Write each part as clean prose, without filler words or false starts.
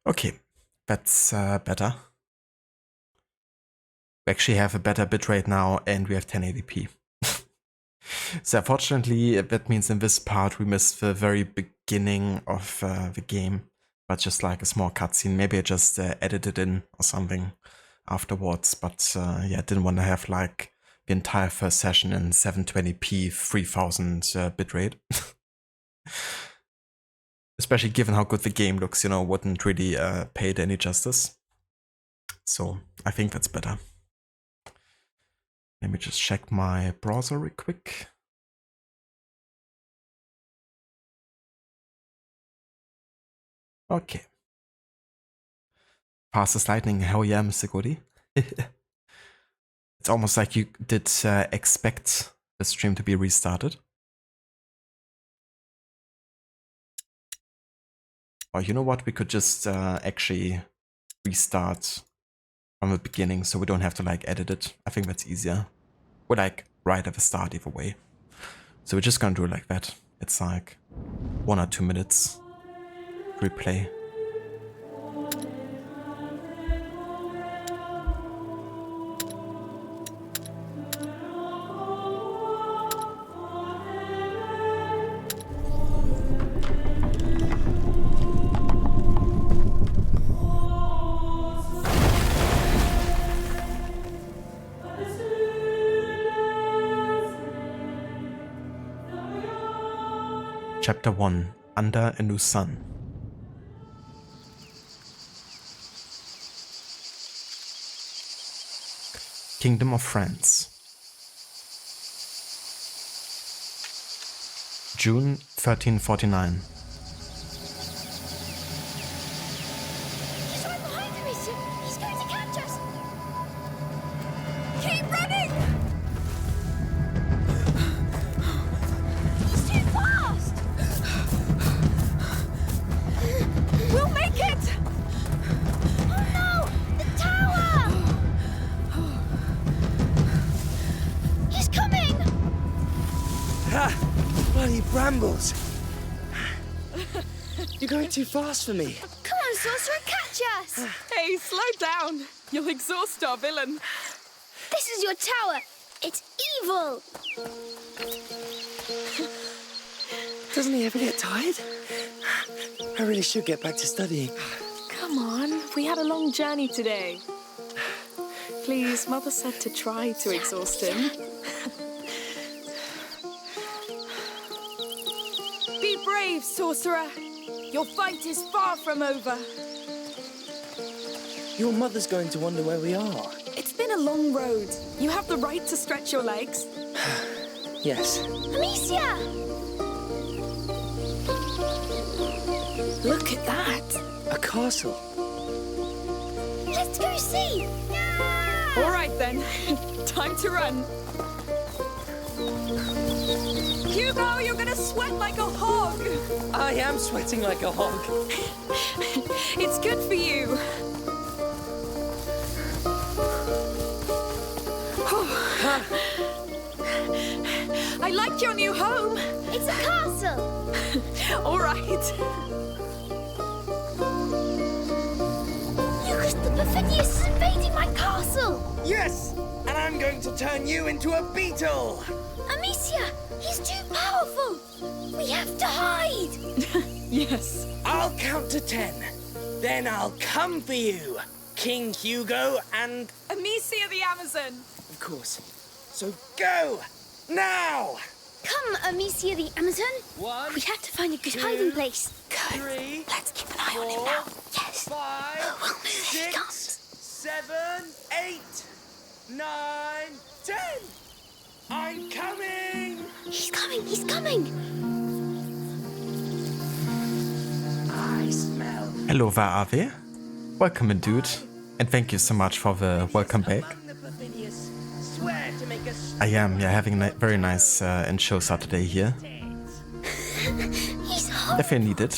Okay, that's better. We actually have a better bitrate now, and we have 1080p. So unfortunately, that means in this part we missed the very beginning of the game, but just like a small cutscene. Maybe I just edited in or something afterwards, but yeah, I didn't want to have like the entire first session in 720p 3000 bitrate. Especially given how good the game looks, wouldn't really pay it any justice. So I think that's better. Let me just check my browser real quick. Okay. Fast as lightning, hell yeah, Mr. Goody. It's almost like you did expect the stream to be restarted. Or you know what, we could just actually restart from the beginning so we don't have to like edit it. I think that's easier. We're like right at the start either way. So we're just gonna do it like that. It's like 1 or 2 minutes replay. Chapter 1, Under a New Sun. Kingdom of France. June 1349. He's right behind him, he's going to catch us! Keep running! He's too fast! We'll make it! Oh no! The tower! He's coming! Ha! Bloody brambles! You're going too fast for me. Come on, Sorcerer, catch us! Hey, slow down. You'll exhaust our villain. This is your tower. It's evil. Doesn't he ever get tired? I really should get back to studying. Come on, we had a long journey today. Please, Mother said to try to exhaust him. Be brave, Sorcerer. Your fight is far from over. Your mother's going to wonder where we are. It's been a long road. You have the right to stretch your legs. Yes. Amicia! Look at that. A castle. Let's go see! All right then, time to run. Hugo, you're gonna sweat like a hog. I am sweating like a hog. It's good for you. I like your new home. It's a castle! All right. Lucas the Perfidious is invading my castle! Yes! And I'm going to turn you into a beetle! Amicia, he's too powerful! We have to hide! Yes. I'll count to 10. Then I'll come for you, King Hugo, and... Amicia the Amazon. Of course. So go! Now! Come, Amicia the Amazon. 1, We have to find a good hiding place. Good. 3, Let's keep an eye on him 4, now. Yes. 5, We'll move if he 6, comes. 7, 8, 9, 10! I'm coming! He's coming, he's coming! I smell. Hello, where are we? Welcome in, dude. And thank you so much for the welcome back. Among the perfidious, swear to make us I am, yeah, having a very nice and chill Saturday here. He's hot! Definitely needed.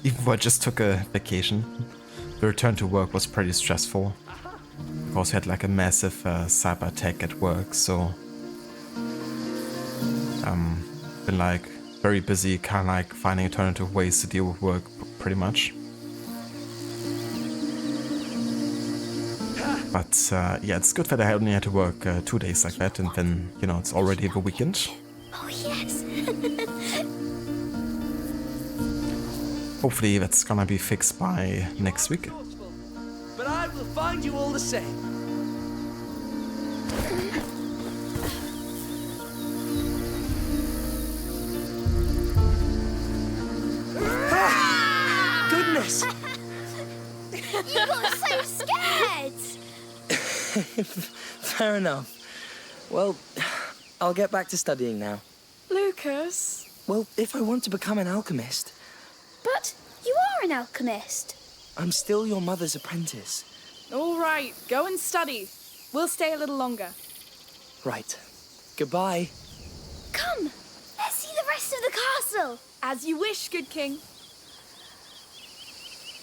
Even though I just took a vacation, the return to work was pretty stressful. Of course, we had like a massive cyber attack at work, so been like very busy, kind of like finding alternative ways to deal with work, pretty much. But yeah, it's good that I only had to work 2 days like that, and then, you know, it's already the weekend. Oh, yes. Hopefully that's gonna be fixed by next week. But I will find you all the same. Goodness! You got so scared. Fair enough. Well, I'll get back to studying now. Lucas? Well, if I want to become an alchemist, But you are an alchemist. I'm still your mother's apprentice. All right, go and study. We'll stay a little longer. Right. Goodbye. Come, let's see the rest of the castle. As you wish, good king.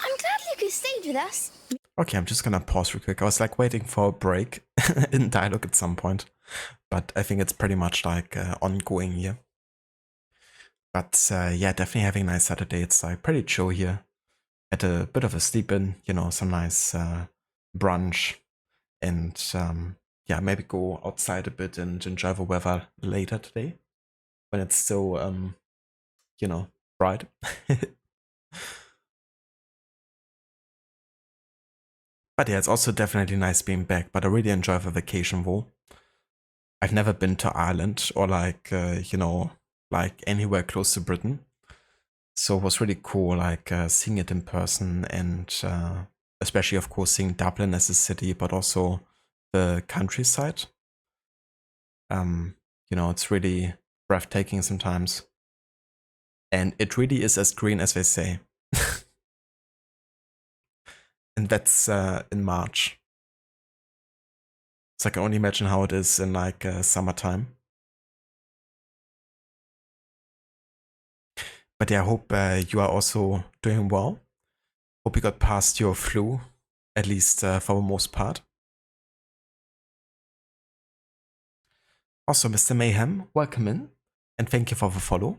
I'm glad Lucas stayed with us. Okay, I'm just gonna pause real quick. I was like waiting for a break in dialogue at some point, but I think it's pretty much like ongoing here. But yeah, definitely having a nice Saturday. It's like pretty chill here. Had a bit of a sleep in, you know, some nice brunch, and yeah, maybe go outside a bit and enjoy the weather later today when it's still, you know, bright. But yeah, it's also definitely nice being back, but I really enjoy the vacation though. I've never been to Ireland or like, you know, like anywhere close to Britain. So it was really cool, like seeing it in person, and especially, of course, seeing Dublin as a city, but also the countryside. You know, it's really breathtaking sometimes. And it really is as green as they say. And that's in March. So I can only imagine how it is in like summertime. But yeah, I hope you are also doing well. Hope you got past your flu, at least for the most part. Also, Mr. Mayhem, welcome in, and thank you for the follow.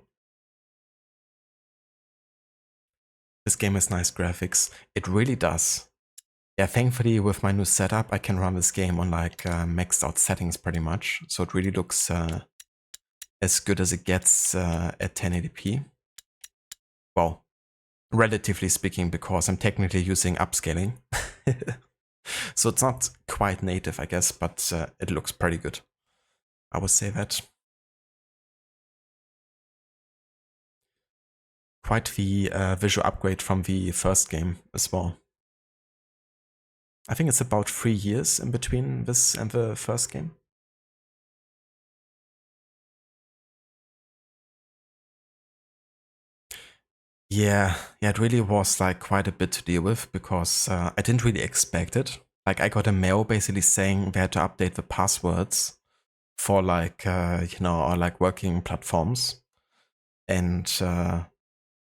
This game has nice graphics. It really does. Yeah, thankfully with my new setup, I can run this game on like maxed out settings pretty much. So it really looks as good as it gets at 1080p. Well, relatively speaking, because I'm technically using upscaling. So it's not quite native, I guess, but it looks pretty good. I would say that. Quite the visual upgrade from the first game as well. I think it's about 3 years in between this and the first game. Yeah, it really was like quite a bit to deal with, because I didn't really expect it. Like I got a mail basically saying they had to update the passwords for like, you know, or like working platforms. And,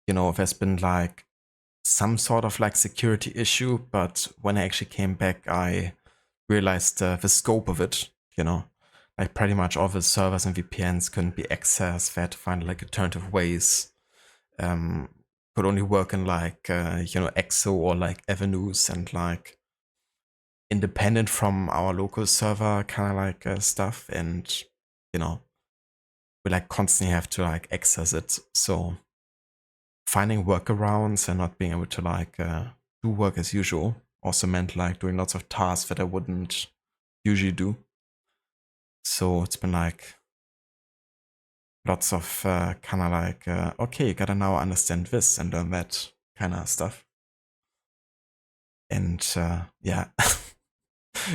you know, there's been like some sort of like security issue, but when I actually came back, I realized the scope of it, you know, like pretty much all the servers and VPNs couldn't be accessed. They had to find like alternative ways. Could only work in like, you know, EXO or like avenues, and like independent from our local server kind of like stuff. And, you know, we like constantly have to like access it. So finding workarounds and not being able to like do work as usual also meant like doing lots of tasks that I wouldn't usually do. So it's been like lots of kind of like, okay, you gotta now understand this and learn that kind of stuff. And yeah,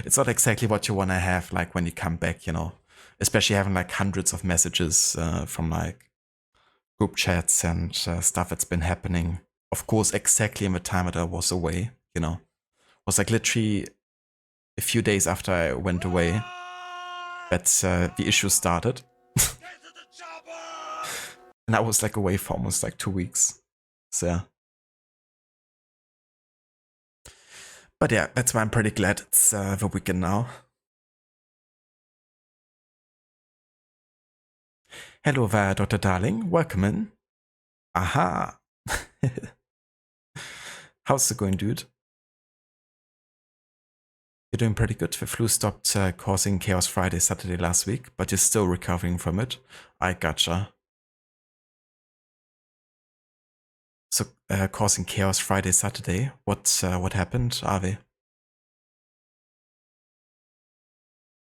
it's not exactly what you want to have like when you come back, you know, especially having like hundreds of messages from like group chats and stuff that's been happening. Of course, exactly in the time that I was away, you know, it was like literally a few days after I went away that the issue started. And I was like away for almost like 2 weeks. So yeah. But yeah, that's why I'm pretty glad it's the weekend now. Hello there, Dr. Darling. Welcome in. Aha. How's it going, dude? You're doing pretty good. The flu stopped causing chaos Friday, Saturday last week, but you're still recovering from it. I gotcha. So causing chaos Friday, Saturday. What happened, Ave?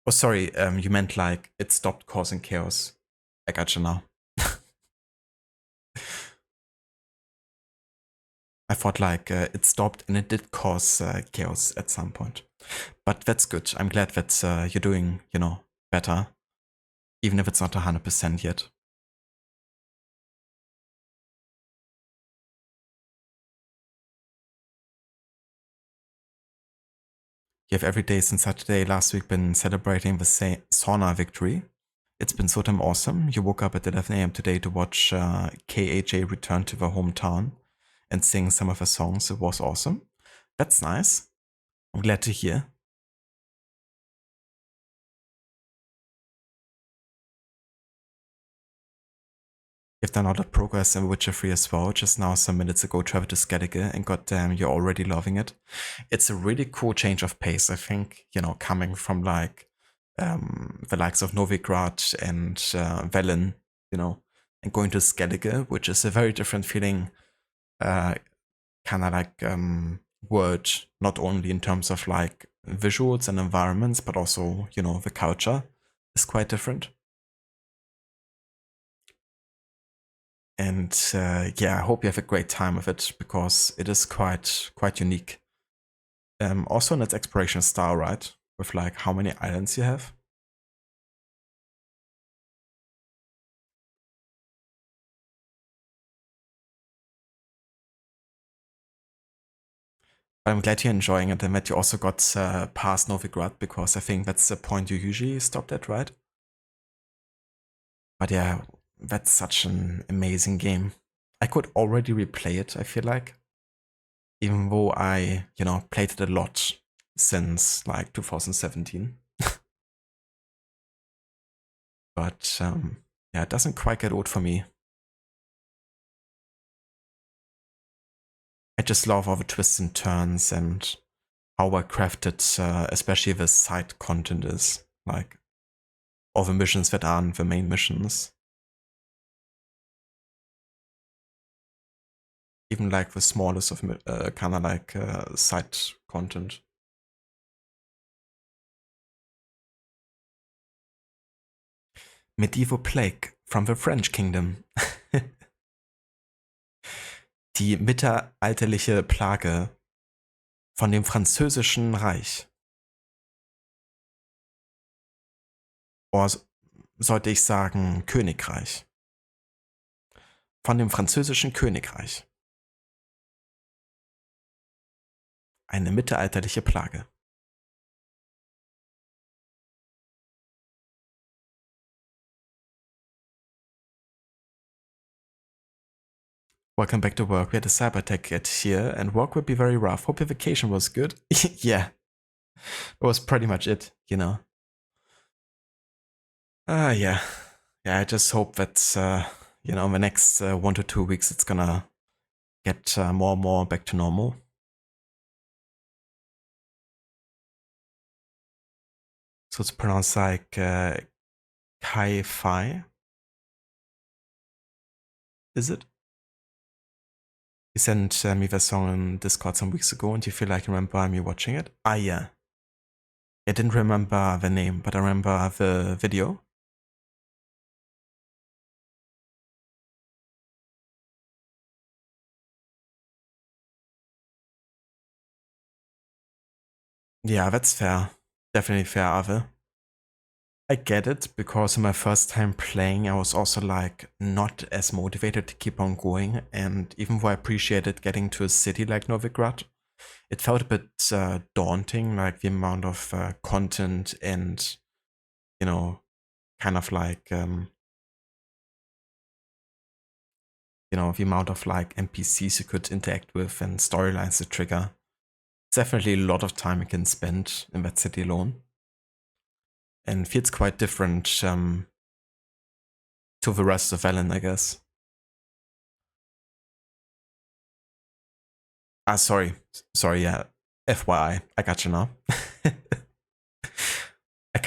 Oh, sorry. You meant like it stopped causing chaos. I gotcha now. I thought like it stopped and it did cause chaos at some point. But that's good. I'm glad that you're doing, better. Even if it's not 100% yet. You have every day since Saturday last week been celebrating the sauna victory. It's been so damn awesome. You woke up at 11 a.m. today to watch KAJ return to their hometown and sing some of her songs. It was awesome. That's nice. I'm glad to hear. You've done a lot of progress in Witcher 3 as well. Just now, some minutes ago, traveled to Skellige, and goddamn, you're already loving it. It's a really cool change of pace, I think, coming from like the likes of Novigrad and Velen, and going to Skellige, which is a very different feeling, kind of like world, not only in terms of like visuals and environments, but also, the culture is quite different. And I hope you have a great time with it because it is quite unique. Also in its exploration style, right? With like how many islands you have. But I'm glad you're enjoying it and that you also got past Novigrad because I think that's the point you usually stopped at, right? But yeah, that's such an amazing game. I could already replay it, I feel like. Even though I, played it a lot since like 2017. But it doesn't quite get old for me. I just love all the twists and turns and how well crafted, especially the side content is. Like all the missions that aren't the main missions. Even like the smallest of kind of like side content. Medieval Plague from the French Kingdom. Die mittelalterliche Plage von dem französischen Reich. Oder sollte ich sagen Königreich? Von dem französischen Königreich. Eine mittelalterliche Plage. Welcome back to work. We had a cyber attack get here, and work would be very rough. Hope your vacation was good. Yeah. That was pretty much it, Yeah, I just hope that, in the next 1 to 2 weeks, it's gonna get more and more back to normal. So it's pronounced like Kai-Fi. Is it? You sent me the song in Discord some weeks ago, and you feel like you remember me watching it? Ah, yeah. I didn't remember the name, but I remember the video. Yeah, that's fair. Definitely fair, Ave. I get it, because in my first time playing, I was also like not as motivated to keep on going, and even though I appreciated getting to a city like Novigrad, it felt a bit daunting, like the amount of content and, kind of like, the amount of like NPCs you could interact with and storylines to trigger. It's definitely a lot of time you can spend in that city alone. And feels quite different to the rest of Velen, I guess. Sorry, yeah. FYI, I got you now.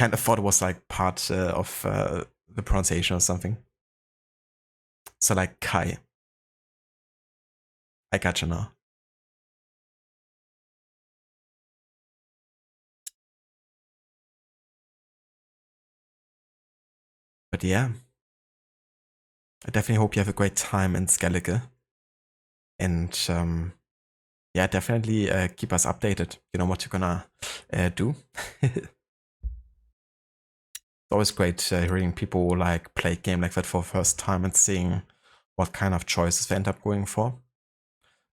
kind of thought it was like part of the pronunciation or something. So like Kai. I gotcha now. But yeah, I definitely hope you have a great time in Skellige. And yeah, definitely keep us updated. You know what you're gonna do. It's always great hearing people like play a game like that for the first time and seeing what kind of choices they end up going for.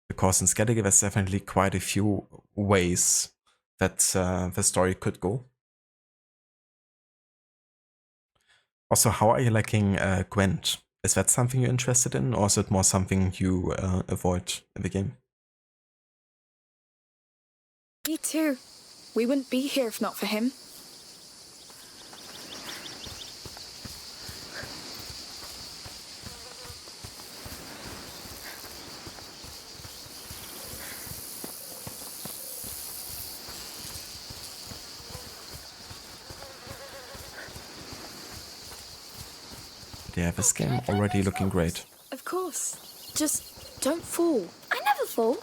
Because in Skellige there's definitely quite a few ways that the story could go. Also, how are you liking Gwent? Is that something you're interested in, or is it more something you avoid in the game? Me too. We wouldn't be here if not for him. Yeah, this game already looking great. Of course. Just don't fall. I never fall.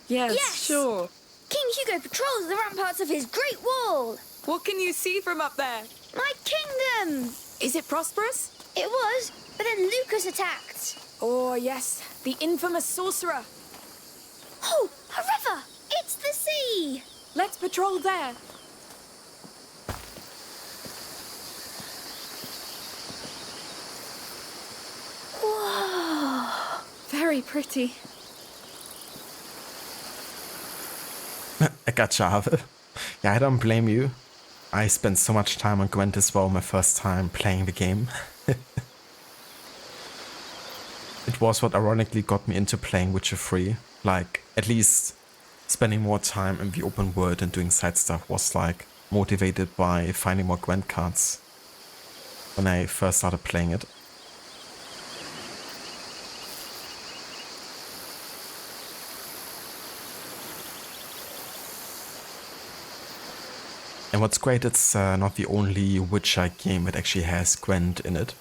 Yes, Yes. sure. King Hugo patrols the ramparts of his great wall. What can you see from up there? My kingdom. Is it prosperous? It was, but then Lucas attacked. Oh, yes. The infamous sorcerer. Oh, a river. It's the sea. Let's patrol there. Whoa. Very pretty. I gotcha, Ave. Yeah, I don't blame you. I spent so much time on Gwent as well my first time playing the game. It was what ironically got me into playing Witcher 3. Like, at least spending more time in the open world and doing side stuff was like motivated by finding more Gwent cards when I first started playing it. And what's great, it's not the only Witcher game that actually has Gwent in it.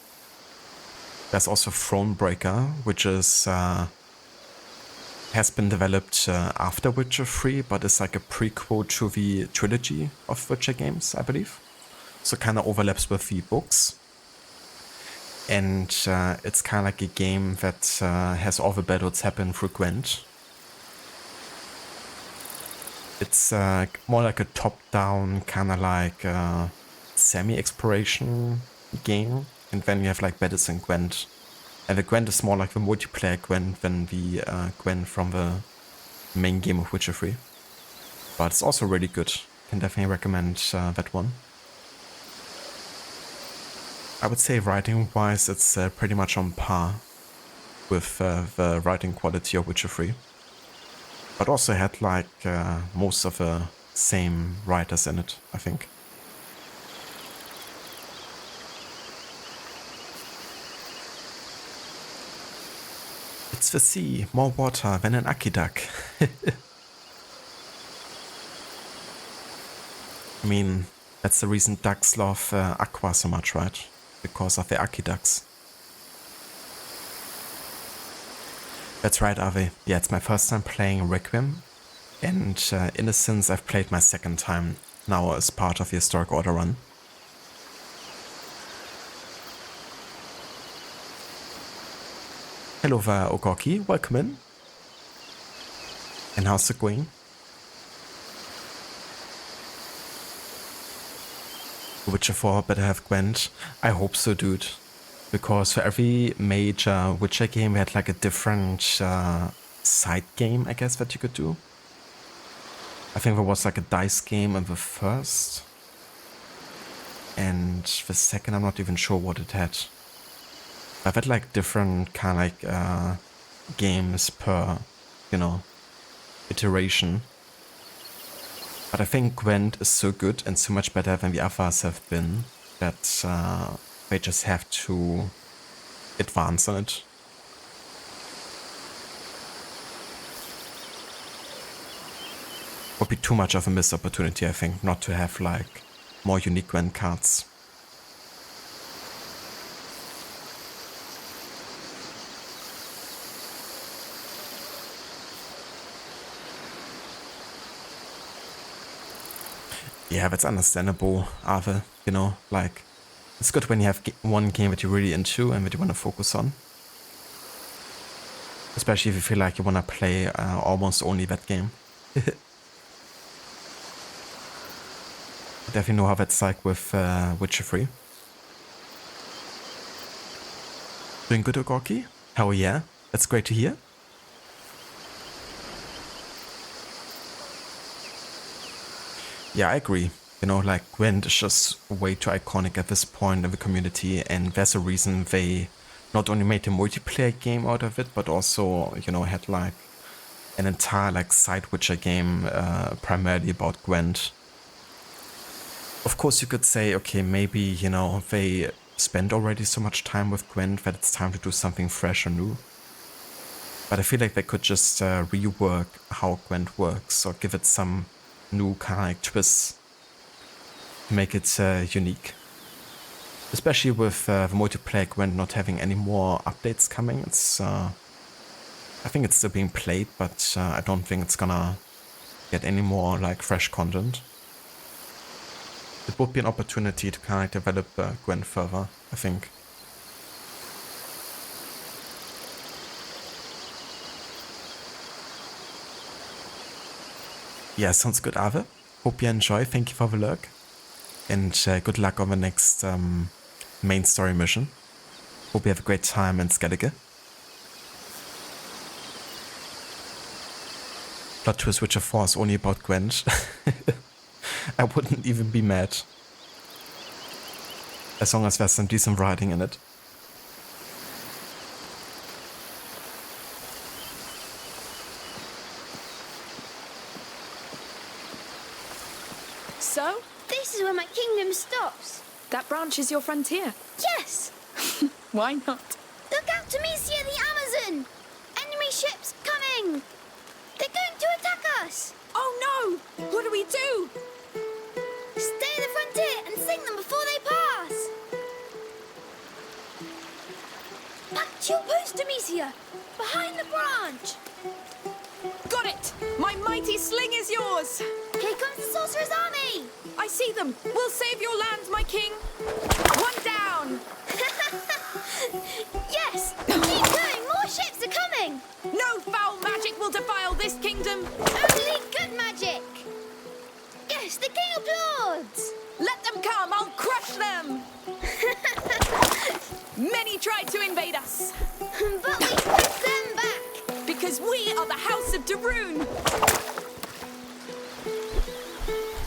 There's also Thronebreaker, which is has been developed after Witcher 3, but is like a prequel to the trilogy of Witcher games, I believe. So kind of overlaps with the books. And it's kind of like a game that has all the battles happen through Gwent. It's more like a top-down, kind of like semi-exploration game. And then you have like battles in Gwent. And the Gwent is more like the multiplayer Gwent than the Gwent from the main game of Witcher 3. But it's also really good. Can definitely recommend that one. I would say writing-wise, it's pretty much on par with the writing quality of Witcher 3. But also had like most of the same writers in it, I think. It's the sea, more water than an aqueduct. I mean, that's the reason ducks love aqua so much, right? Because of the aqueducts. That's right, Ave. Yeah, it's my first time playing Requiem. And in a sense, I've played my second time now as part of the Historic Order run. Hello there, Ogoki. Welcome in. And how's it going? Witcher 4 better have Gwent. I hope so, dude. Because for every major Witcher game, we had like a different side game, I guess, that you could do. I think there was like a dice game in the first. And the second, I'm not even sure what it had. I've had like different kind of like games per, you know, iteration. But I think Gwent is so good and so much better than the others have been that they just have to advance on it. Would be too much of a missed opportunity, I think, not to have like more unique Gwent cards. Yeah, that's understandable, Ave. You know, like, it's good when you have one game that you're really into and that you want to focus on. Especially if you feel like you want to play almost only that game. Definitely know how that's like with Witcher 3. Doing good, Ogorki? Hell yeah, that's great to hear. Yeah, I agree. You know, like, Gwent is just way too iconic at this point in the community, and there's a reason they not only made a multiplayer game out of it, but also, you know, had like an entire like side Witcher game primarily about Gwent. Of course, you could say, okay, maybe, you know, they spent already so much time with Gwent that it's time to do something fresh or new. But I feel like they could just rework how Gwent works or give it some new kind of like twists to make it unique. Especially with the multiplayer Gwent not having any more updates coming. It's I think it's still being played, but I don't think it's gonna get any more like fresh content. It would be an opportunity to kind of develop Gwent further, I think. Yeah, sounds good, Ave. Hope you enjoy. Thank you for the lurk. And good luck on the next main story mission. Hope you have a great time in Skellige. Plot twist Witcher 4 is only about Gwent. I wouldn't even be mad. As long as there's some decent writing in it. So, This is where my kingdom stops. that branch is your frontier. Yes! Why not? Look out to Mysia the Amazon! Enemy ships coming! They're going to attack us! Oh no! What do we do? Stay at the frontier and sink them before they pass! Back to your post, Amicia! Behind the branch! Got it! My mighty sling is yours! Here comes the sorcerer's army! I see them! We'll save your land, my king! One down! Yes! Keep going! More ships are coming! No foul magic will defile this kingdom! Only good magic! Yes, the king applauds! Let them come! I'll crush them! Many tried to invade us, But we pushed them back! because we are the House of Daroon!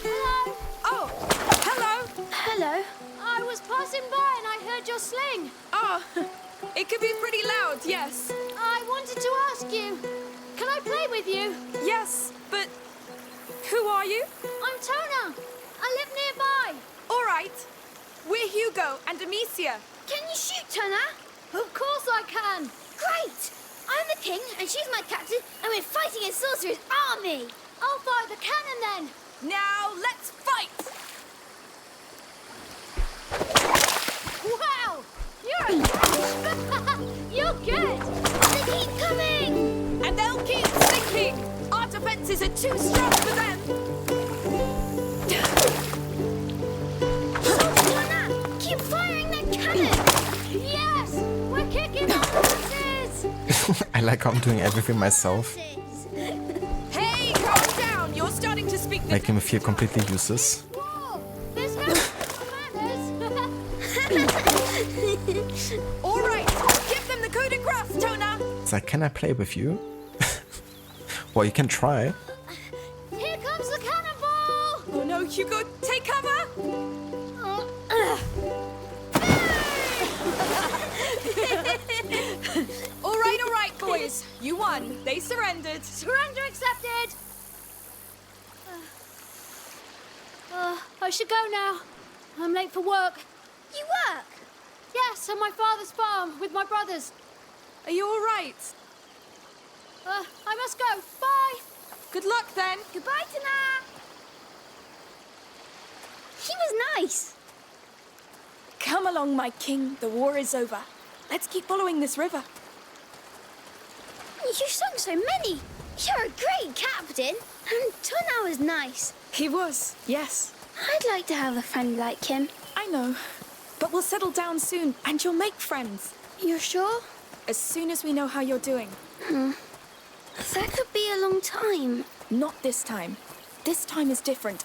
Hello! Oh, hello! Hello. I was passing by and I heard your sling. Oh, it could be pretty loud, yes. I wanted to ask you, can I play with you? Yes, but who are you? I'm Tona. I live nearby. All right. We're Hugo and Amicia. Can you shoot, Tona? Of course I can. Great. I'm the king and she's my captain and we're fighting a sorcerer's army. I'll fire the cannon then. Now let's fight! Wow! You're You're good. They keep coming. And they'll keep sinking! Our defenses are too strong for them! Tona, keep firing that cannon. Yes, we're kicking our asses. I like how I'm doing everything myself, Hey, calm down! You're starting to speak the... making me feel completely useless. Whoa, there's no manners. All right, give them the coup de grace, Tona! It's like, can I play with you? Well, you can try. Here comes the cannonball. Oh no, Hugo, take cover! All right, boys. You won. They surrendered. Surrender accepted. I should go now. I'm late for work. You work? Yes, on my father's farm with my brothers. Are you all right? I must go. Bye. Good luck then. Goodbye, Tana. He was nice. Come along, my king. The war is over. Let's keep following this river. You sung so many. You're a great captain. And Tuna was nice. He was, yes. I'd like to have a friend like him. I know. But we'll settle down soon, and you'll make friends. You're sure? As soon as we know how you're doing. That could be a long time. Not this time. This time is different.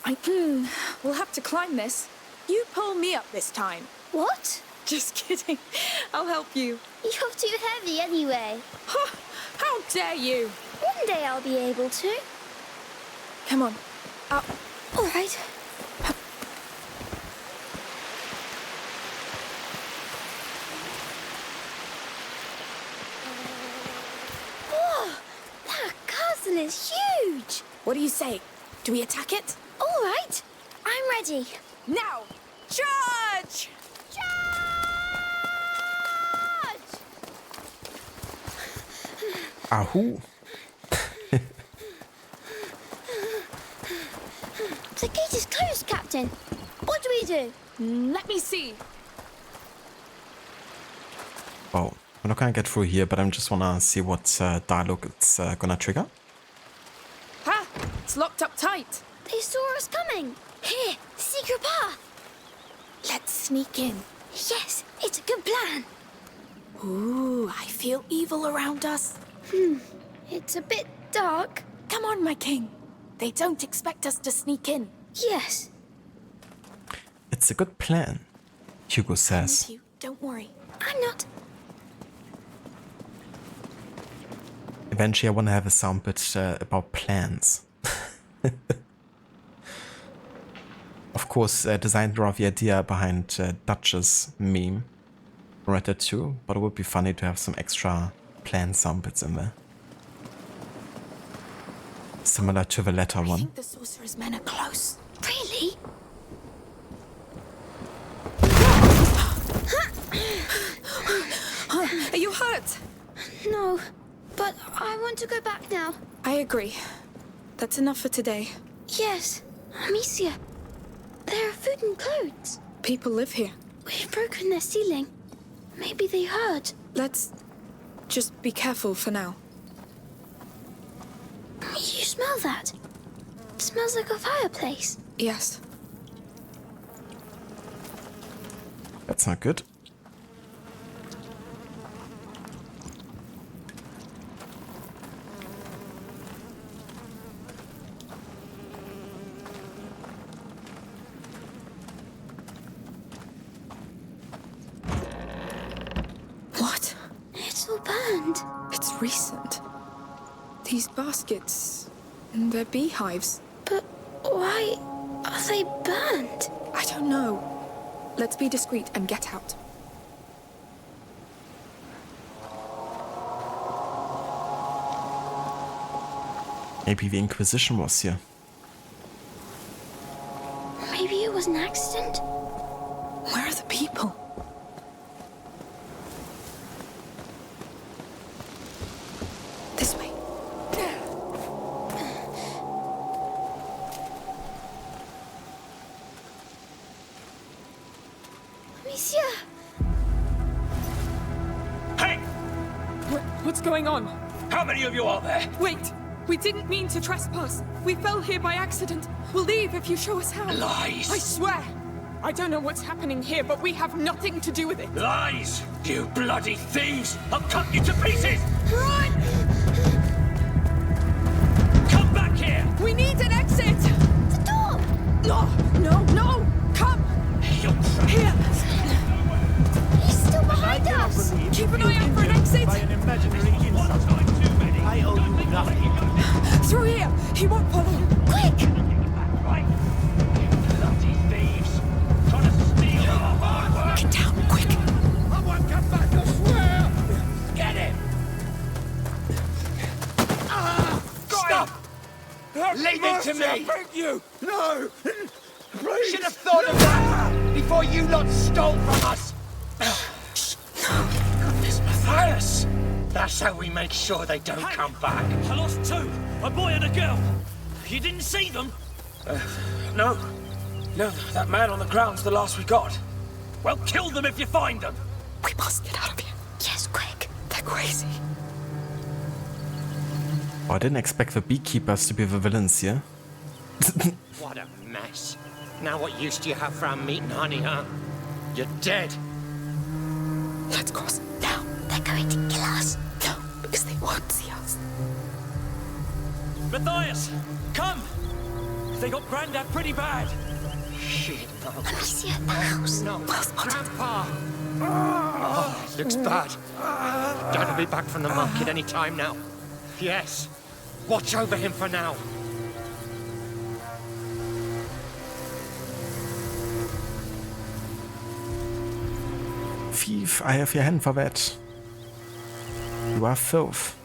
We'll have to climb this. You pull me up this time. What? Just kidding. I'll help you. You're too heavy anyway. How dare you? One day I'll be able to. Come on. Up. All right. Whoa! That castle is huge! What do you say? Do we attack it? All right. I'm ready. Now! Charge! Charge! Ahoo! The gate is closed, Captain. What do we do? Let me see. Oh, we're not gonna get through here, but I just wanna see what dialogue it's gonna trigger. Ha! It's locked up tight. They saw us coming. Here, secret path. Let's sneak in. Yes, it's a good plan. Ooh, I feel evil around us. It's a bit dark. Come on, my king. They don't expect us to sneak in. Yes. It's a good plan, Hugo With says. you, don't worry. I'm not. Eventually I wanna have a sound bit about plans. Of course, designed around the idea behind Dutch's meme. Read that too, but it would be funny to have some extra plan sound bits in there. Similar to the letter I one. think the sorcerer's men are close. Really? Are you hurt? No. But I want to go back now. I agree. That's enough for today. Yes. Amicia. There are food and clothes. People live here. We've broken their ceiling. Maybe they heard. Let's just be careful for now. You smell that? It smells like a fireplace. Yes. That's not good. What? It's all burned. It's recent. These baskets, they're beehives. But why are they burned? I don't know. Let's be discreet and get out. Maybe the Inquisition was here. Maybe it was an accident? Where are the people? This way. Amicia! Hey! What's going on? How many of you are there? Wait! We didn't mean to trespass. We fell here by accident. We'll leave if you show us how. Lies! I swear! I don't know what's happening here, but we have nothing to do with it. Lies! You bloody thieves! I'll cut you to pieces! Run! Come back here! We need an exit! The door! No! Come! You're trapped. Here! He's still behind us! Keep an eye out for an exit! By an imaginary One insult. time too many. I owe you nothing. Through here! He won't follow! Quick! Right? You bloody thieves! Trying to steal our hard work! Get down, quick! I won't come back, I swear! Get him! Stop! Leave it to me! I beg you! No! Please! Should have thought of that before you lot stole from us! Goodness, Matthias! That's how we make sure they don't come back. I lost two, a boy and a girl. You didn't see them? No. No, that man on the ground's the last we got. Well, kill them if you find them. We must get out of here. Yes, quick. They're crazy. Oh, I didn't expect the beekeepers to be the villains here. What a mess. Now what use do you have for our meat and honey, huh? You're dead. Let's cross now. They're going to kill us. No, because they won't see us. Matthias, come! They got Grandad pretty bad. Shit, no. Amicia at the house. No, Grandpa! Oh, it looks bad. Dad will be back from the market any time now. Yes. Watch over him for now. Thief, I have your hand for that. You are filth.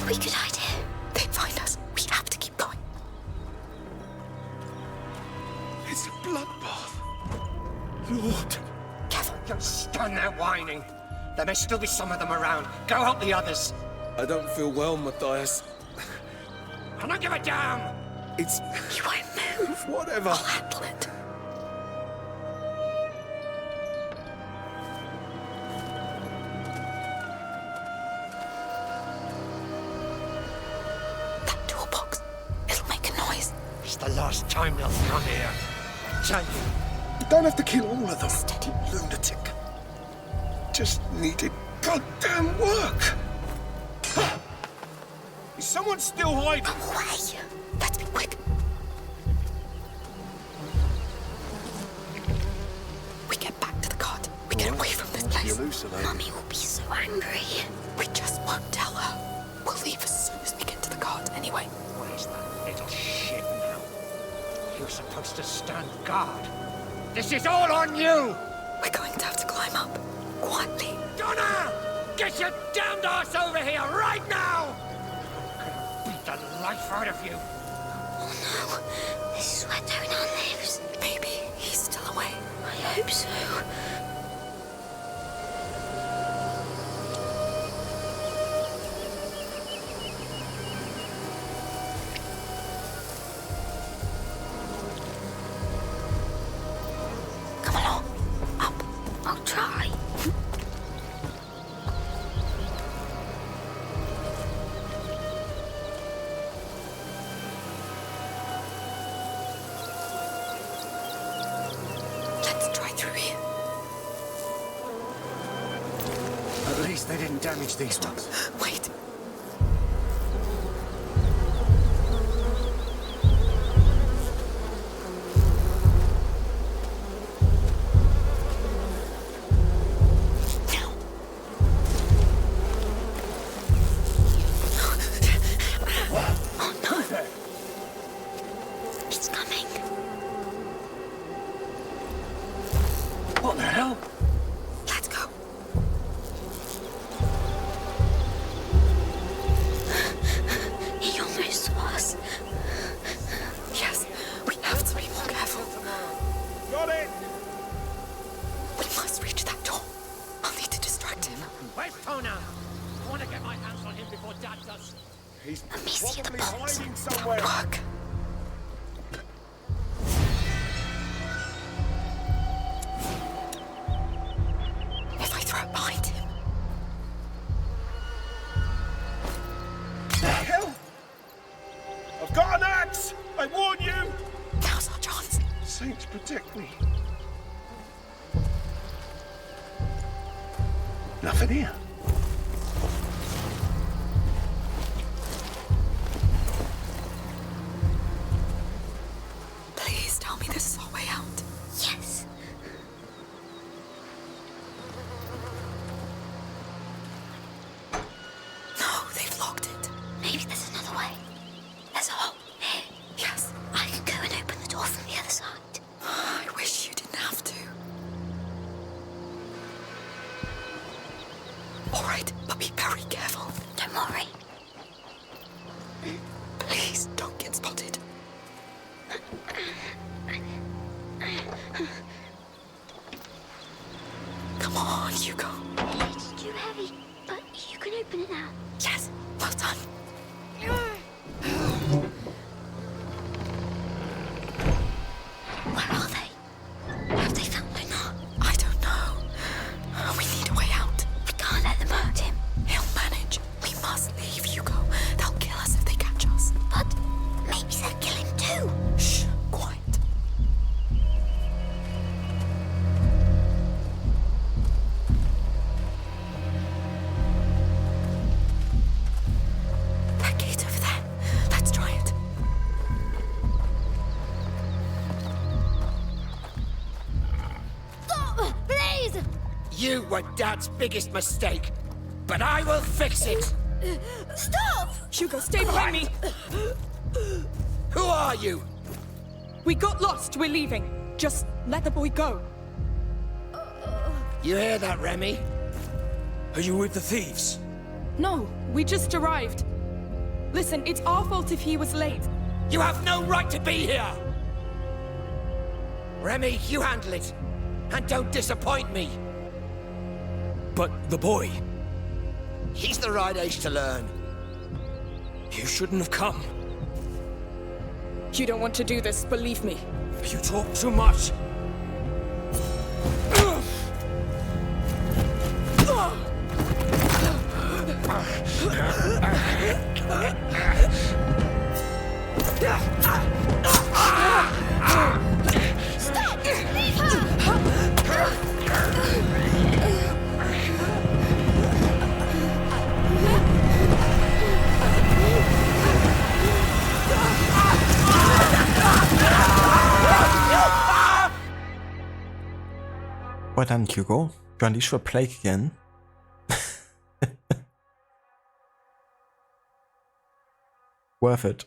We could hide here. They'd find us. We have to keep going. It's a bloodbath. Lord. Careful. Don't stand there whining. There may still be some of them around. Go help the others. I don't feel well, Matthias. I don't give a damn. It's... You won't move. whatever. I'll handle it. That toolbox. It'll make a noise. It's the last time they'll come here. I tell you. You don't have to kill all of them. Steady. Lunatic. Just needed goddamn work. Is someone still hiding? Away. Let's be quick. We get back to the cart. We get away from this place. Hallucinate. Mummy will be so angry. We just won't tell her. We'll leave as soon as we get to the cart anyway. Where's that little shit now? You're supposed to stand guard. This is all on you! We're going to have to climb up. Quietly. Donna! Get your damned ass over here right now! I'm gonna beat the life out of you. Oh no. This is where Donan lives. Maybe he's still away. I hope so. Come along. Up. I'll try. Let's try through here. At least they didn't damage these ones. Wait. Now. Oh no. It's coming. What the hell? Let's go. He almost saw us. Yes, we have to be more careful. Got it! We must reach that door. I'll need to distract him. Where's Tona? I want to get my hands on him before Dad does. He's Amicia the probably box. hiding somewhere. Work. If I throw it behind him, The hell? I've got an axe! I warn you! now's our chance. Saints protect me. Nothing here. Please tell me this is our way out. Yes. No, they've locked it. Maybe there's another way. There's a hole here. Yes. I could go and open the door from the other side. I wish you didn't have to. All right, but be very careful. Don't worry. Please don't get spotted. Come on, Hugo. It's too heavy, but you can open it now. Yes, well done. You were Dad's biggest mistake, but I will fix it. Stop! Hugo, stay behind me! Who are you? We got lost. We're leaving. Just let the boy go. You hear that, Remy? Are you with the thieves? No, we just arrived. Listen, it's our fault if he was late. You have no right to be here! Remy, you handle it. And don't disappoint me. But the boy, He's the right age to learn. you shouldn't have come. You don't want to do this, believe me. You talk too much. Stop! Leave her! Well done, Hugo. You unleash the plague again. Worth it.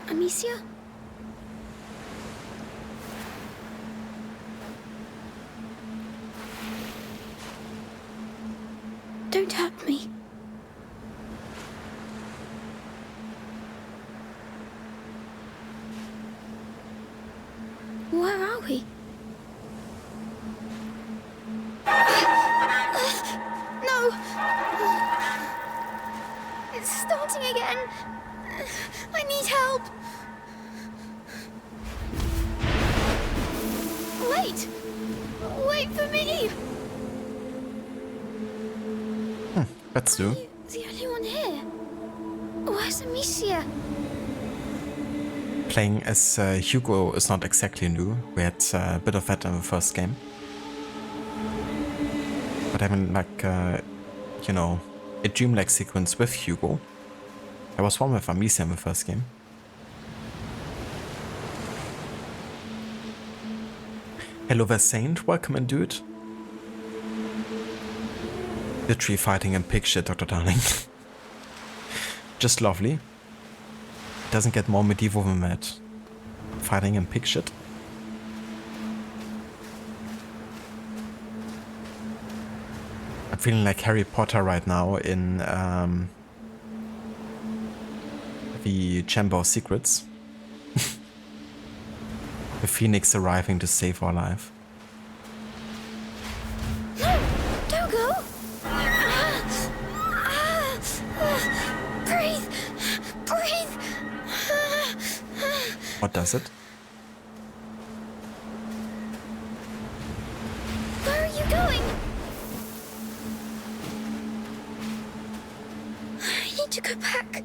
Amicia? Don't hurt me. Where are we? No! It's starting again. I need help. Wait! Wait for me! Let's do. The only one here. Where's Amicia? Playing as Hugo is not exactly new. We had a bit of that in the first game. But having like, you know, a dreamlike sequence with Hugo. There was one with Amicia in the first game. Hello there, Saint. Welcome in, dude. Literally fighting in pig shit, Dr. Darling. Just lovely. Doesn't get more medieval than that. Fighting in pig shit. I'm feeling like Harry Potter right now in the Chamber of Secrets. The Phoenix arriving to save our life. No! Don't go! Breathe! Breathe! What does it? Where are you going? I need to go back.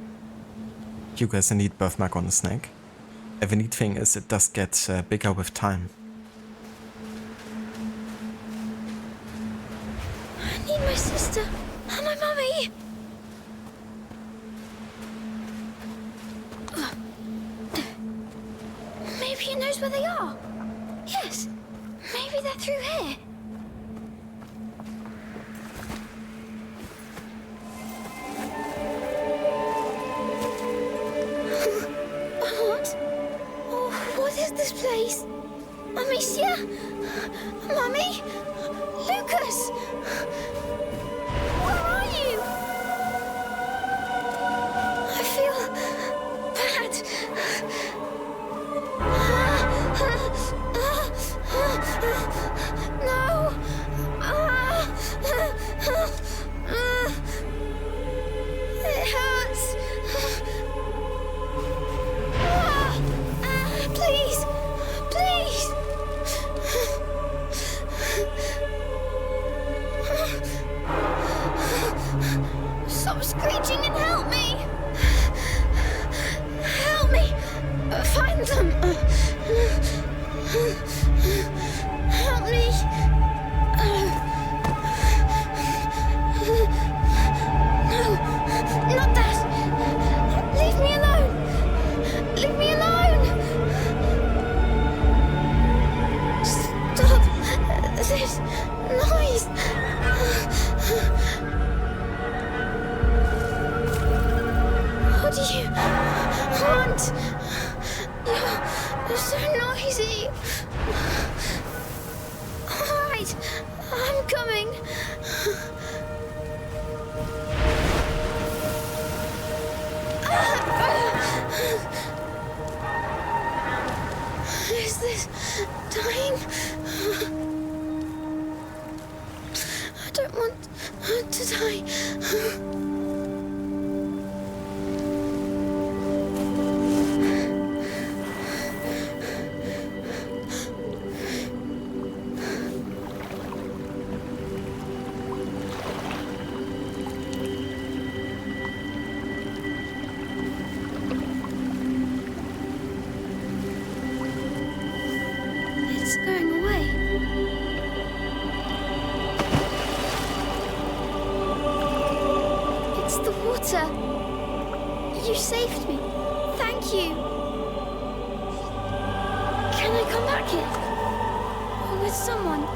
Hugo has a neat birthmark on his neck. And the neat thing is it does get bigger with time. I need my sister and my mummy. Maybe he knows where they are. Yes, maybe they're through here. What is this place? Amicia? Mummy? Lucas? Where are you? I feel bad. No! Help me. No, not that. Leave me alone. Leave me alone. Stop this noise. What do you want? You're so noisy. All right, I'm coming. Is this dying? I don't want to die. It's going away. It's the water. You saved me. Thank you. Can I come back here? Or with someone?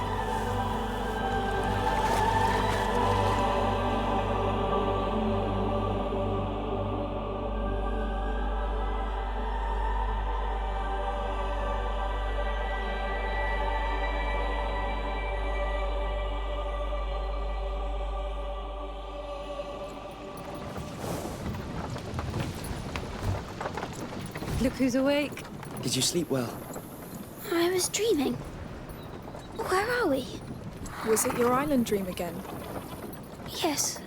Look who's awake. Did you sleep well? I was dreaming. Where are we? Was it your island dream again? Yes,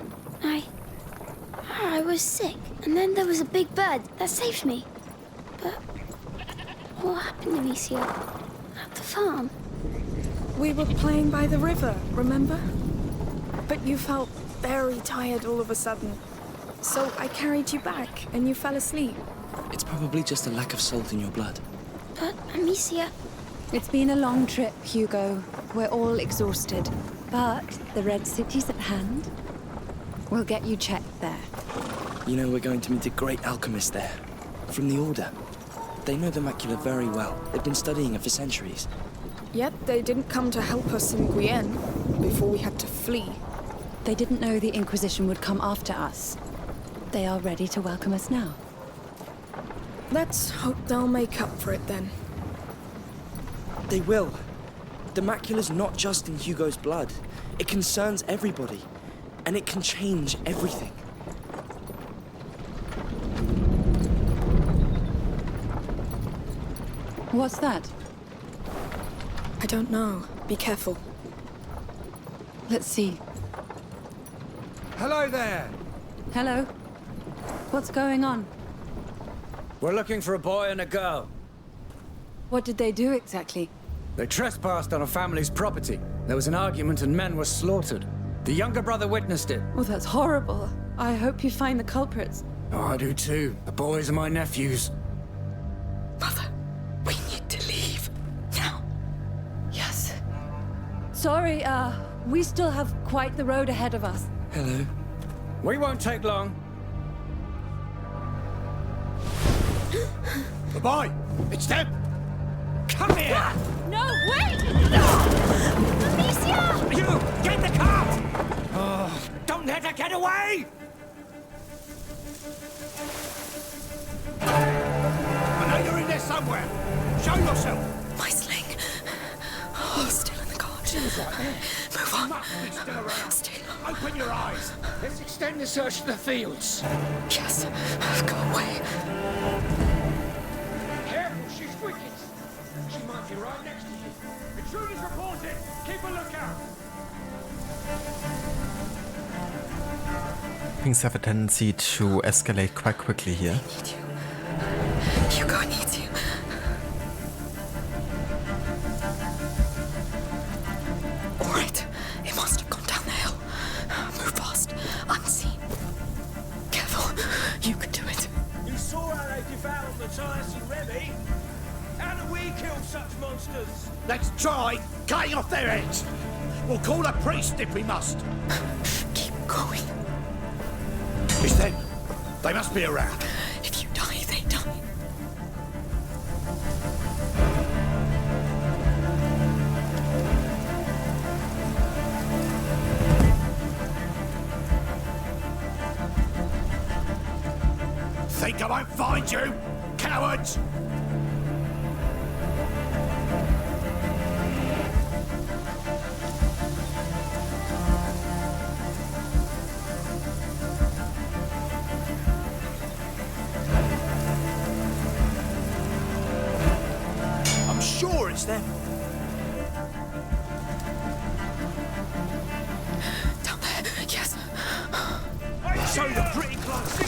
I was sick, and then there was a big bird that saved me. But what happened, Amicia? At the farm? We were playing by the river, remember? But you felt very tired all of a sudden. So I carried you back, and you fell asleep. It's probably just a lack of salt in your blood. But Amicia, It's been a long trip, Hugo. We're all exhausted. But the Red City's at hand. We'll get you checked there. You know, we're going to meet a great alchemist there. From the Order. They know the macula very well. They've been studying it for centuries. Yet they didn't come to help us in Requiem before we had to flee. They didn't know the Inquisition would come after us. They are ready to welcome us now. Let's hope they'll make up for it then. They will. The macula's not just in Hugo's blood. It concerns everybody. And it can change everything. What's that? I don't know. Be careful. Let's see. Hello there. Hello? What's going on? We're looking for a boy and a girl. What did they do exactly? They trespassed on a family's property. There was an argument and men were slaughtered. The younger brother witnessed it. Oh, that's horrible. I hope you find the culprits. Oh, I do too. The boys are my nephews. Mother, we need to leave. Now. Yes. Sorry, we still have quite the road ahead of us. Hello. We won't take long. The boy! It's them! Come here! No, wait! Amicia! You! Get the cart! Oh, don't let her get away! I know you're in there somewhere. Show yourself! My sling. Oh, still in the cart. Move on. Must be still around. Stay low. Open your eyes. Let's extend the search to the fields. Yes. Go away. Careful, she's wicked. She might be right next to you. Intruders reported. Keep a lookout. Things have a tendency to escalate quite quickly here. Need you. Hugo needs you. All right. It must have gone down the hill. Move fast. Unseen. Careful. You can do it. You saw how they devoured Matthias and Remy. such monsters! Let's try cutting off their heads. We'll call a priest if we must. Keep going. It's them. They must be around. If you die, they die. Think I won't find you, cowards? I'm sure it's them. Down there, yes. So you're pretty close.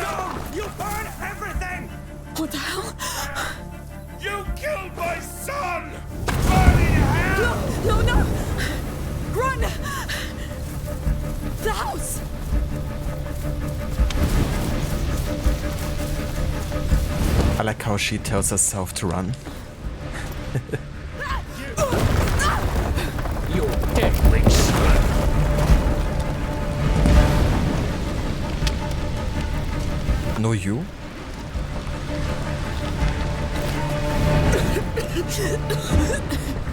No! You burn everything! What the hell? You killed my son! Burn in hell! No, no, no! Run! The house! I like how she tells herself to run. You're dead, Rich. No, you?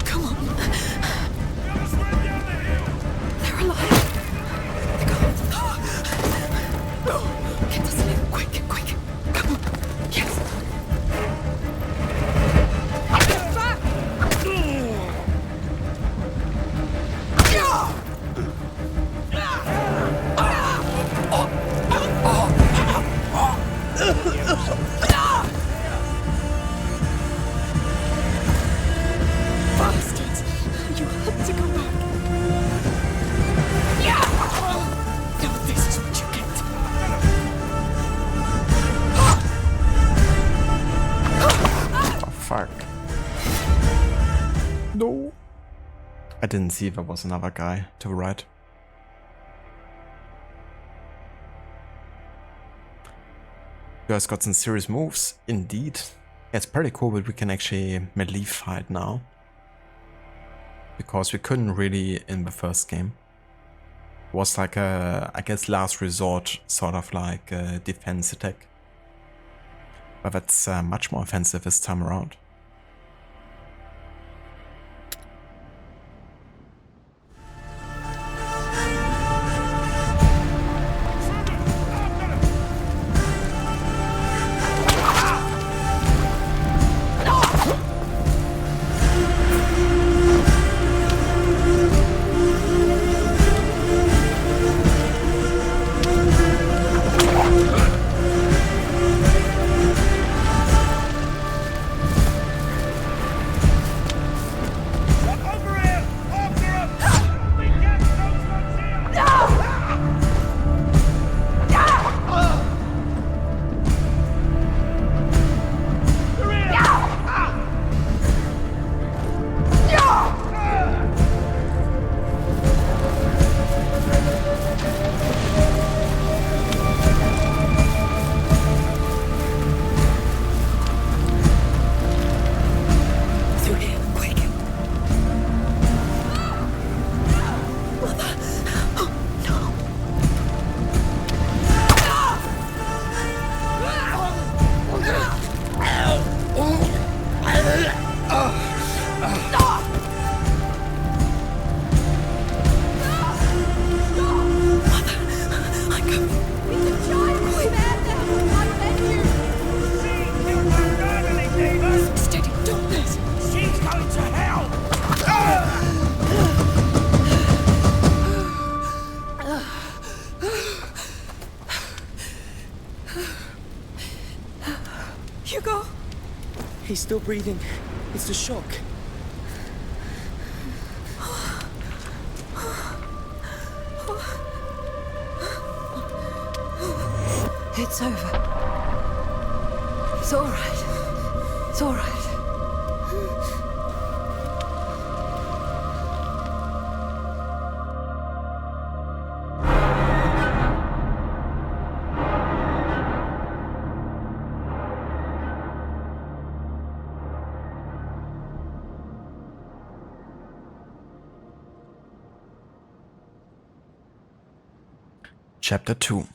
Come on. They're alive. They're gone. Get us in. Quick, quick. Come on. Yes. Get back! Bastards. You have to come back. Now this is what you get. Oh, fuck. No. I didn't see there was another guy to the right. You guys got some serious moves, indeed. It's pretty cool that we can actually melee fight now. Because we couldn't really in the first game. It was like a, I guess, last resort, sort of like a defense attack. But that's much more offensive this time around. Hugo! He's still breathing. It's the shock. It's over. It's all right. It's all right. Chapter 2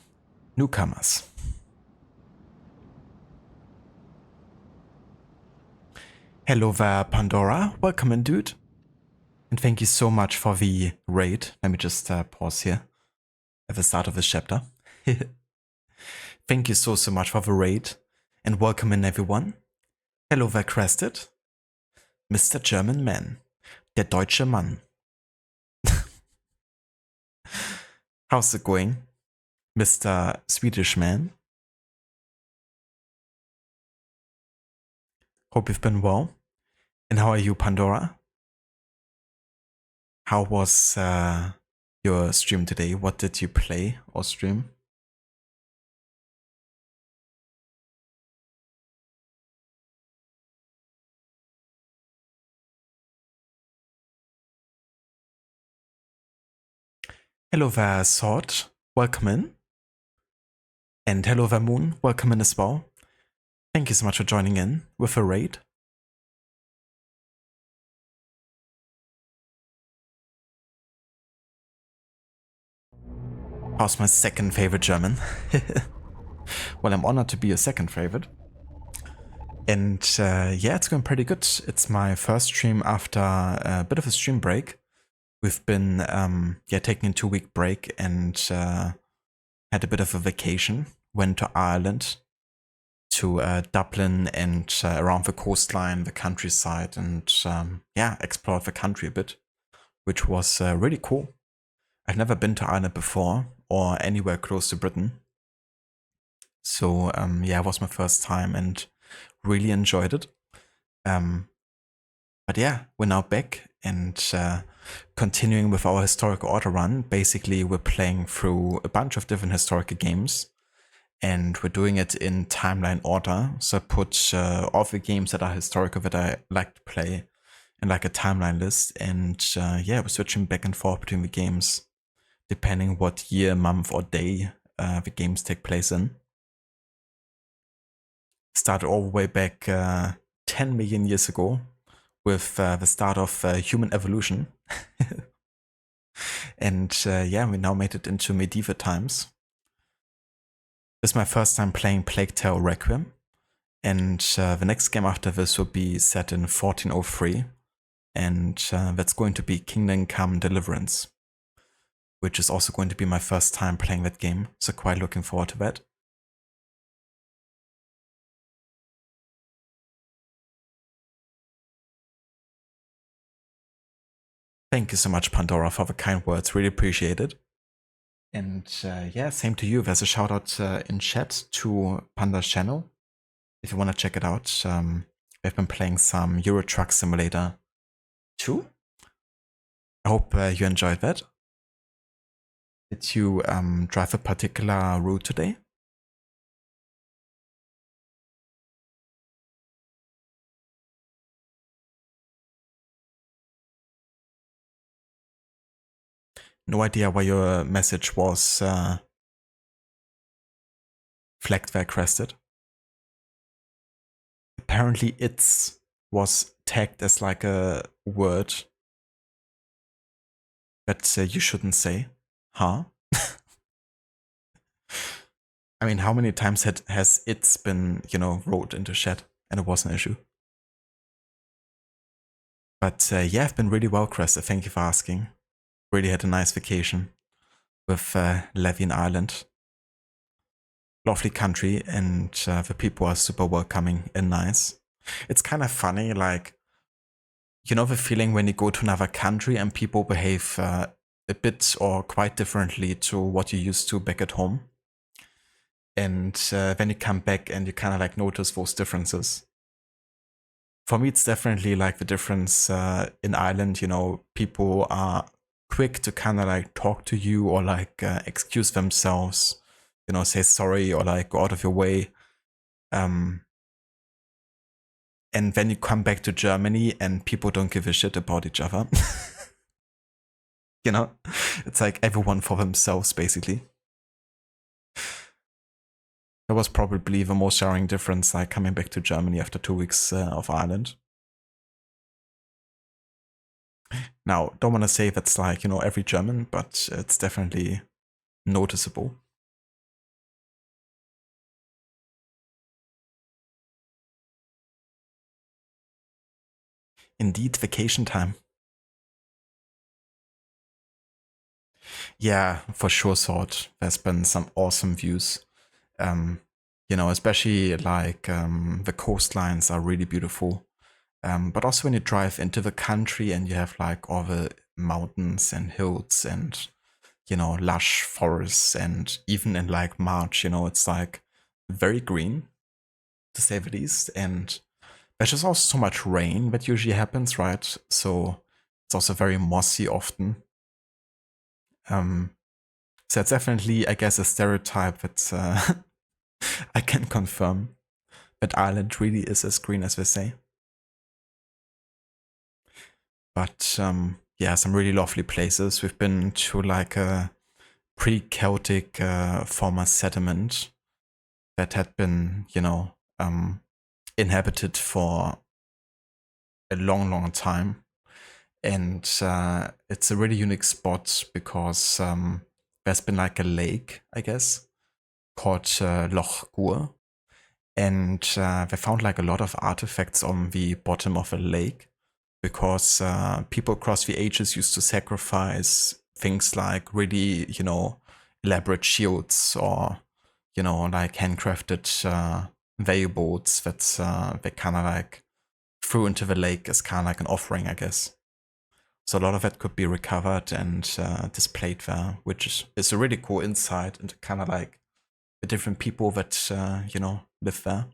Newcomers. Hello there, Pandora. Welcome in, dude. And thank you so much for the raid. Let me just pause here at the start of this chapter. Thank you so much for the raid. And welcome in, everyone. Hello there, Crested. Mr. German Man. Der deutsche Mann. How's it going, Mr. Swedish Man? Hope you've been well. And how are you, Pandora? How was your stream today? What did you play or stream? Hello there, Sword. Welcome in. And hello there, Moon. Welcome in as well. Thank you so much for joining in with a raid. How's my second favorite German? Well, I'm honored to be your second favorite. And yeah, it's going pretty good. It's my first stream after a bit of a stream break. We've been taking a 2-week break and had a bit of a vacation. Went to Ireland, to Dublin and around the coastline, the countryside, and explored the country a bit, which was really cool. I've never been to Ireland before or anywhere close to Britain. So it was my first time and really enjoyed it. But yeah, we're now back and continuing with our historical order run. Basically, we're playing through a bunch of different historical games and we're doing it in timeline order. So I put all the games that are historical that I like to play in like a timeline list. And we're switching back and forth between the games depending what year, month or day the games take place in. Started all the way back 10 million years ago with the start of human evolution. And we now made it into medieval times. This is my first time playing Plague Tale Requiem. And the next game after this will be set in 1403. And that's going to be Kingdom Come Deliverance, which is also going to be my first time playing that game. So quite looking forward to that. Thank you so much, Pandora, for the kind words. Really appreciate it. And same to you. There's a shout out in chat to Panda's channel. If you want to check it out, we've been playing some Euro Truck Simulator 2. I hope you enjoyed that. Did you drive a particular route today? No idea why your message was flagged there, Crested. Apparently it's was tagged as like a word that you shouldn't say. Huh? I mean, how many times has it's been, wrote into chat and it was an issue? But I've been really well, Crested. Thank you for asking. Really had a nice vacation with Levy in Ireland. Lovely country, and the people are super welcoming and nice. It's kind of funny, like, the feeling when you go to another country and people behave a bit or quite differently to what you used to back at home. And then you come back and you kind of like notice those differences. For me, it's definitely like the difference in Ireland, people are quick to kind of like talk to you or like excuse themselves, say sorry or like go out of your way. And then you come back to Germany and people don't give a shit about each other. It's like everyone for themselves, basically. That was probably the most jarring difference, like coming back to Germany after 2 weeks of Ireland. Now, don't want to say that's like, every German, but it's definitely noticeable. Indeed, vacation time. Yeah, for sure, thought there's been some awesome views. Especially like the coastlines are really beautiful. But also when you drive into the country and you have like all the mountains and hills and, lush forests, and even in like March, it's like very green, to say the least. And there's just also so much rain that usually happens, right? So it's also very mossy often. So it's definitely, I guess, a stereotype that I can confirm that Ireland really is as green as they say. But some really lovely places. We've been to like a pre-Celtic former settlement that had been, inhabited for a long, long time. And it's a really unique spot because there's been like a lake, I guess, called Loch Gur. And they found like a lot of artifacts on the bottom of the lake because people across the ages used to sacrifice things like really, elaborate shields or, like handcrafted whale boats that they kind of like threw into the lake as kind of like an offering, I guess. So a lot of that could be recovered and displayed there, which is a really cool insight into kind of like the different people that, live there.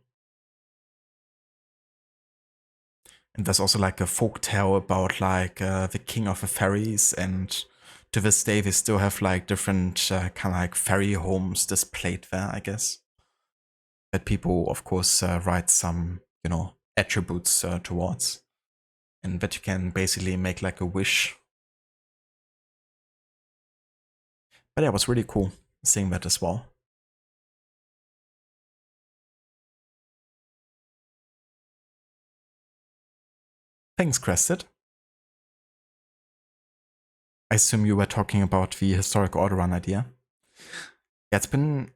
And there's also like a folk tale about like the king of the fairies, and to this day they still have like different kind of like fairy homes displayed there, I guess. That people, of course, write some, attributes towards. And that you can basically make like a wish. But yeah, it was really cool seeing that as well. Thanks, Crested. I assume you were talking about the historic order run idea. Yeah, it's been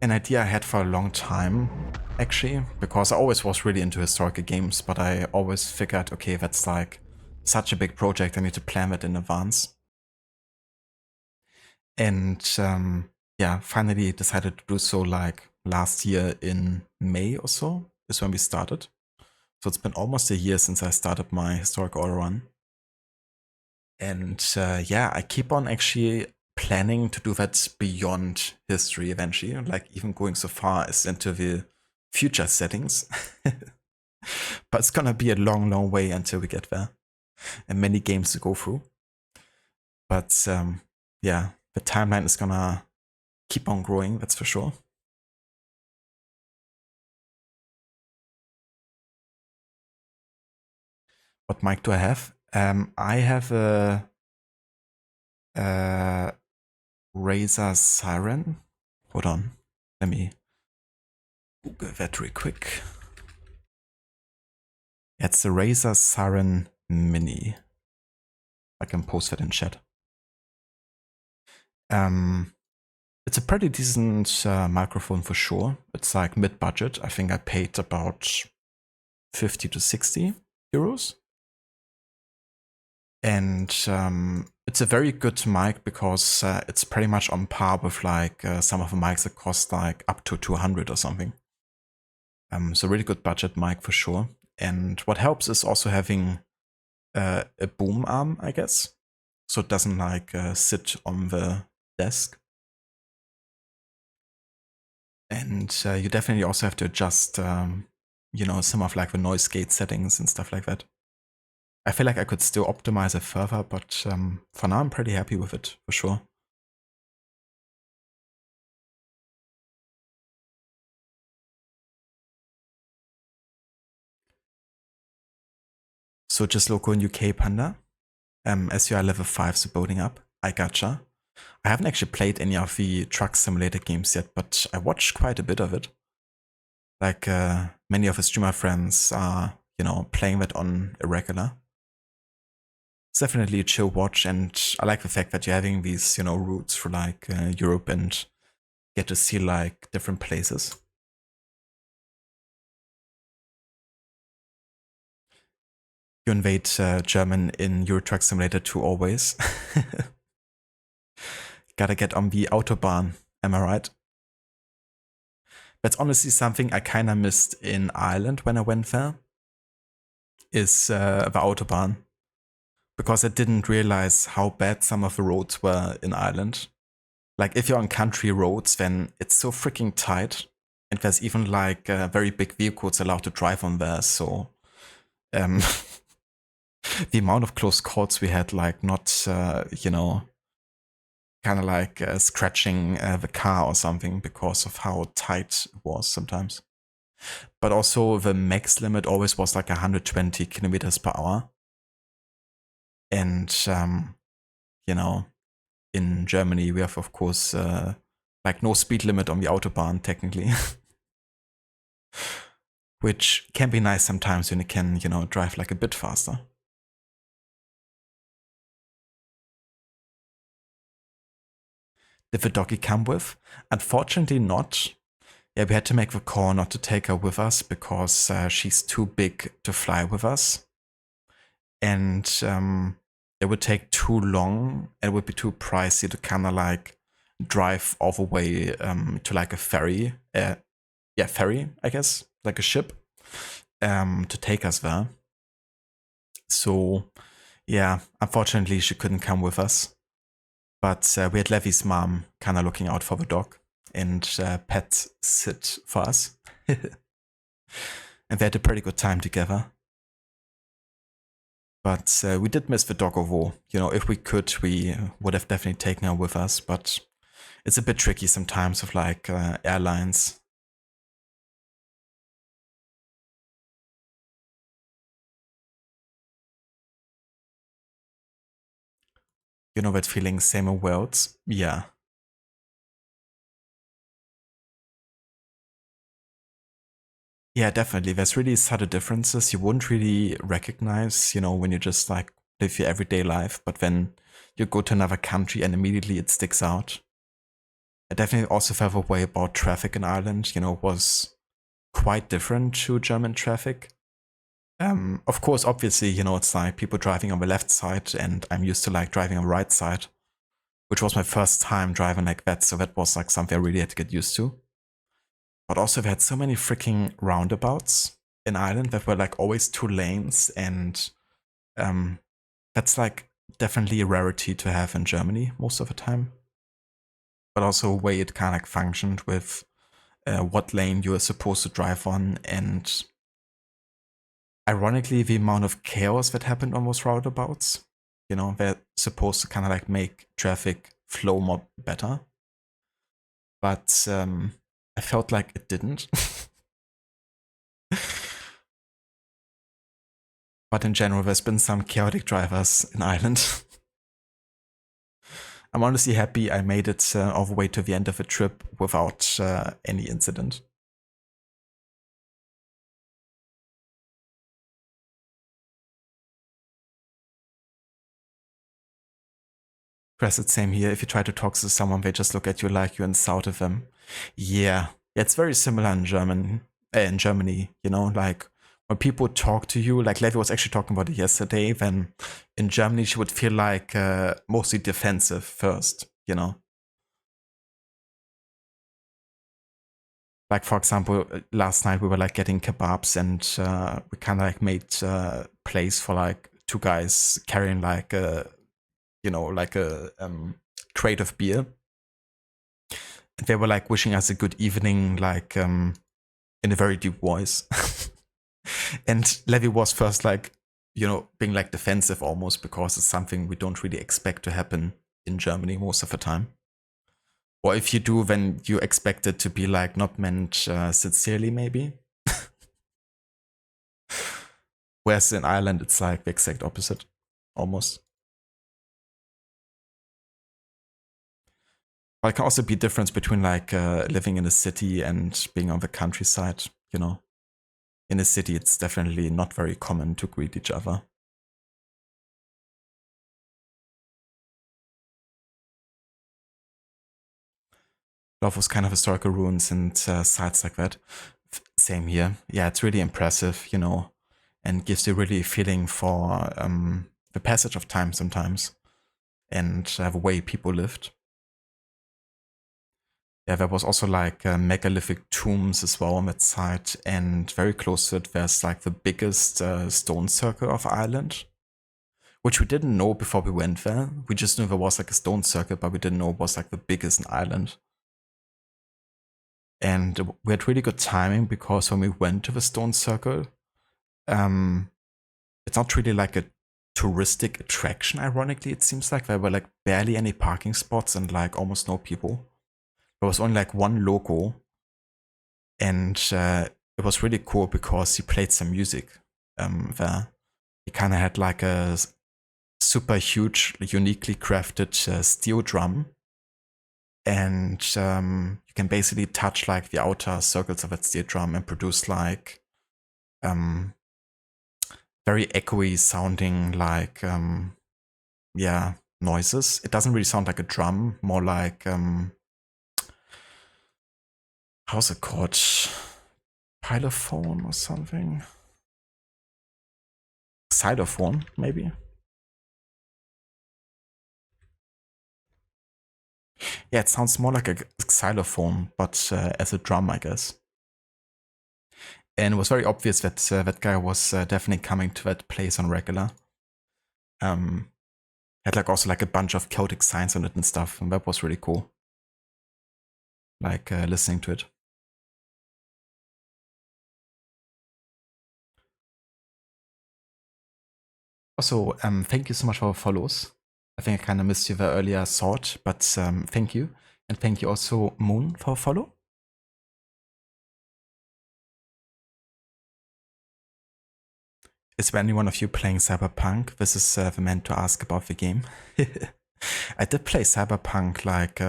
an idea I had for a long time, actually, because I always was really into historical games, but I always figured, okay, that's like such a big project, I need to plan that in advance. And finally decided to do so like last year in May or so, is when we started. So it's been almost a year since I started my historic order run. And I keep on actually planning to do that beyond history eventually, like even going so far as into the future settings. But it's gonna be a long, long way until we get there, and many games to go through. But the timeline is gonna keep on growing, that's for sure. What mic do I have? I have a Razer Siren. Hold on, let me Google that real quick. It's the Razer Siren Mini. I can post that in chat. It's a pretty decent microphone for sure. It's like mid-budget. I think I paid about 50 to 60 euros. And it's a very good mic because it's pretty much on par with like some of the mics that cost like up to 200 or something. So really good budget mic for sure. And what helps is also having a boom arm, I guess. So it doesn't like sit on the desk. And you definitely also have to adjust, some of like the noise gate settings and stuff like that. I feel like I could still optimize it further, but for now I'm pretty happy with it, for sure. So just local in UK, Panda. SUI level 5, so boating up. I gotcha. I haven't actually played any of the truck simulator games yet, but I watched quite a bit of it. Like many of the streamer friends are, playing that on a regular. It's definitely a chill watch, and I like the fact that you're having these, routes through like Europe and get to see like different places. You invade German in Euro Truck Simulator 2 always. Gotta get on the Autobahn, am I right? That's honestly something I kinda missed in Ireland when I went there, is the Autobahn. Because I didn't realize how bad some of the roads were in Ireland. Like if you're on country roads, then it's so freaking tight. And there's even like very big vehicles allowed to drive on there, so the amount of close calls we had, like not, kind of like scratching the car or something because of how tight it was sometimes. But also the max limit always was like 120 kilometers per hour. And, in Germany, we have, of course, like no speed limit on the Autobahn, technically. Which can be nice sometimes when you can, drive like a bit faster. Did the doggy come with? Unfortunately not. Yeah, we had to make the call not to take her with us because she's too big to fly with us. And it would take too long and it would be too pricey to kind of like drive all the way to like a ferry. Ferry, I guess, like a ship, to take us there. So, yeah, unfortunately she couldn't come with us. But we had Levy's mom kind of looking out for the dog and pet sit for us. And they had a pretty good time together. But we did miss the dog overall. If we could, we would have definitely taken her with us. But it's a bit tricky sometimes with like airlines. You know that feeling, same old worlds? Yeah. Yeah, definitely. There's really subtle differences you wouldn't really recognize, when you just like live your everyday life, but then you go to another country and immediately it sticks out. I definitely also felt a way about traffic in Ireland, was quite different to German traffic. Of course, obviously, it's like people driving on the left side and I'm used to like driving on the right side, which was my first time driving like that. So that was like something I really had to get used to. But also we had so many freaking roundabouts in Ireland that were like always 2 lanes. And that's like definitely a rarity to have in Germany most of the time. But also a way it kind of like functioned with what lane you are supposed to drive on, and ironically, the amount of chaos that happened on those roundabouts, they're supposed to kind of like make traffic flow more better. But I felt like it didn't. But in general, there's been some chaotic drivers in Ireland. I'm honestly happy I made it all the way to the end of the trip without any incident. Press it, same here. If you try to talk to someone, they just look at you like you insulted them. Yeah, it's very similar in Germany, like when people talk to you, like Levy was actually talking about it yesterday, then in Germany she would feel like mostly defensive first, Like for example, last night we were like getting kebabs and we kind of like made place for like 2 guys carrying like a crate of beer. And they were like wishing us a good evening, like in a very deep voice. And Levy was first like, being like defensive almost because it's something we don't really expect to happen in Germany most of the time. Or if you do, then you expect it to be like not meant sincerely, maybe. Whereas in Ireland, it's like the exact opposite, almost. But it can also be a difference between like living in a city and being on the countryside, In a city, it's definitely not very common to greet each other. Love those kind of historical ruins and sites like that. Same here. Yeah, it's really impressive, you know, and gives you really a feeling for the passage of time sometimes and the way people lived. Yeah, there was also like megalithic tombs as well on that site, and very close to it there's like the biggest stone circle of Ireland, which we didn't know before we went there. We just knew there was like a stone circle, but we didn't know it was like the biggest in Ireland. And we had really good timing because when we went to the stone circle, it's not really like a touristic attraction, ironically. It seems like there were like barely any parking spots and like almost no people. There was only like one local, and it was really cool because he played some music there. He kind of had like a super huge, uniquely crafted steel drum, and you can basically touch like the outer circles of that steel drum and produce like very echoey sounding like yeah, noises. It doesn't really sound like a drum, more like how's it called? Pilophone or something? Xylophone, maybe? Yeah, it sounds more like a xylophone, but as a drum, I guess. And it was very obvious that that guy was definitely coming to that place on regular. Had like also like a bunch of Celtic signs on it and stuff, and that was really cool. Like listening to it. Also, thank you so much for follows. I think I kind of missed you there earlier, Sword, but thank you. And thank you also, Moon, for a follow. Is there any one of you playing Cyberpunk? This is the man to ask about the game. I did play Cyberpunk like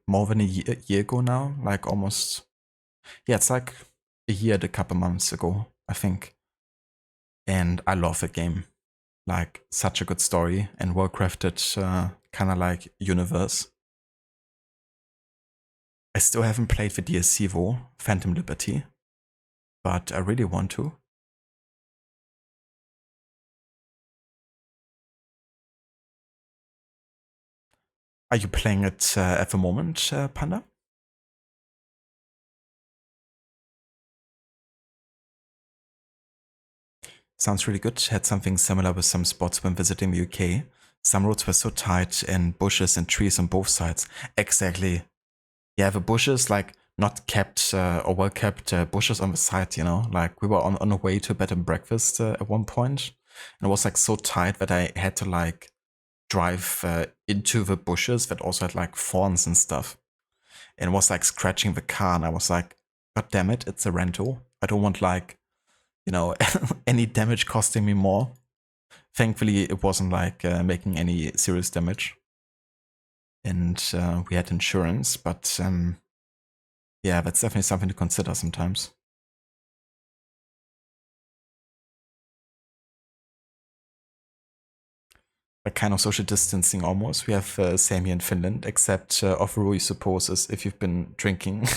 more than a year ago now, like almost. Yeah, it's like a year and a couple months ago, I think. And I love the game. Like, such a good story and well crafted, kind of like universe. I still haven't played the DLC though, Phantom Liberty, but I really want to. Are you playing it at the moment, Panda? Sounds really good. Had something similar with some spots when visiting the UK. Some roads were so tight and bushes and trees on both sides. Exactly. Yeah, the bushes, like not kept or well kept bushes on the side, you know? Like we were on the way to a bed and breakfast at one point, and it was like so tight that I had to like drive into the bushes that also had like thorns and stuff. And it was like scratching the car, and I was like, God damn it, it's a rental. I don't want like, you know, any damage costing me more. Thankfully, it wasn't like making any serious damage. And we had insurance, but yeah, that's definitely something to consider sometimes. Like kind of social distancing almost. We have same here in Finland, except of rule you suppose is if you've been drinking.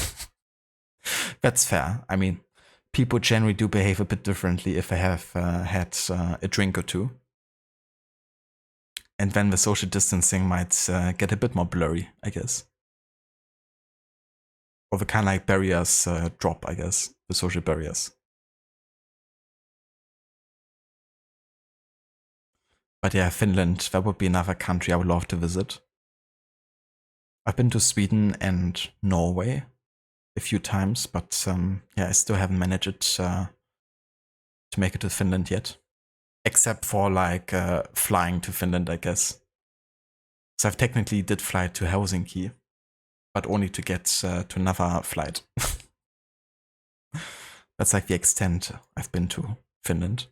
That's fair. I mean, people generally do behave a bit differently if they have had a drink or two. And then the social distancing might get a bit more blurry, I guess. Or the kind of like barriers drop, I guess, the social barriers. But yeah, Finland, that would be another country I would love to visit. I've been to Sweden and Norway a few times, but yeah, I still haven't managed it to make it to Finland yet. Except for like flying to Finland, I guess. So I've technically did fly to Helsinki, but only to get to another flight. That's like the extent I've been to Finland.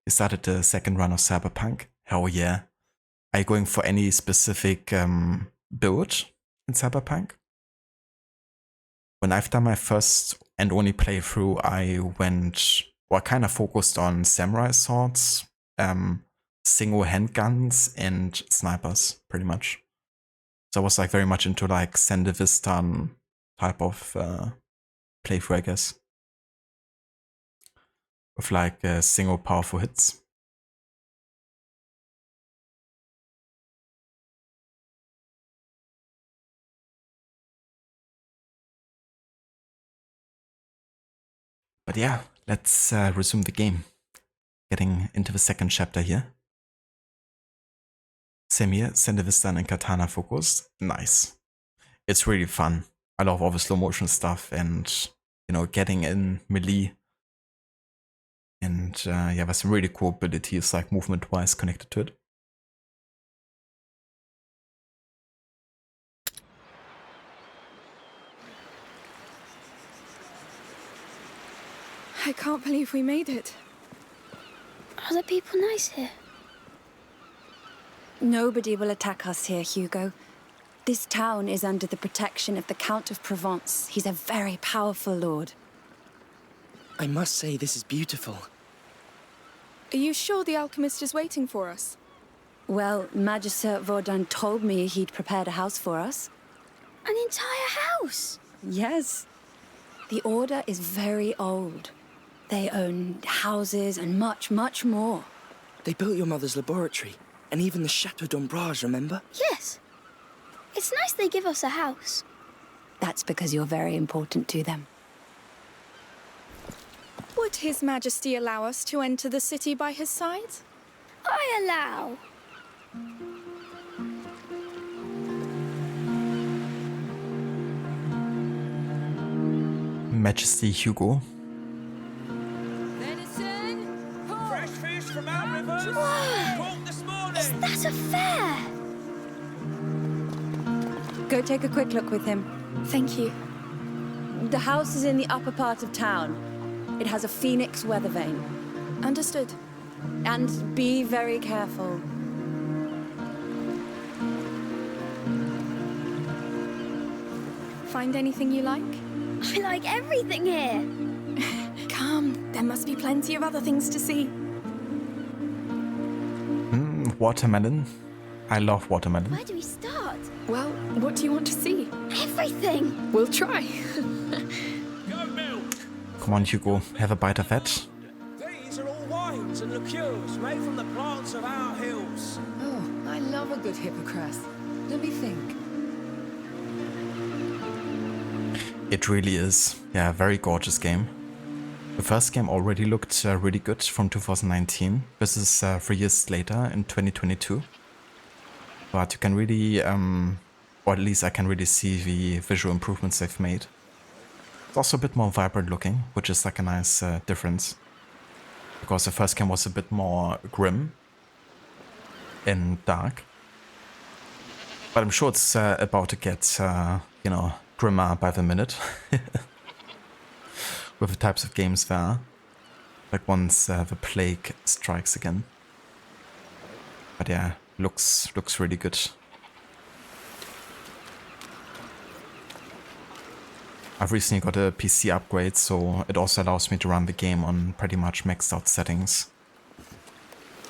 You started the second run of Cyberpunk? Hell yeah. Are you going for any specific build in Cyberpunk? When I've done my first and only playthrough, I kind of focused on samurai swords, single handguns and snipers, pretty much. So I was like very much into like Sendevistan type of playthrough, I guess. With like single powerful hits. But yeah, let's resume the game. Getting into the second chapter here. Semir, Sendevistan and Katana focused. Nice. It's really fun. I love all the slow motion stuff and, you know, getting in melee. And yeah, there's some really cool abilities like movement wise connected to it. I can't believe we made it. Are the people nice here? Nobody will attack us here, Hugo. This town is under the protection of the Count of Provence. He's a very powerful lord. I must say, this is beautiful. Are you sure the alchemist is waiting for us? Well, Magister Vaudin told me he'd prepared a house for us. An entire house? Yes. The Order is very old. They own houses and much, much more. They built your mother's laboratory, and even the Chateau d'Ombrage, remember? Yes. It's nice they give us a house. That's because you're very important to them. Would His Majesty allow us to enter the city by his side? I allow. Majesty Hugo. Fresh fish from our rivers. Whoa! Caught this morning. Is that a fair? Go take a quick look with him. Thank you. The house is in the upper part of town. It has a phoenix weather vane. Understood. And be very careful. Find anything you like? I like everything here. Come, there must be plenty of other things to see. Watermelon. I love watermelon. Where do we start? Well, what do you want to see? Everything. We'll try. Go milk. Come on, Hugo, have a bite of that. These are all wines and liqueurs made from the plants of our hills. Oh, I love a good hippocras. Let me think. It really is. Yeah, a very gorgeous game. The first game already looked really good from 2019. This is 3 years later in 2022. But you can really, or at least I can really see the visual improvements they've made. It's also a bit more vibrant looking, which is like a nice difference. Because the first game was a bit more grim and dark. But I'm sure it's about to get, you know, grimmer by the minute. With the types of games there are. Like once the plague strikes again. But yeah, looks really good. I've recently got a PC upgrade, so it also allows me to run the game on pretty much maxed out settings.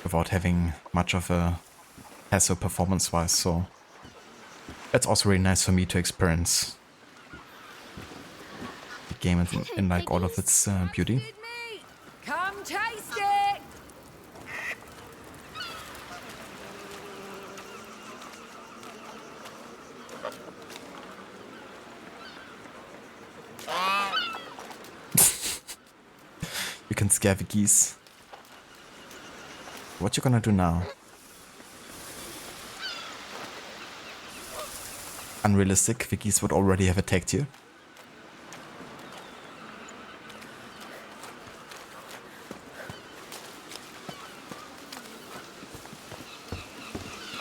Without having much of a hassle performance-wise, so it's also really nice for me to experience the game in like all of its beauty. Come taste it! You can scare the geese. What you gonna do now? Unrealistic, the geese would already have attacked you.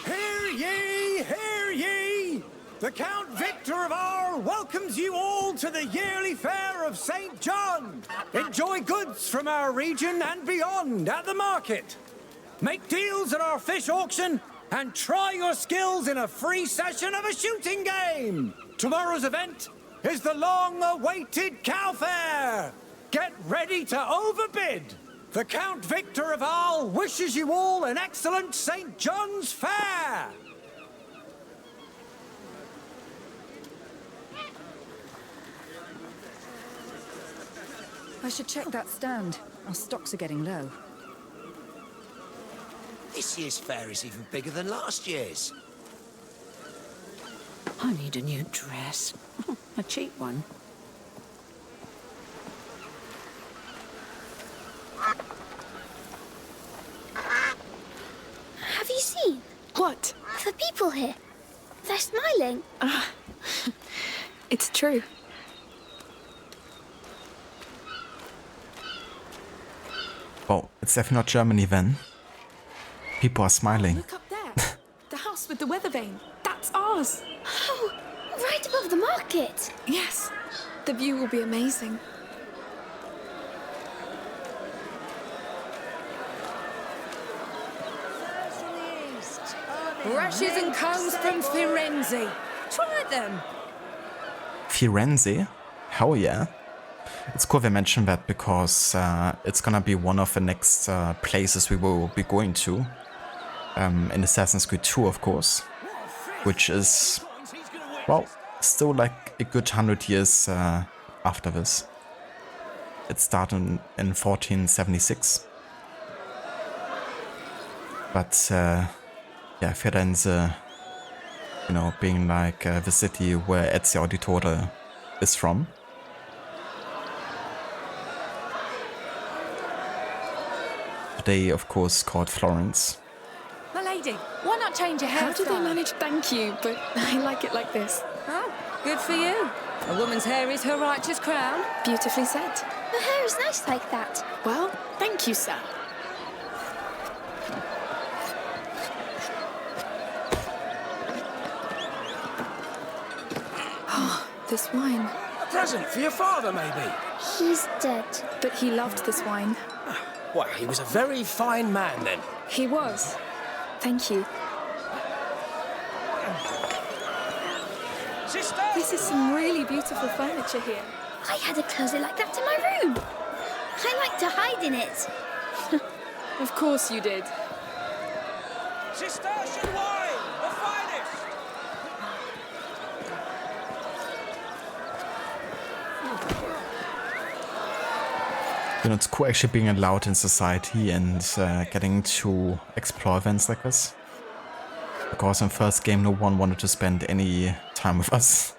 Hear ye, hear ye! The Count Victor of Arles welcomes you all to the yearly fair of St. John. Enjoy goods from our region and beyond at the market. Make deals at our fish auction and try your skills in a free session of a shooting game. Tomorrow's event is the long-awaited cow fair. Get ready to overbid. The Count Victor of Arles wishes you all an excellent St. John's Fair! I should check that stand. Our stocks are getting low. This year's fair is even bigger than last year's. I need a new dress. A cheap one. Have you seen? What? The people here. They're smiling. It's true. Oh, it's definitely not Germany then. People are smiling. Look up there. The house with the weather vane. That's ours. Oh, right above the market. Yes. The view will be amazing. Brushes and combs from Firenze. Try them. Firenze? Hell yeah. It's cool they mentioned that because it's gonna be one of the next places we will be going to. In Assassin's Creed 2, of course. Which is, well, still like a good 100 years after this. It started in 1476. But yeah, Firenze, you know, being like the city where Ezio Auditore is from. Today, of course, called Florence. My lady, why not change your hair? How do they manage? Thank you, but I like it like this. Oh, good for you. A woman's hair is her righteous crown. Beautifully said. Her hair is nice like that. Well, thank you, sir. Oh, this wine. A present for your father, maybe? He's dead. But he loved this wine. Well, he was a very fine man then. He was. Thank you. Sister! This is some really beautiful furniture here. I had a closet like that in my room. I like to hide in it. Of course you did. Cistercian wine, the finest! You know, it's cool actually being allowed in society and getting to explore events like this. Because in first game, no one wanted to spend any time with us.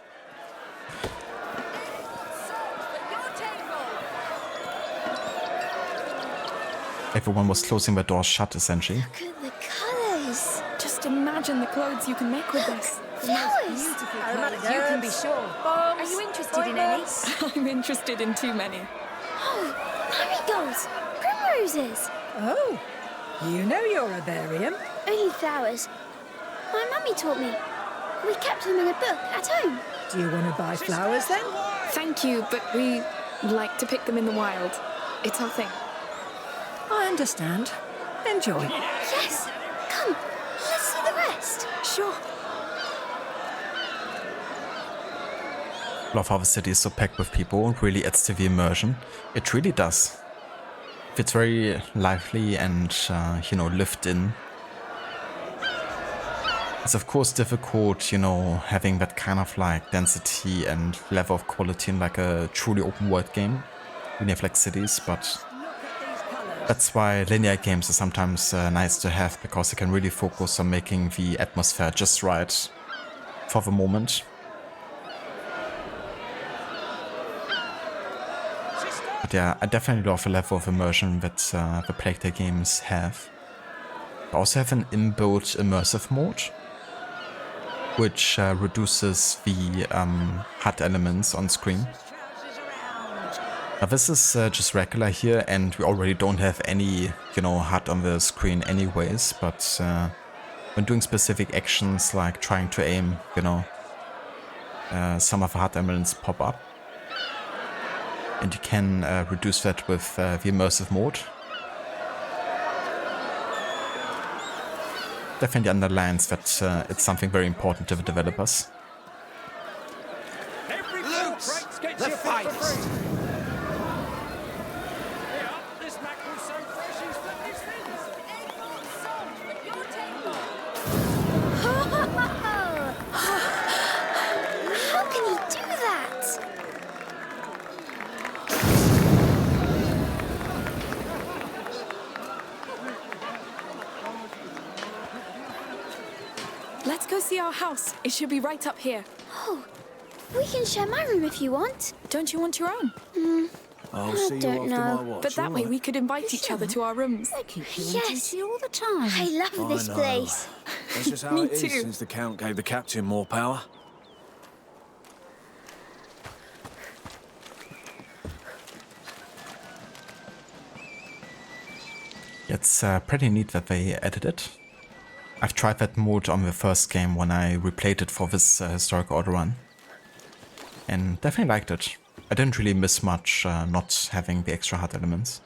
Everyone was closing their doors shut, essentially. Look at the colours. Just imagine the clothes you can make with this. Flowers. You can be sure. Are you interested in any? I'm interested in too many. Oh, marigolds. Primroses. Oh, you know your herbarium. Only flowers. My mummy taught me. We kept them in a book at home. Do you want to buy flowers then? Thank you, but we like to pick them in the wild. It's our thing. I understand. Enjoy. Yes. Come, let's see the rest. Sure. Love how the city is so packed with people and really adds to the immersion. It really does. It's very lively and, you know, lived in. It's of course difficult, you know, having that kind of like density and level of quality in like a truly open world game. We have like cities, but that's why linear games are sometimes nice to have, because you can really focus on making the atmosphere just right for the moment. But yeah, I definitely love the level of immersion that the Plague Tale games have. They also have an inbuilt immersive mode, which reduces the HUD elements on screen. Now this is just regular here, and we already don't have any, you know, HUD on the screen anyways, but when doing specific actions like trying to aim, you know, some of the HUD elements pop up. And you can reduce that with the immersive mode. Definitely underlines that it's something very important to the developers. The finest! go see our house. It should be right up here. Oh, we can share my room if you want. Don't you want your own? I'll see you don't after know. my watch. But that way alright? we could invite each other to our rooms. They keep you Yes. in TC all the time. I love this know. place. That's just how Me it is too. since the Count gave the captain more power. It's pretty neat that they added it. I've tried that mode on the first game when I replayed it for this historic order run. And definitely liked it. I didn't really miss much not having the extra hard elements.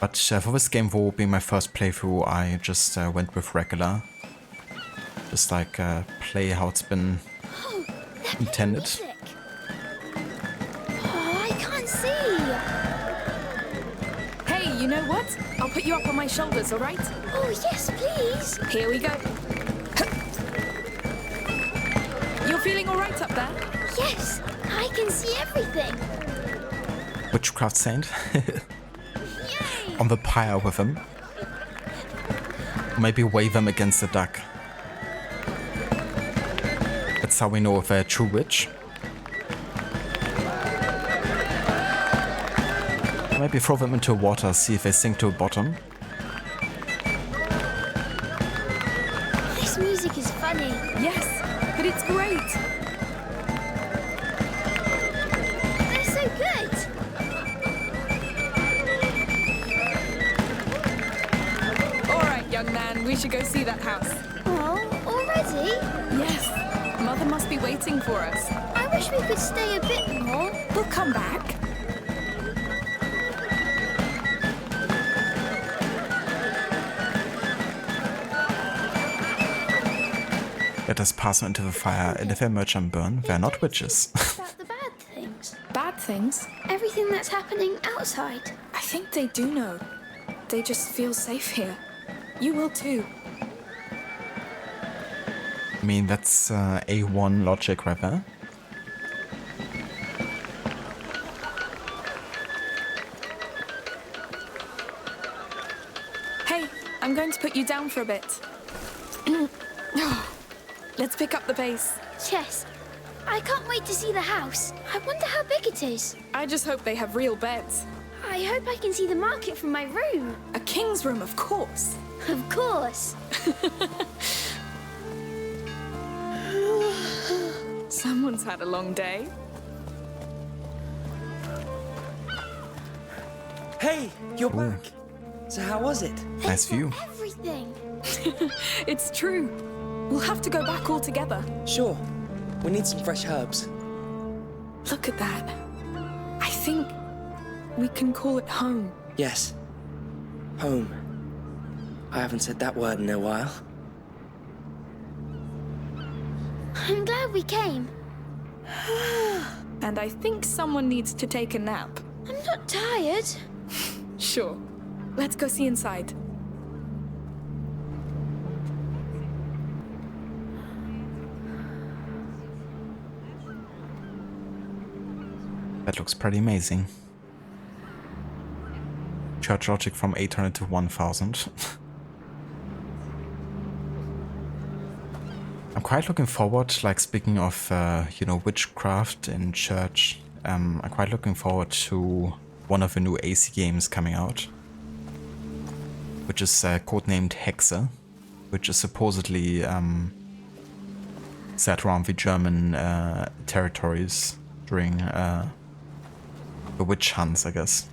But for this game, though, being my first playthrough, I just went with regular. Just like play how it's been intended. Music. Oh, I can't see. Hey, you know what? I'll put you up on my shoulders, all right? Oh, yes, please. Here we go. You're feeling all right up there? Yes, I can see everything. Witchcraft Saint. Yay! On the pyre with him. Maybe wave them against the duck. That's how we know if they're a true witch. Maybe throw them into water, see if they sink to the bottom. This music is funny. Yes, but it's great. They're so good. All right, young man, we should go see that house. Oh, already? Yes, Mother must be waiting for us. I wish we could stay a bit more. We'll come back. Let us pass them into the fire, and if they emerge and burn, they're not witches. About the bad things. Bad things? Everything that's happening outside. I think they do know. They just feel safe here. You will too. I mean, that's A1 logic right there. Hey, I'm going to put you down for a bit. Let's pick up the pace. Yes. I can't wait to see the house. I wonder how big it is. I just hope they have real beds. I hope I can see the market from my room. A king's room, of course. Of course. Someone's had a long day. Hey, you're back. So how was it? Nice view. Everything. It's true. We'll have to go back all together. Sure. We need some fresh herbs. Look at that. I think we can call it home. Yes. Home. I haven't said that word in a while. I'm glad we came. And I think someone needs to take a nap. I'm not tired. Sure. Let's go see inside. That looks pretty amazing. Church logic from 800 to 1000. I'm quite looking forward, like speaking of, witchcraft in church, I'm quite looking forward to one of the new AC games coming out, which is codenamed Hexe, which is supposedly set around the German territories during the witch hunts, I guess.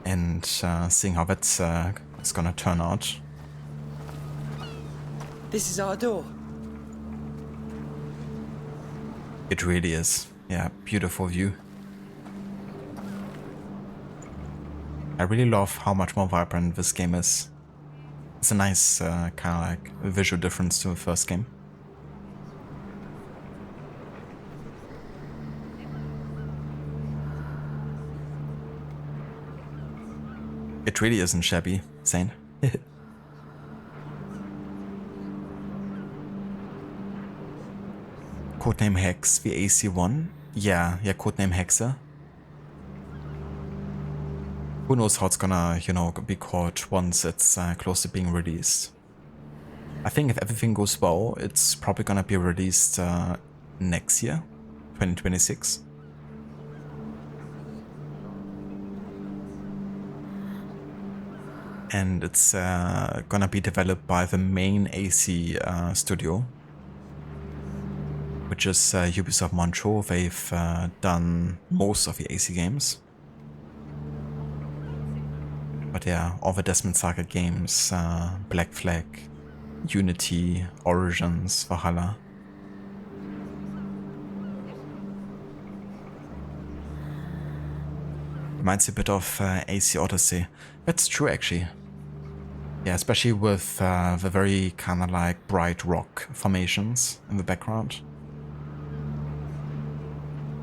And seeing how that's is gonna turn out. This is our door. It really is. Yeah, beautiful view. I really love how much more vibrant this game is. It's a nice kind of like visual difference to the first game. It really isn't shabby, Saint. Codename Hex, the AC1. Yeah, codename Hexe. Who knows how it's gonna, be caught once it's close to being released. I think if everything goes well, it's probably gonna be released next year, 2026. And it's gonna be developed by the main AC studio, which is Ubisoft Montreal. They've done most of the AC games. But yeah, all the Desmond Saga games, Black Flag, Unity, Origins, Valhalla. Reminds me a bit of AC Odyssey. That's true, actually. Yeah, especially with the very kind of like bright rock formations in the background.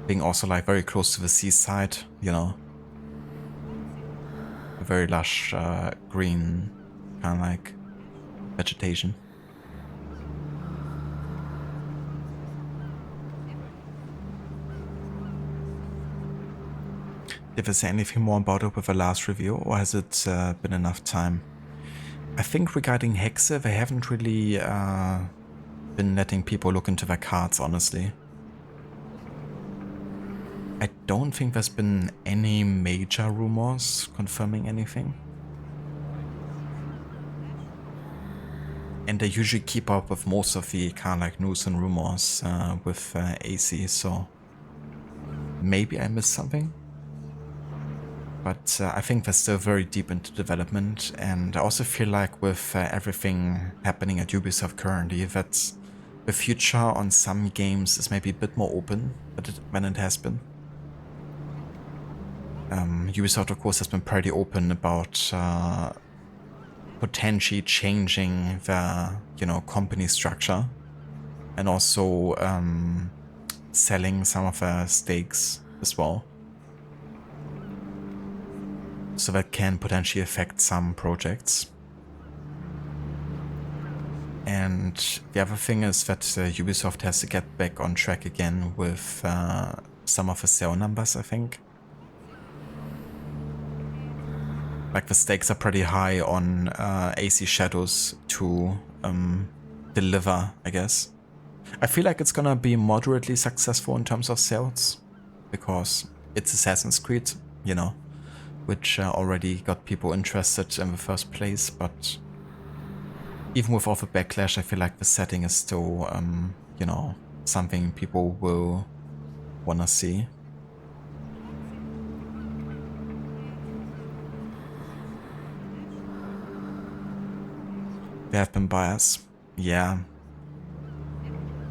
Being also like very close to the seaside, a very lush green kind of like vegetation. Did they say anything more about it with the last review, or has it been enough time? I think regarding Hexe, they haven't really been letting people look into their cards, honestly. I don't think there's been any major rumors confirming anything. And they usually keep up with most of the kind of like news and rumors with AC, so maybe I missed something. But I think they're still very deep into development, and I also feel like with everything happening at Ubisoft currently, that the future on some games is maybe a bit more open than it has been. Ubisoft, of course, has been pretty open about potentially changing the, company structure, and also selling some of their stakes as well. So that can potentially affect some projects. And the other thing is that Ubisoft has to get back on track again with some of the sale numbers, I think. Like the stakes are pretty high on AC Shadows to deliver, I guess. I feel like it's gonna be moderately successful in terms of sales, because it's Assassin's Creed, which already got people interested in the first place, but even with all the backlash, I feel like the setting is still, something people will wanna see. There have been buyers, yeah.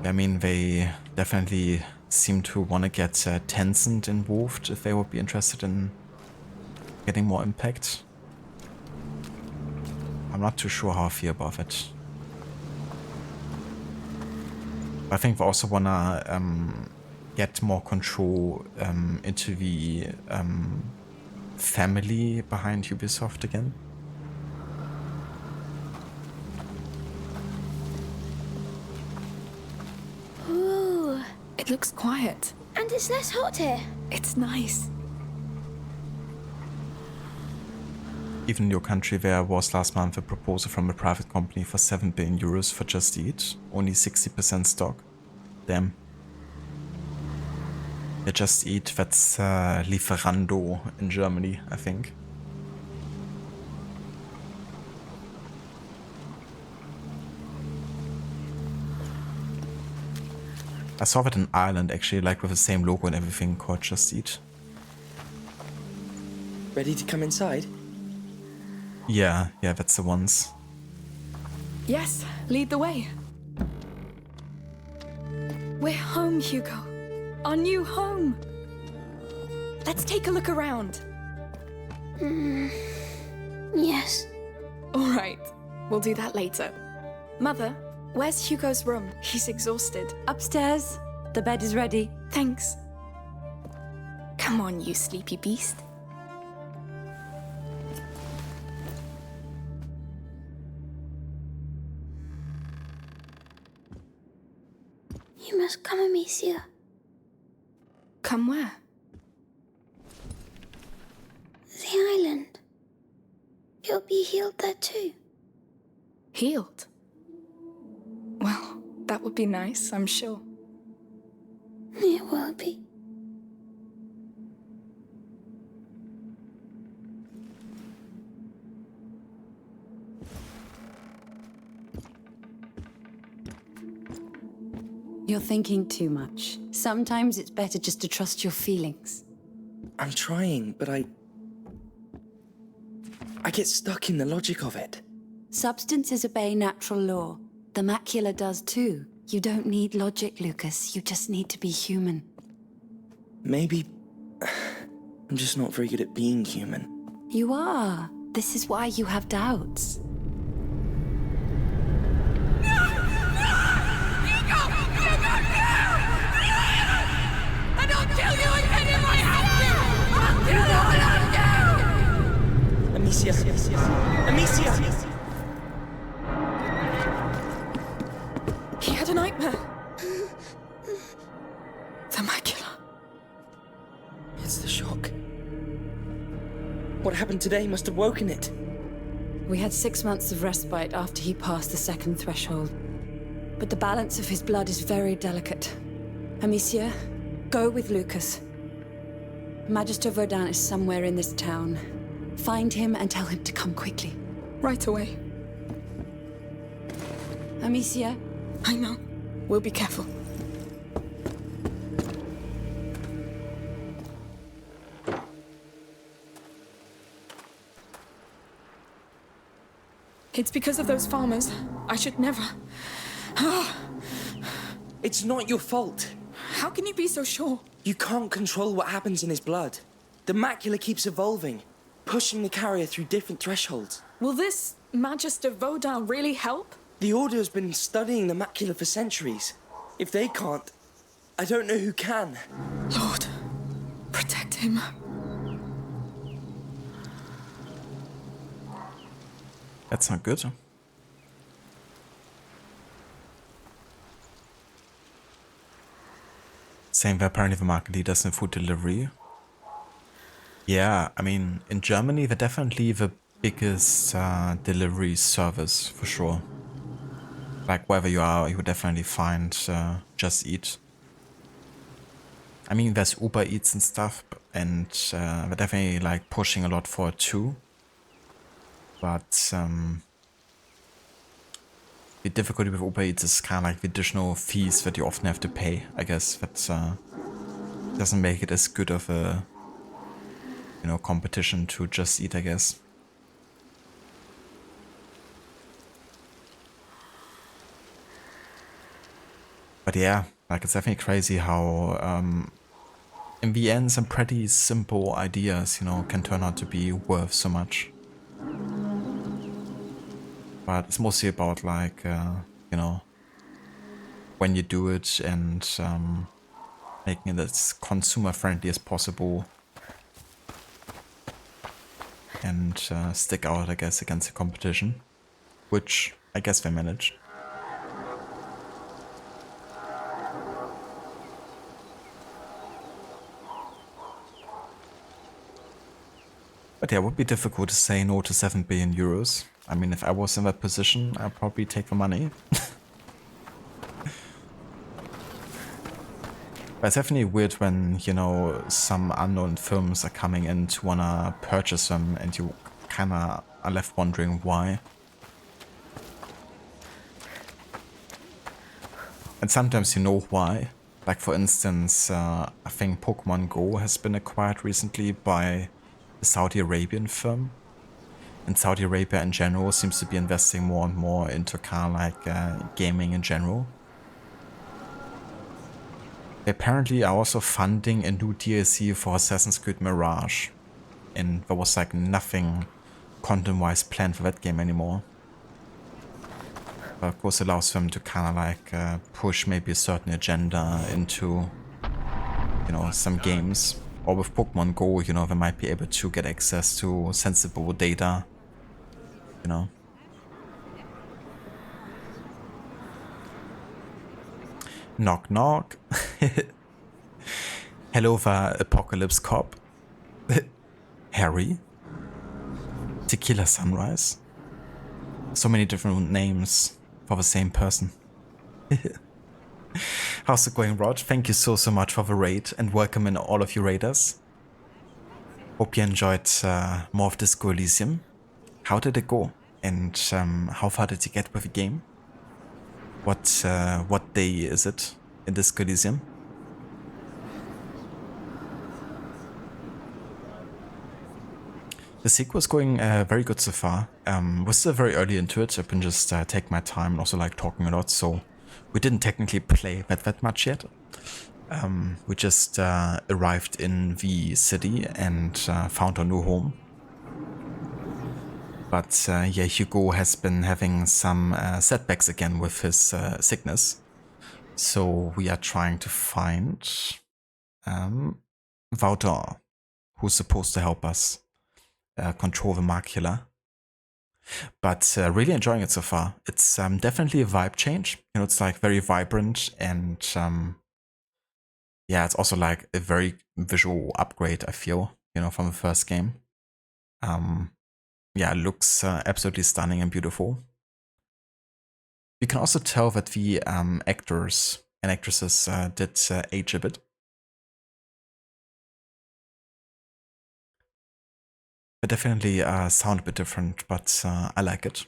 I mean, they definitely seem to want to get Tencent involved if they would be interested in getting more impact. I'm not too sure how I feel about it. I think they also want to get more control into the family behind Ubisoft again. Ooh, It looks quiet. and it's less hot here. It's nice. Even in your country, there was last month a proposal from a private company for 7 billion euros for Just Eat. Only 60% stock. Damn. Yeah, Just Eat, that's Lieferando in Germany, I think. I saw that in Ireland, actually, like with the same logo and everything, called Just Eat. Ready to come inside? Yeah, that's the ones. Yes, lead the way. We're home, Hugo. Our new home. Let's take a look around. Yes. All right, we'll do that later. Mother, where's Hugo's room? He's exhausted. Upstairs. The bed is ready. Thanks. Come on, you sleepy beast. You must come, Amicia. Come where? The the island. You'll be healed there too. Healed? Well, that would be nice, I'm sure. It will be. You're thinking too much. Sometimes it's better just to trust your feelings. I'm trying, but I get stuck in the logic of it. Substances obey natural law. The macula does too. You don't need logic, Lucas. You just need to be human. Maybe I'm just not very good at being human. You are. This is why you have doubts. Amicia! Amicia! He had a nightmare. The macula. It's the shock. What happened today must have woken it. We had 6 months of respite after he passed the second threshold. But the balance of his blood is very delicate. Amicia, go with Lucas. Magister Vaudin is somewhere in this town. Find him and tell him to come quickly. Right away. Amicia? I know. We'll be careful. It's because of those farmers. I should never. It's not your fault. How can you be so sure? You can't control what happens in his blood. The macula keeps evolving, pushing the carrier through different thresholds. Will this Magister Vaudin really help? The Order has been studying the macula for centuries. If they can't, I don't know who can. Lord, protect him. That's not good. Same way apparently the market leaders in food delivery. Yeah, I mean, in Germany, they're definitely the biggest delivery service, for sure. Like, wherever you are, you would definitely find Just Eat. I mean, there's Uber Eats and stuff, and they're definitely, like, pushing a lot for it, too. But the difficulty with Uber Eats is kind of like the additional fees that you often have to pay, I guess. That doesn't make it as good of a, you know, competition to Just Eat, I guess. But yeah, like, it's definitely crazy how in the end some pretty simple ideas, you know, can turn out to be worth so much. But it's mostly about, like, you know, when you do it and making it as consumer friendly as possible. And stick out, I guess, against the competition. Which I guess they managed. But yeah, it would be difficult to say no to 7 billion euros. I mean, if I was in that position, I'd probably take the money. But it's definitely weird when, you know, some unknown firms are coming in to wanna purchase them and you kinda are left wondering why. And sometimes you know why. Like, for instance, I think Pokemon Go has been acquired recently by a Saudi Arabian firm. And Saudi Arabia in general seems to be investing more and more into kind of like gaming in general. They apparently are also funding a new DLC for Assassin's Creed Mirage. And there was like nothing content-wise planned for that game anymore. But of course it allows them to kind of like push maybe a certain agenda into, you know, some games. Or with Pokemon Go, you know, they might be able to get access to sensible data. You know. Knock knock. Hello, the Apocalypse Cop. Harry. Tequila Sunrise. So many different names for the same person. How's it going, Rod? Thank you so much for the raid and welcome in all of you raiders. Hope you enjoyed more of Disco Elysium. How did it go? And how far did you get with the game? What day is it in Disco Elysium? The sequel is going very good so far. We're still very early into it. I've been just taking my time and also like talking a lot, so we didn't technically play that much yet. We just arrived in the city and found our new home. But yeah, Hugo has been having some setbacks again with his sickness. So we are trying to find Vaudin, who's supposed to help us control the macula. But really enjoying it so far. It's definitely a vibe change. You know, it's like very vibrant and yeah, it's also like a very visual upgrade, I feel, you know, from the first game. Yeah, it looks absolutely stunning and beautiful. You can also tell that the actors and actresses did age a bit. They definitely sound a bit different, but I like it.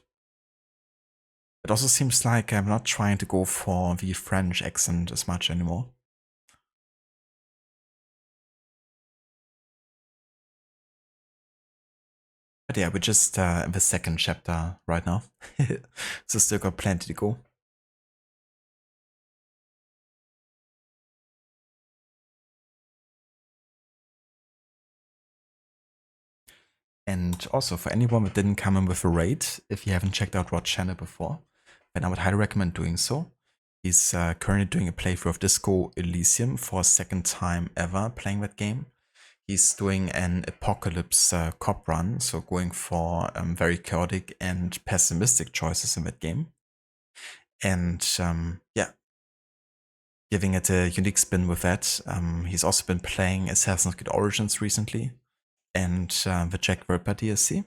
It also seems like I'm not trying to go for the French accent as much anymore. But yeah, we're just in the second chapter right now. So still got plenty to go. And also for anyone that didn't come in with a raid, if you haven't checked out Rod's channel before, then I would highly recommend doing so. He's currently doing a playthrough of Disco Elysium for a second time ever playing that game. He's doing an apocalypse cop run, so going for very chaotic and pessimistic choices in that game. And yeah, giving it a unique spin with that. He's also been playing Assassin's Creed Origins recently and the Jack the Ripper DLC.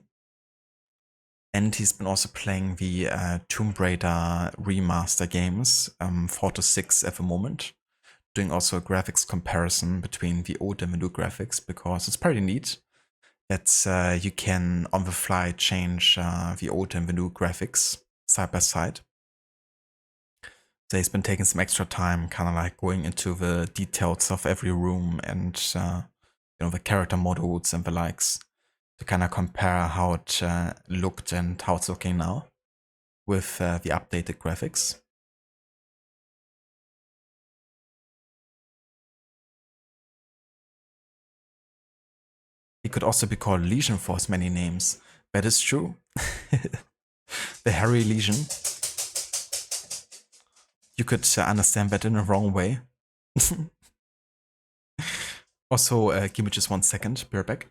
And he's been also playing the Tomb Raider remaster games, 4 to 6 at the moment. Doing also a graphics comparison between the old and the new graphics, because it's pretty neat that you can on the fly change the old and the new graphics side by side. So he's been taking some extra time, kind of like going into the details of every room and you know, the character models and the likes, to kind of compare how it looked and how it's looking now with the updated graphics. He could also be called Legion for his many names. That is true. The Harry Legion. You could understand that in a wrong way. Also, give me just 1 second, be right back.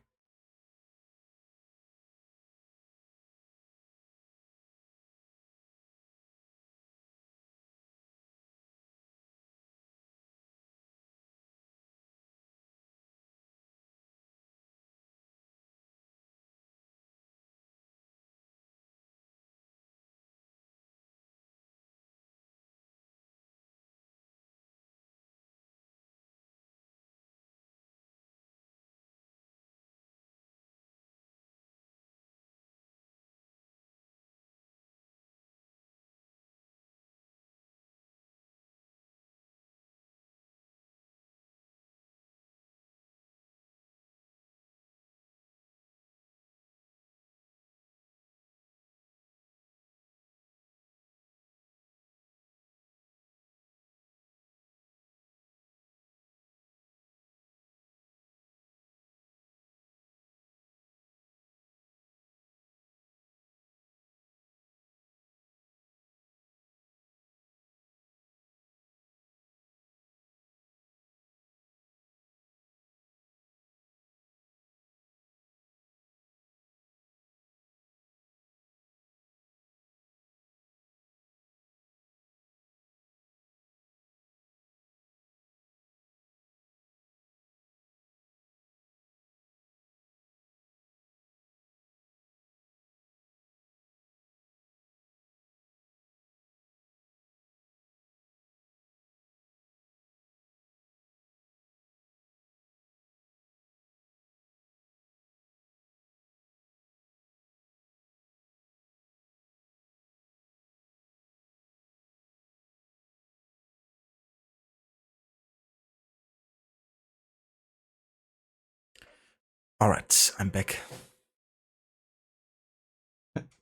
Alright, I'm back.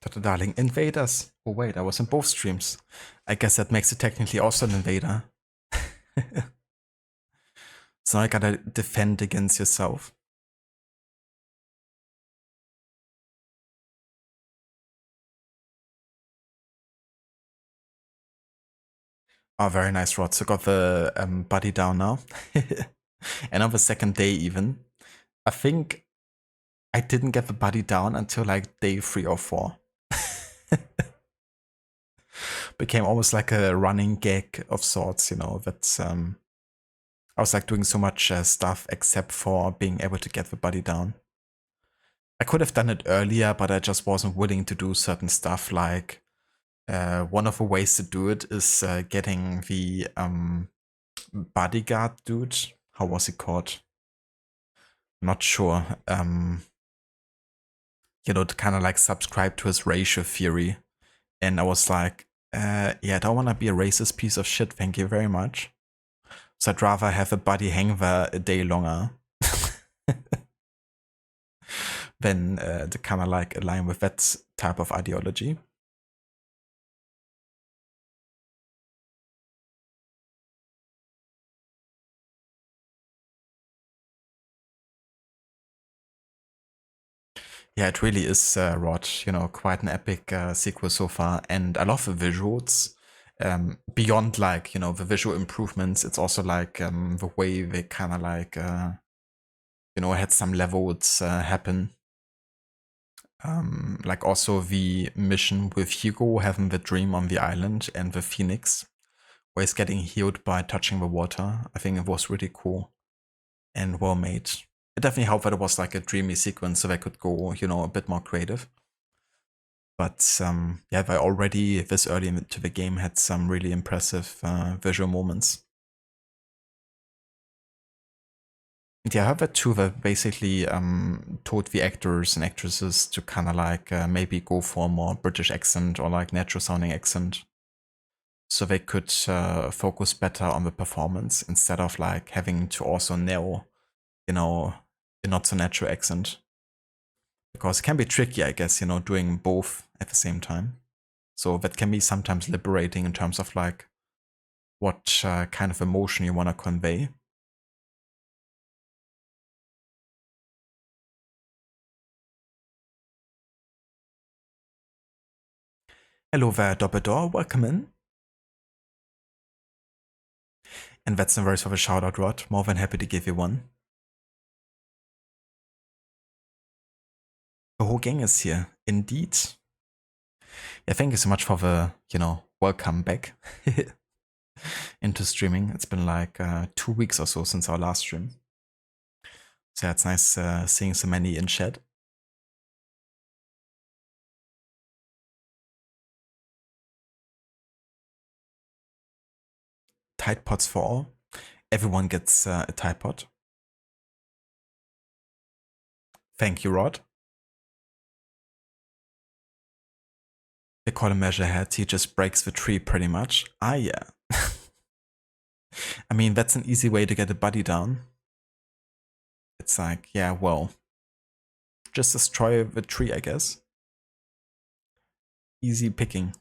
Dr. Darling, invaders. Oh wait, I was in both streams. I guess that makes it technically also an invader. So I gotta defend against yourself. Oh, very nice, Rod. So got the buddy down now. And on the second day even. I think I didn't get the buddy down until like day 3 or 4. Became almost like a running gag of sorts, you know, that I was like doing so much stuff except for being able to get the buddy down. I could have done it earlier, but I just wasn't willing to do certain stuff. Like one of the ways to do it is getting the bodyguard dude. How was he called? Not sure. You know, to kind of like subscribe to his ratio theory. And I was like, yeah, I don't want to be a racist piece of shit. Thank you very much. So I'd rather have a buddy hang there a day longer than to kind of like align with that type of ideology. Yeah, it really is, Rod, you know, quite an epic sequel so far. And I love the visuals. Beyond like, you know, the visual improvements, it's also like the way they kind of like, you know, had some levels happen. Like also the mission with Hugo having the dream on the island and the Phoenix, where he's getting healed by touching the water. I think it was really cool and well made. It definitely helped that it was like a dreamy sequence so they could go, you know, a bit more creative. But yeah, they already this early into the game had some really impressive visual moments. And yeah, I heard that too, that basically told the actors and actresses to kind of like maybe go for a more British accent or like natural sounding accent. So they could focus better on the performance instead of like having to also nail, you know, a not so natural accent. Because it can be tricky, I guess, you know, doing both at the same time. So that can be sometimes liberating in terms of like what kind of emotion you want to convey. Hello there, Doppeldoor, welcome in. And that's the verse of a shout out, Rod. More than happy to give you one. The whole gang is here, indeed. Yeah, thank you so much for the, you know, welcome back into streaming. It's been like 2 weeks or so since our last stream. So yeah, it's nice seeing so many in chat. Tide pods for all. Everyone gets a Tide pod. Thank you, Rod. They call him Measurehead. He just breaks the tree pretty much. Ah, yeah. I mean, that's an easy way to get a buddy down. It's like, yeah, well, just destroy the tree, I guess. Easy picking.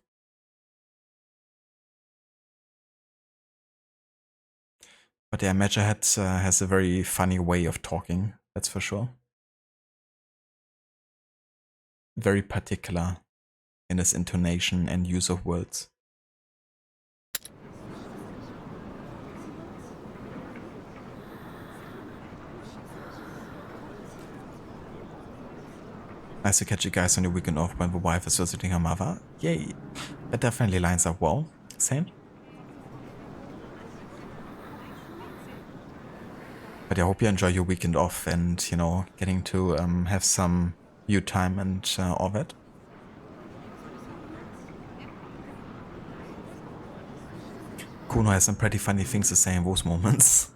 But yeah, Measurehead has a very funny way of talking, that's for sure. Very particular in his intonation and use of words. Nice to catch you guys on your weekend off when the wife is visiting her mother. Yay! That definitely lines up well. Same. But I hope you enjoy your weekend off and, you know, getting to have some you time and all that. Kuno has some pretty funny things to say in those moments.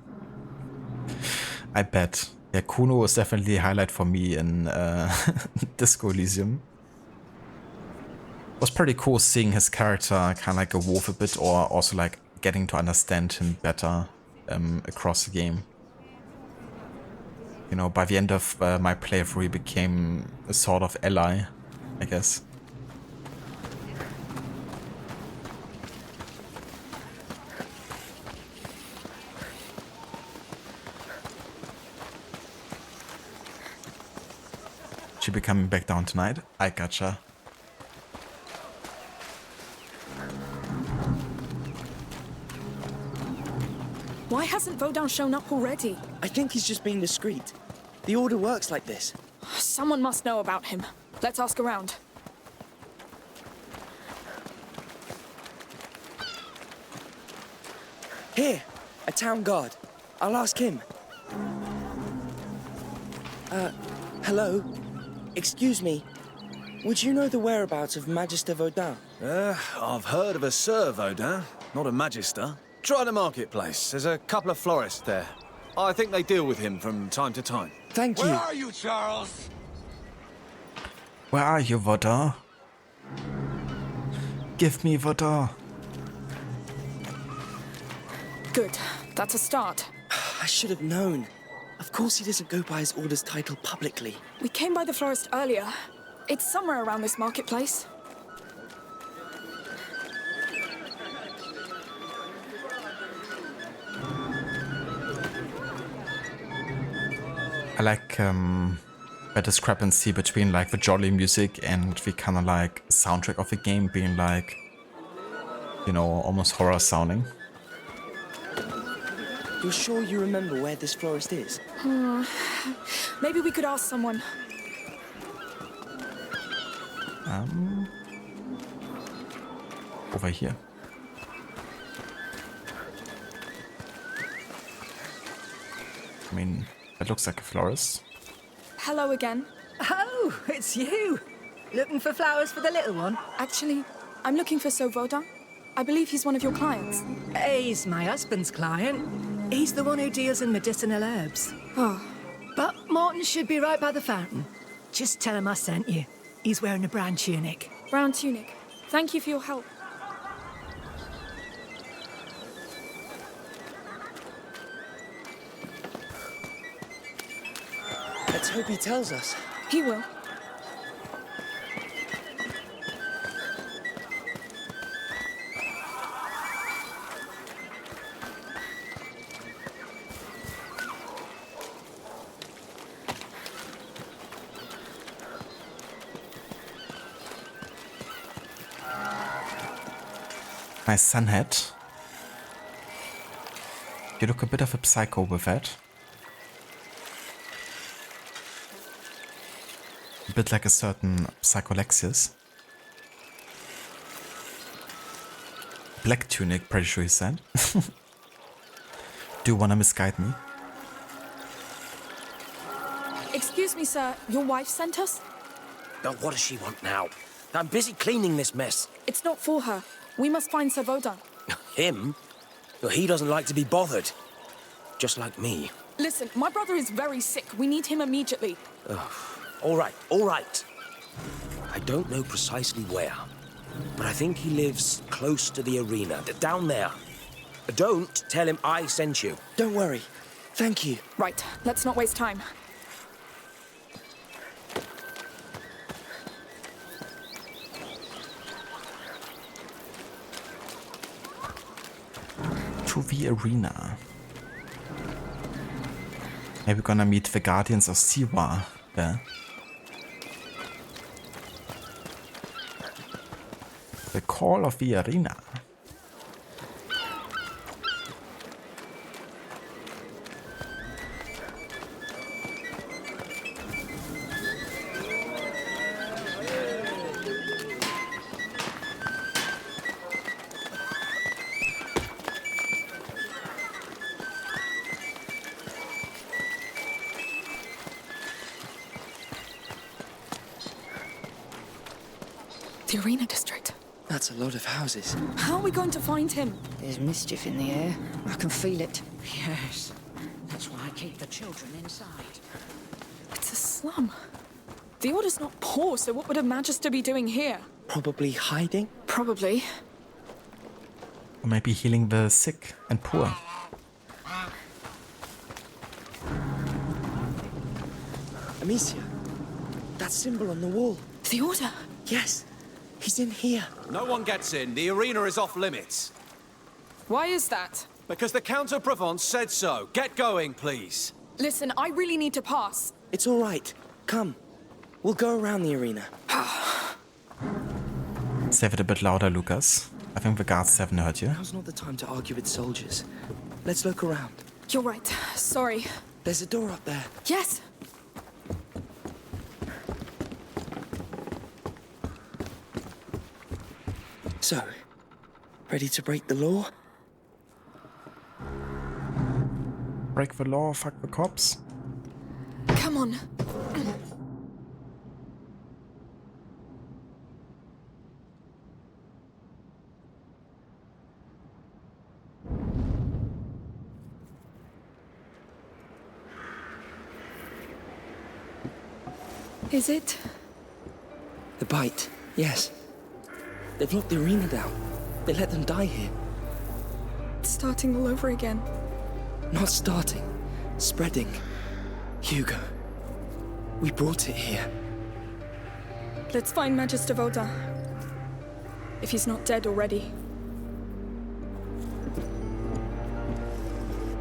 I bet. Yeah, Kuno was definitely a highlight for me in Disco Elysium. It was pretty cool seeing his character kind of like evolve a bit, or also like getting to understand him better across the game. You know, by the end of my playthrough, he became a sort of ally, I guess. She be coming back down tonight? I gotcha. Why hasn't Vaudin shown up already? I think he's just being discreet. The Order works like this. Someone must know about him. Let's ask around. Here, a town guard. I'll ask him. Hello? Excuse me. Would you know the whereabouts of Magister Vaudin? I've heard of a Sir Vaudin, not a Magister. Try the marketplace. There's a couple of florists there. I think they deal with him from time to time. Thank you. Where are you, Charles? Where are you, Vaudin? Give me Vaudin. Good. That's a start. I should have known. Of course he doesn't go by his Order's title publicly. We came by the florist earlier. It's somewhere around this marketplace. I like the discrepancy between like the jolly music and the kind of like soundtrack of the game being like, you know, almost horror sounding. You're sure you remember where this florist is? Maybe we could ask someone. Over here. I mean, it looks like a florist. Hello again. Oh, it's you. Looking for flowers for the little one? Actually, I'm looking for Sir Vaudin. I believe he's one of your clients. He's my husband's client. He's the one who deals in medicinal herbs. Oh. But Martin should be right by the fountain. Just tell him I sent you. He's wearing a brown tunic. Brown tunic. Thank you for your help. Let's hope he tells us. He will. Nice sun hat. You look a bit of a psycho with that. A bit like a certain Psycholexis. Black tunic, pretty sure he said. Do you wanna misguide me? Excuse me, sir. Your wife sent us? Now, what does she want now? I'm busy cleaning this mess. It's not for her. We must find Sir Vaudin. Him? Well, he doesn't like to be bothered. Just like me. Listen, my brother is very sick. We need him immediately. All right, all right. I don't know precisely where, but I think he lives close to the arena, down there. Don't tell him I sent you. Don't worry. Thank you. Right, let's not waste time. To the arena. Maybe we're gonna meet the Guardians of Siwa there. The call of the arena. The arena district. That's a lot of houses. How are we going to find him? There's mischief in the air. I can feel it. Yes. That's why I keep the children inside. It's a slum. The Order's not poor, so what would a Magister be doing here? Probably hiding? Probably. Or maybe healing the sick and poor. Amicia, that symbol on the wall. The Order? Yes, he's in here. No one gets in. The arena is off limits. Why is that? Because the Count of Provence said so. Get going, please. Listen, I really need to pass. It's all right. Come. We'll go around the arena. Say it a bit louder, Lucas. I think the guards haven't heard you. Now's not the time to argue with soldiers. Let's look around. You're right. Sorry. There's a door up there. Yes. So, ready to break the law? Break the law, fuck the cops. Come on. Is it? The bite, yes. They've locked the arena down. They let them die here. It's starting all over again. Not starting. Spreading. Hugo. We brought it here. Let's find Magister Vaudin. If he's not dead already.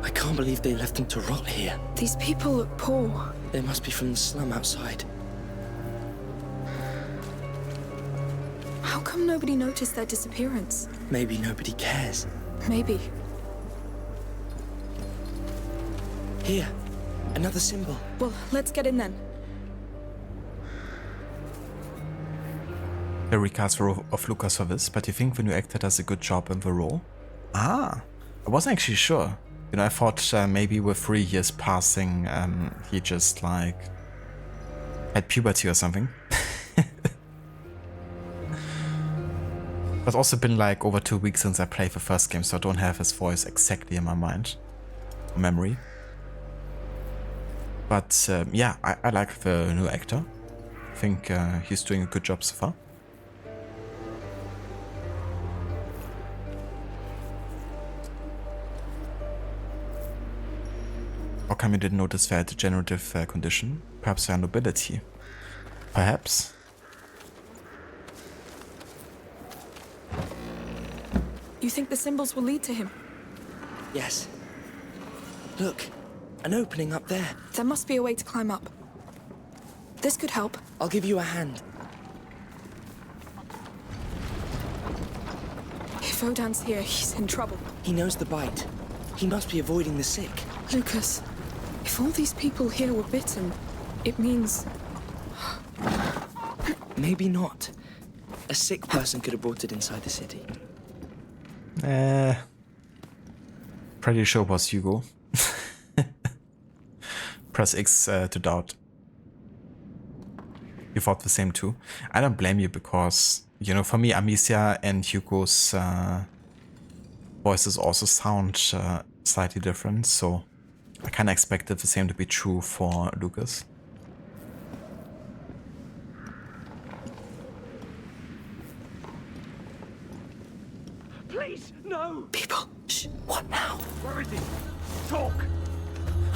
I can't believe they left him to rot here. These people look poor. They must be from the slum outside. How come nobody noticed their disappearance? Maybe nobody cares. Maybe. Here, another symbol. Well, let's get in then. The recast of Lucas for this, but you think the new actor does a good job in the role? Ah, I wasn't actually sure. You know, I thought maybe with 3 years passing, he just like had puberty or something. It's also been like over 2 weeks since I played the first game, so I don't have his voice exactly in my mind, memory. But yeah, I like the new actor. I think he's doing a good job so far. How come you didn't notice that degenerative condition? Perhaps their nobility. Perhaps. You think the symbols will lead to him? Yes. Look, an opening up there. There must be a way to climb up. This could help. I'll give you a hand. If Odin's here, he's in trouble. He knows the bite. He must be avoiding the sick. Lucas, if all these people here were bitten, it means... Maybe not. A sick person could have brought it inside the city. Pretty sure it was Hugo. Press X to doubt. You thought the same too. I don't blame you because, you know, for me, Amicia and Hugo's voices also sound slightly different, so I kind of expected the same to be true for Lucas. Please, no! People, shh, what now? Where is he? Talk!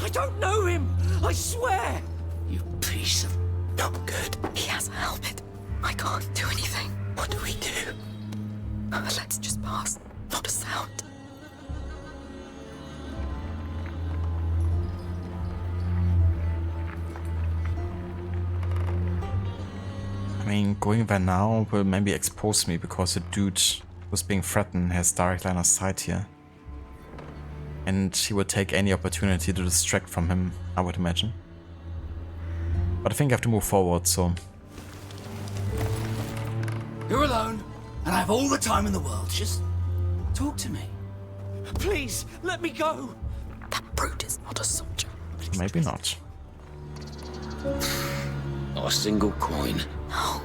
I don't know him! I swear! You piece of not good. He has a helmet. I can't do anything. What do we do? Let's just pass. Not a sound. I mean, going there now will maybe expose me because the dude who's being threatened has direct line of sight here. And he would take any opportunity to distract from him, I would imagine. But I think I have to move forward, so... You're alone, and I have all the time in the world. Just talk to me. Please, let me go! That brute is not a soldier. Maybe not. Not a single coin. No.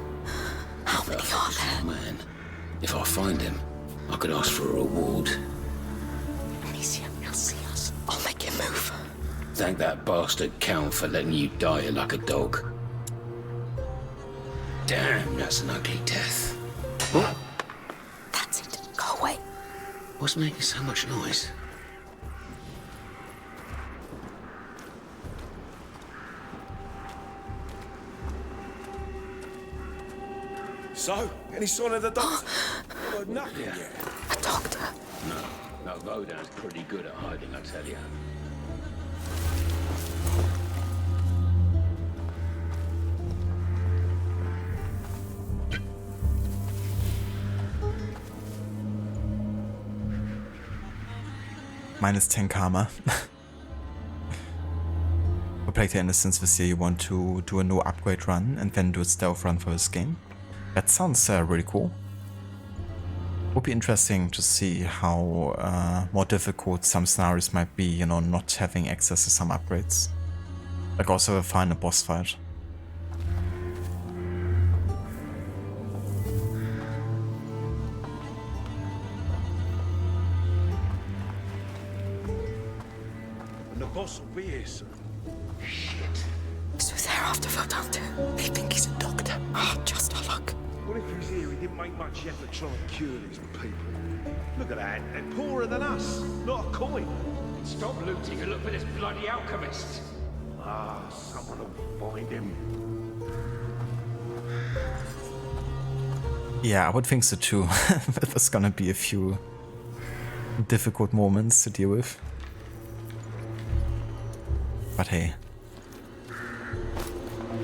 How many are there? Man, if I find him, I could ask for a reward. Amicia, he'll see us. I'll make him move. Thank that bastard Count for letting you die like a dog. Damn, that's an ugly death. What? That's it. Go away. What's making so much noise? So, any sign of the doctor? Well, nothing yet. A doctor. No, Vodan's pretty good at hiding, I tell you. Minus 10 karma. For Plague the Innocence this year, you want to do a no upgrade run and then do a stealth run for this game. That sounds really cool. Would be interesting to see how more difficult some scenarios might be, you know, not having access to some upgrades. Like also a final boss fight. And the boss will be here soon. So they're after Vodan too. They think he's a doctor. Oh, just a luck. What if he's here? He didn't make much effort trying to cure these people. Look at that. They're poorer than us. Not a coin. Stop looting and look for this bloody alchemist. Ah, someone will find him. Yeah, I would think so too. There's gonna be a few difficult moments to deal with. But hey.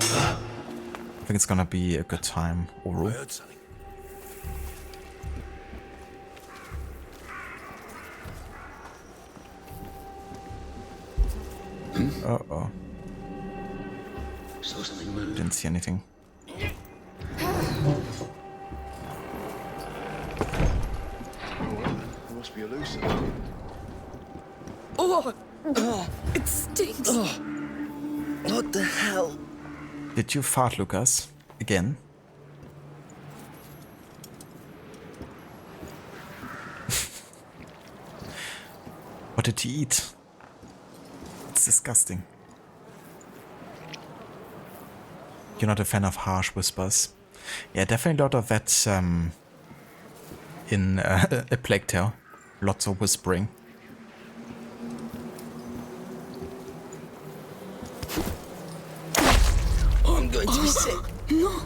I think it's gonna be a good time, Uru. Uh-oh. Saw something move. Didn't see anything. There must be a loose one. Oh, it stinks. What the hell? Did you fart, Lucas? Again? What did you eat? It's disgusting. You're not a fan of harsh whispers. Yeah, definitely a lot of that in A Plague Tale. Lots of whispering. Oh, I'm going to be sick. No.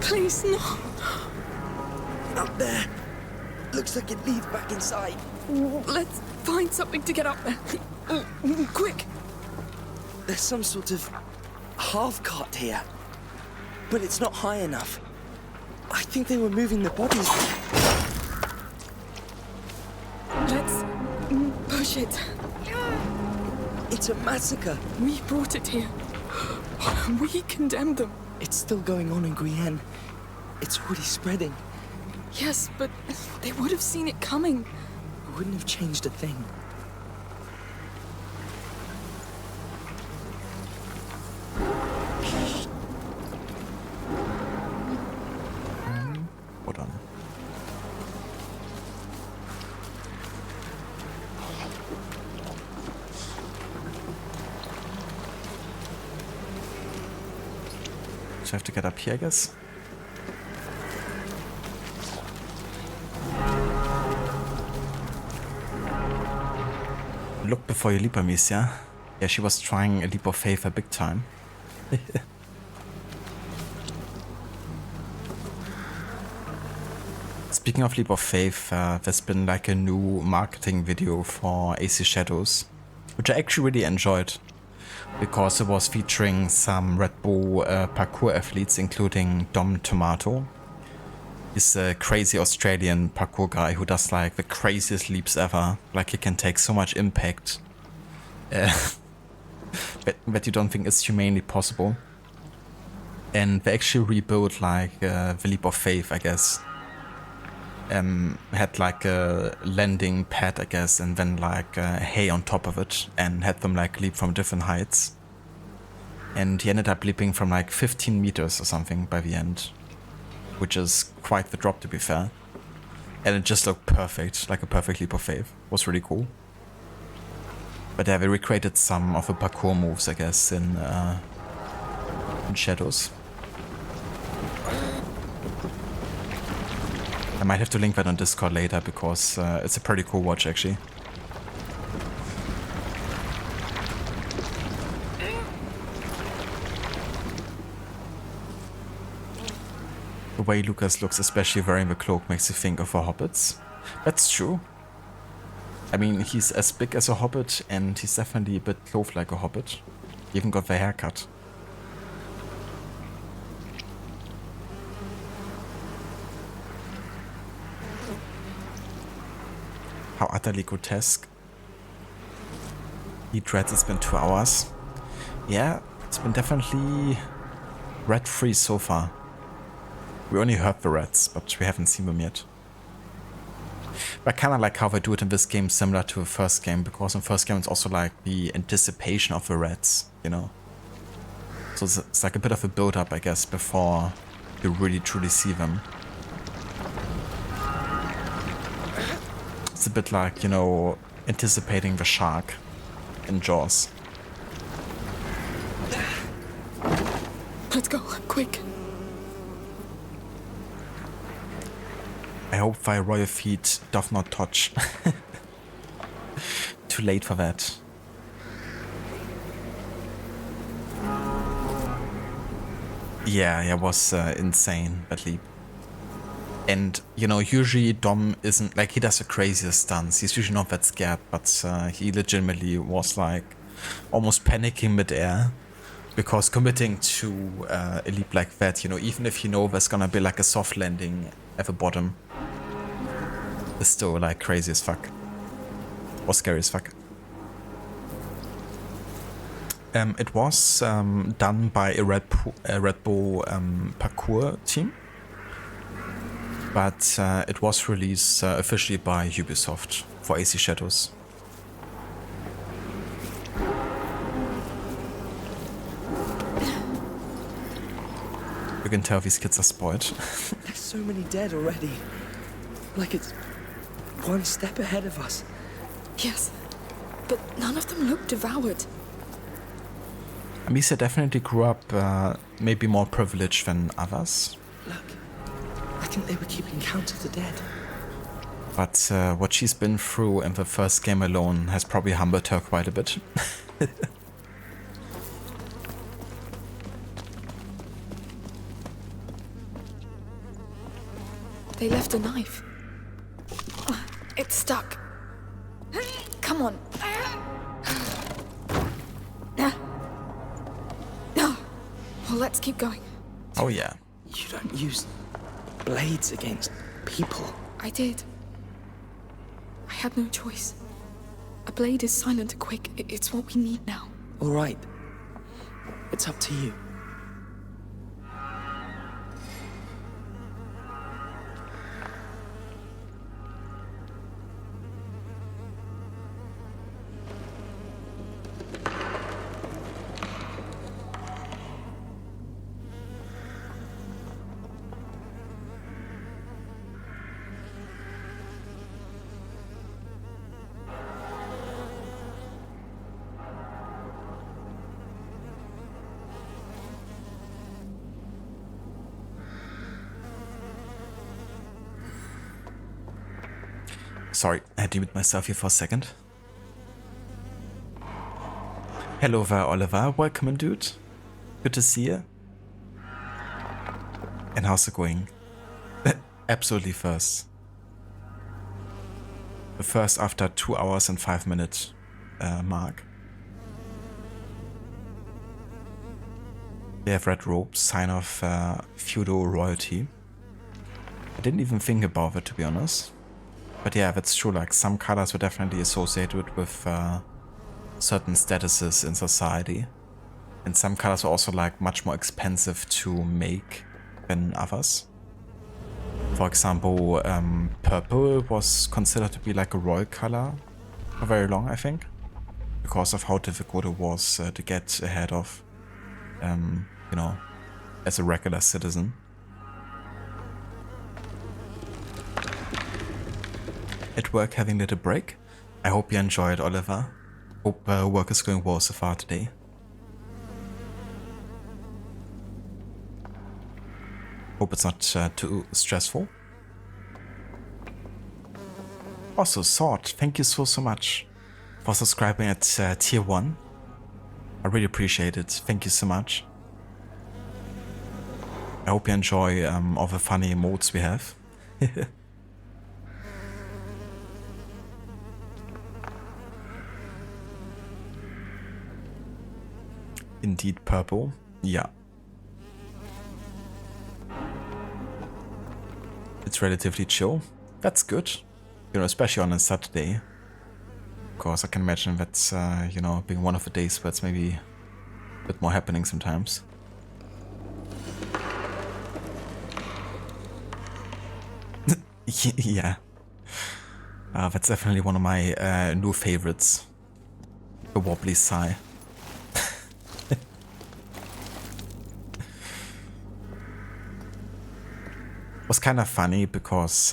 Please, no. Up there. Looks like it leads back inside. Let's find something to get up there. Quick. There's some sort of half-cart here. But it's not high enough. I think they were moving the bodies. Let's push it. It's a massacre. We brought it here. We condemned them. It's still going on in Guyenne. It's already spreading. Yes, but they would have seen it coming. It wouldn't have changed a thing. Hold on. So I have to get up here, I guess. Look before you leap, Amicia. Yeah, she was trying a leap of faith a big time. Speaking of leap of faith, there's been like a new marketing video for AC Shadows, which I actually really enjoyed, because it was featuring some Red Bull parkour athletes, including Dom Tomato. He's a crazy Australian parkour guy who does like the craziest leaps ever. Like he can take so much impact that you don't think is humanly possible. And they actually rebuilt like the leap of faith, I guess. Had like a landing pad, I guess, and then like hay on top of it, and had them like leap from different heights. And he ended up leaping from like 15 meters or something by the end, which is quite the drop, to be fair. And it just looked perfect, like a perfect leap of faith. It was really cool. But yeah, they recreated some of the parkour moves, I guess, in Shadows. I might have to link that on Discord later, because it's a pretty cool watch, actually. way Lucas looks, especially wearing the cloak, makes you think of the hobbits. That's true. I mean, he's as big as a hobbit, and he's definitely a bit clothed like a hobbit. He even got the haircut. How utterly grotesque. He dreads it's been 2 hours. Yeah, it's been definitely rat-free so far. We only heard the rats, but we haven't seen them yet. But I kind of like how they do it in this game, similar to the first game, because in the first game it's also like the anticipation of the rats, you know. So it's like a bit of a build-up, I guess, before you really truly see them. It's a bit like, you know, anticipating the shark in Jaws. Let's go, quick. I hope thy royal feet doth not touch. Too late for that. Yeah, it was insane, that leap. And, you know, usually Dom isn't, like, he does the craziest stunts. He's usually not that scared, but he legitimately was, like, almost panicking midair. Because committing to a leap like that, you know, even if you know there's gonna be, like, a soft landing at the bottom, is still, like, crazy as fuck. Or scary as fuck. It was done by a Red Bull parkour team. But it was released officially by Ubisoft for AC Shadows. You can tell these kids are spoiled. There's so many dead already. Like it's one step ahead of us. Yes, but none of them look devoured. Amicia definitely grew up maybe more privileged than others. Look, I think they were keeping count of the dead. But what she's been through in the first game alone has probably humbled her quite a bit. They left a knife. It's stuck. Come on. Well, let's keep going. Oh yeah. You don't use blades against people. I did. I had no choice. A blade is silent and quick. It's what we need now. All right. It's up to you. Sorry, I had to mute myself here for a second. Hello there, Oliver. Welcome in, dude. Good to see you. And how's it going? Absolutely first. The first after 2 hours and 5 minutes mark. They have red robes, sign of feudal royalty. I didn't even think about it, to be honest. But yeah, that's true, like some colors were definitely associated with certain statuses in society. And some colors were also like much more expensive to make than others. For example, purple was considered to be like a royal color for very long, I think. Because of how difficult it was to get ahead of, you know, as a regular citizen. At work having a little break. I hope you enjoyed, Oliver. Hope work is going well so far today. Hope it's not too stressful. Also, Sword, thank you so much for subscribing at tier 1. I really appreciate it. Thank you so much. I hope you enjoy all the funny emotes we have. Indeed, purple. Yeah. It's relatively chill. That's good. You know, especially on a Saturday. Of course, I can imagine that's, you know, being one of the days where it's maybe a bit more happening sometimes. Yeah. That's definitely one of my new favorites. The wobbly sigh. Was kind of funny because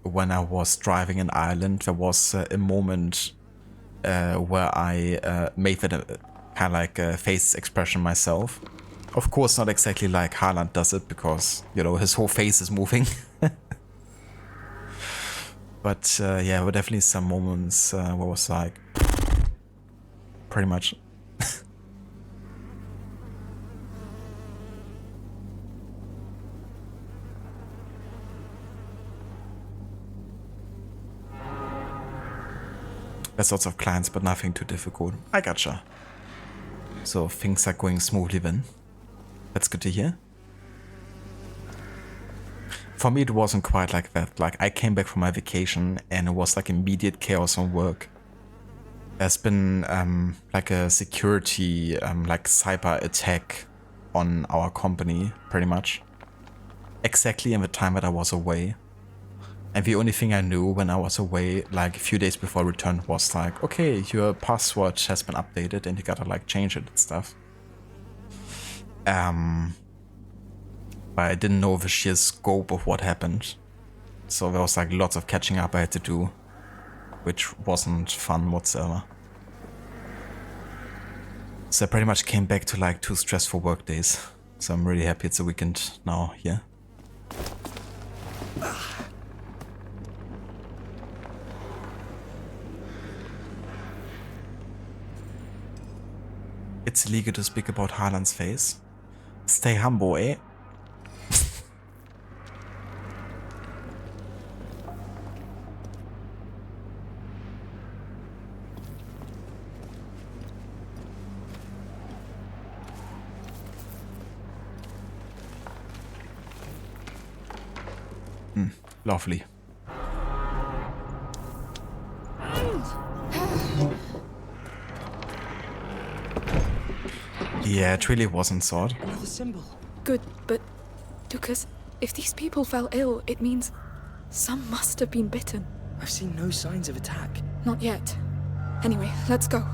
when I was driving in Ireland, there was a moment where I made that kind of like a face expression myself. Of course, not exactly like Haaland does it because, you know, his whole face is moving. But yeah, there were definitely some moments where I was like, pretty much. There's lots of clients, but nothing too difficult. I gotcha. So things are going smoothly then. That's good to hear. For me, it wasn't quite like that. Like, I came back from my vacation and it was like immediate chaos on work. There's been like a security, like cyber attack on our company, pretty much. Exactly in the time that I was away. And the only thing I knew when I was away, like a few days before I returned, was like, okay, your password has been updated and you gotta like change it and stuff. But I didn't know the sheer scope of what happened. So there was like lots of catching up I had to do, which wasn't fun whatsoever. So I pretty much came back to like 2 stressful work days. So I'm really happy it's a weekend now here. It's illegal to speak about Haaland's face. Stay humble, eh? Lovely. Yeah, it really wasn't thought. Another symbol. Good, but Lucas, if these people fell ill, it means some must have been bitten. I've seen no signs of attack. Not yet. Anyway, let's go.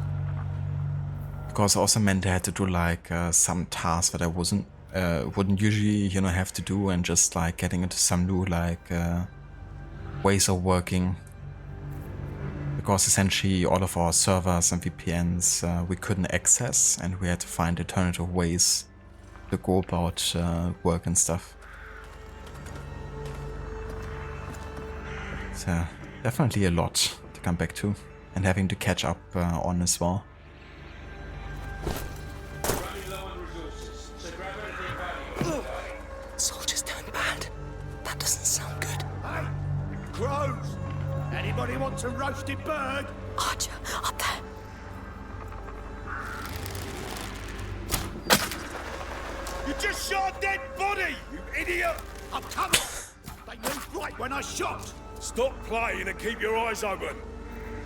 Because also meant I had to do like some tasks that I wouldn't usually, you know, have to do, and just like getting into some new like ways of working. Because essentially all of our servers and VPNs we couldn't access, and we had to find alternative ways to go about work and stuff. So definitely a lot to come back to and having to catch up on as well. Soldiers turned bad. That doesn't sound good. Hey, crows! Anybody want a roasted bird? Archer, up there. You just shot a dead body, you idiot! I'm coming! They moved right when I shot! Stop playing and keep your eyes open.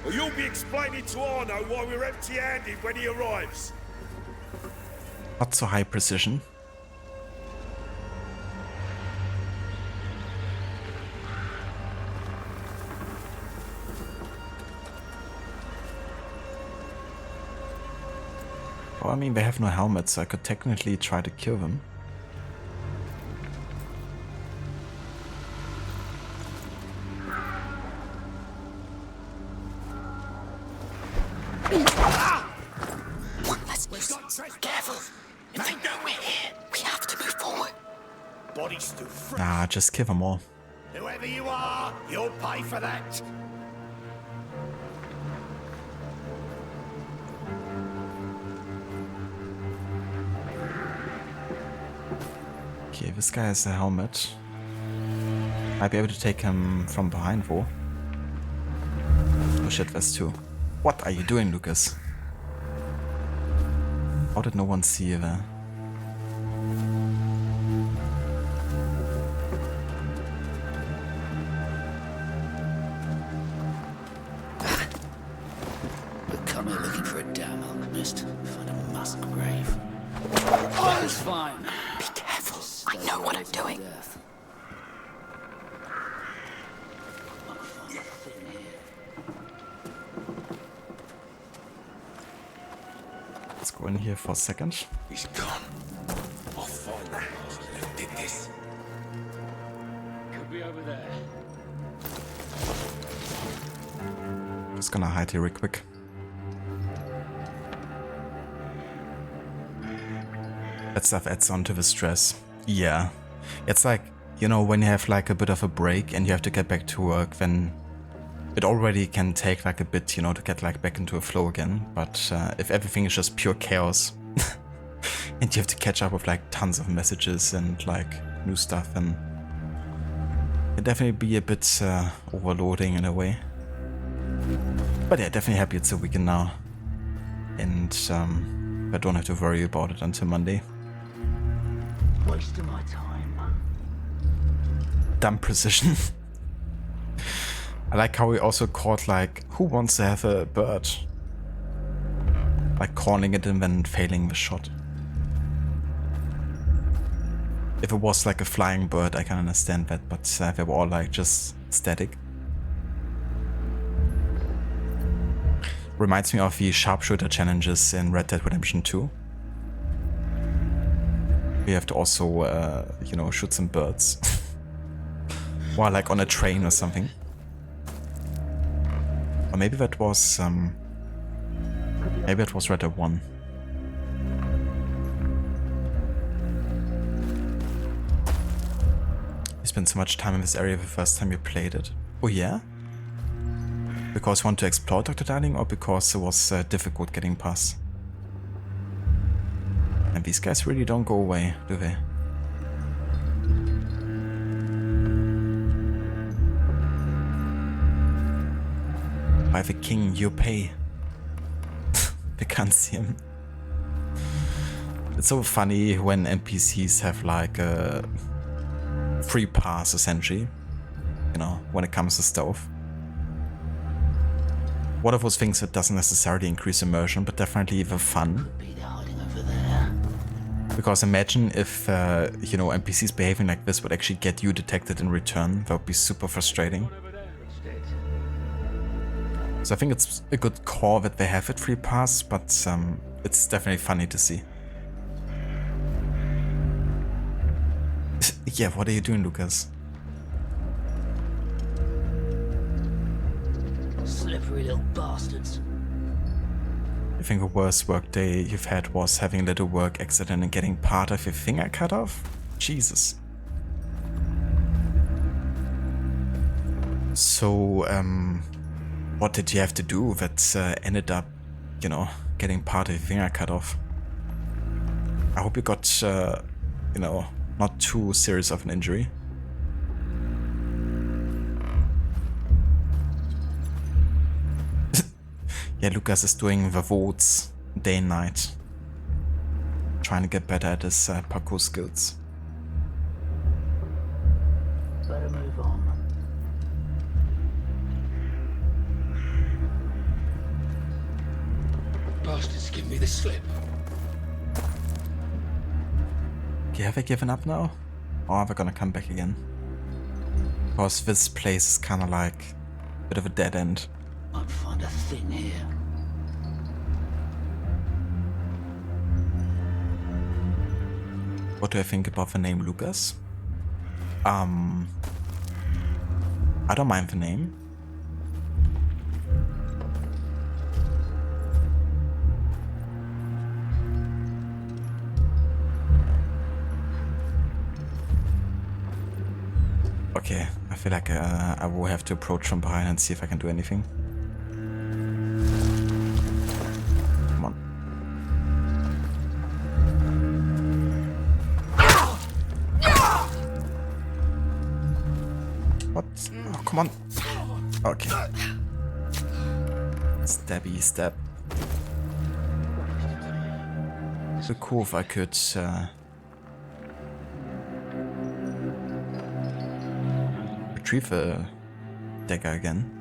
Or you'll be explaining to Arno why we're empty-handed when he arrives. Not so high precision. Well, I mean, they have no helmets, so I could technically try to kill them. Careful. If they know we're here, we have to move forward. Body's still fresh. Nah, just kill them all. Whoever you are, you'll pay for that. Okay, this guy has a helmet. Might be able to take him from behind, though. Oh shit, there's two. What are you doing, Lucas? How did no one see you there? Come here looking for a damn alchemist. Find a mask grave. Oh, it's fine. Be careful. I know what I'm doing. Let's go in here for a second. He's gone. I'll find that bastard who did this. Could be over there. Just gonna hide here real quick. That stuff adds on to the stress. Yeah. It's like, you know, when you have like a bit of a break and you have to get back to work, then it already can take like a bit, you know, to get like back into a flow again. But if everything is just pure chaos and you have to catch up with like tons of messages and like new stuff, then it definitely be a bit overloading in a way. But yeah, definitely happy it's a weekend now. And I don't have to worry about it until Monday. Wasting my time. Dumb precision. I like how we also called like, who wants to have a bird? Like calling it and then failing the shot. If it was like a flying bird, I can understand that, but they were all like just static. Reminds me of the sharpshooter challenges in Red Dead Redemption 2. You have to also, you know, shoot some birds. Or like on a train or something. Or maybe that was, maybe it was Red Dead 1. You spent so much time in this area the first time you played it. Oh yeah? Because you want to explore Dr. Darling, or because it was difficult getting past? And these guys really don't go away, do they? By the king, you pay. They can't see him. It's so funny when NPCs have like a free pass, essentially. You know, when it comes to stuff. One of those things that doesn't necessarily increase immersion, but definitely the fun. Because imagine if, you know, NPCs behaving like this would actually get you detected in return. That would be super frustrating. So I think it's a good core that they have it free pass, but it's definitely funny to see. Yeah, what are you doing, Lucas? Slippery little bastards. I think the worst work day you've had was having a little work accident and getting part of your finger cut off? Jesus. So, what did you have to do that ended up, you know, getting part of your finger cut off? I hope you got, you know, not too serious of an injury. Yeah, Lucas is doing the votes day and night. Trying to get better at his parkour skills. Better move on. Bastards give me the slip. Okay, have they given up now? Or are they gonna come back again? Because this place is kinda like a bit of a dead end. I'd find a thing here. What do I think about the name Lucas? I don't mind the name. Okay, I feel like I will have to approach from behind and see if I can do anything. Come on. come on. Okay. Stabby stab. So cool if I could retrieve a dagger again.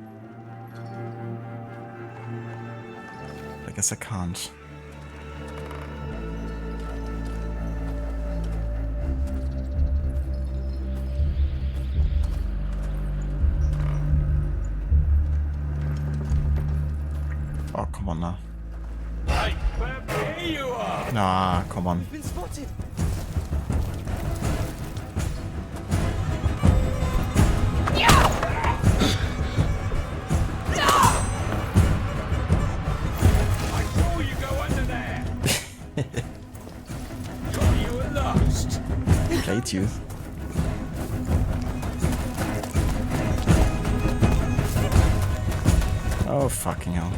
I guess I can't. Oh, come on now. Hey, here you are! Nah, come on. We've been spotted. I saw you go under there! Got you at last! Played you. Oh, fucking hell.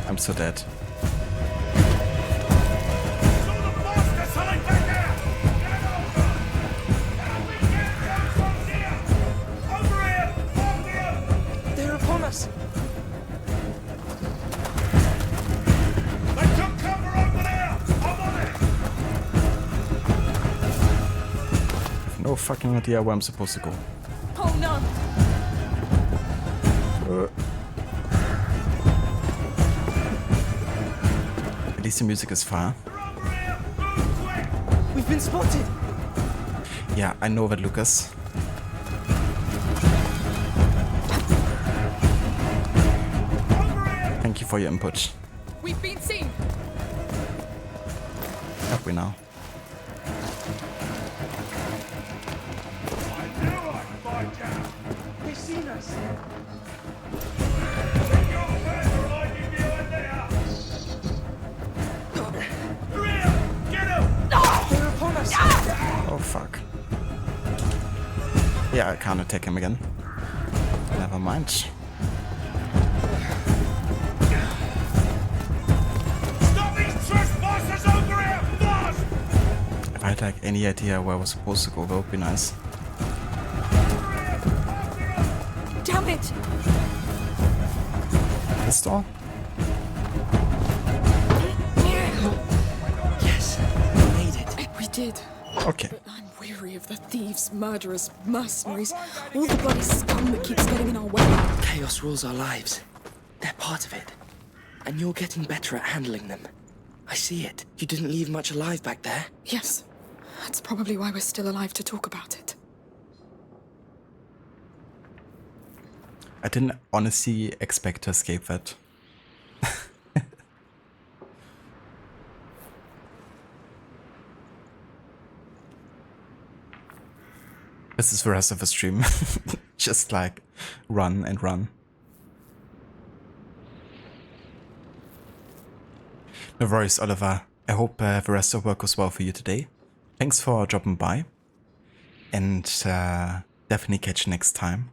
I'm so dead. They're upon us. They took cover over there! I'm on it! No fucking idea where I'm supposed to go. Oh no! At least the music is fire. We've been spotted. Yeah, I know that, Lucas. Thank you for your input. We've been seen! Have we now? They've seen us. They're upon us. Oh fuck. Yeah, I can't attack him again. Never mind. Stop these trespassers over here! Fast! If I had like any idea where I was supposed to go, that would be nice. Damn it! This door? Yes, we made it. We did. Okay. But I'm weary of the thieves, murderers, mercenaries, all the bloody scum that keeps getting in our way. Chaos rules our lives. They're part of it. And you're getting better at handling them. I see it. You didn't leave much alive back there. Yes. That's probably why we're still alive to talk about it. I didn't honestly expect to escape that. This is the rest of the stream. Just like run and run. No worries, Oliver. I hope the rest of work was well for you today. Thanks for dropping by. And definitely catch you next time.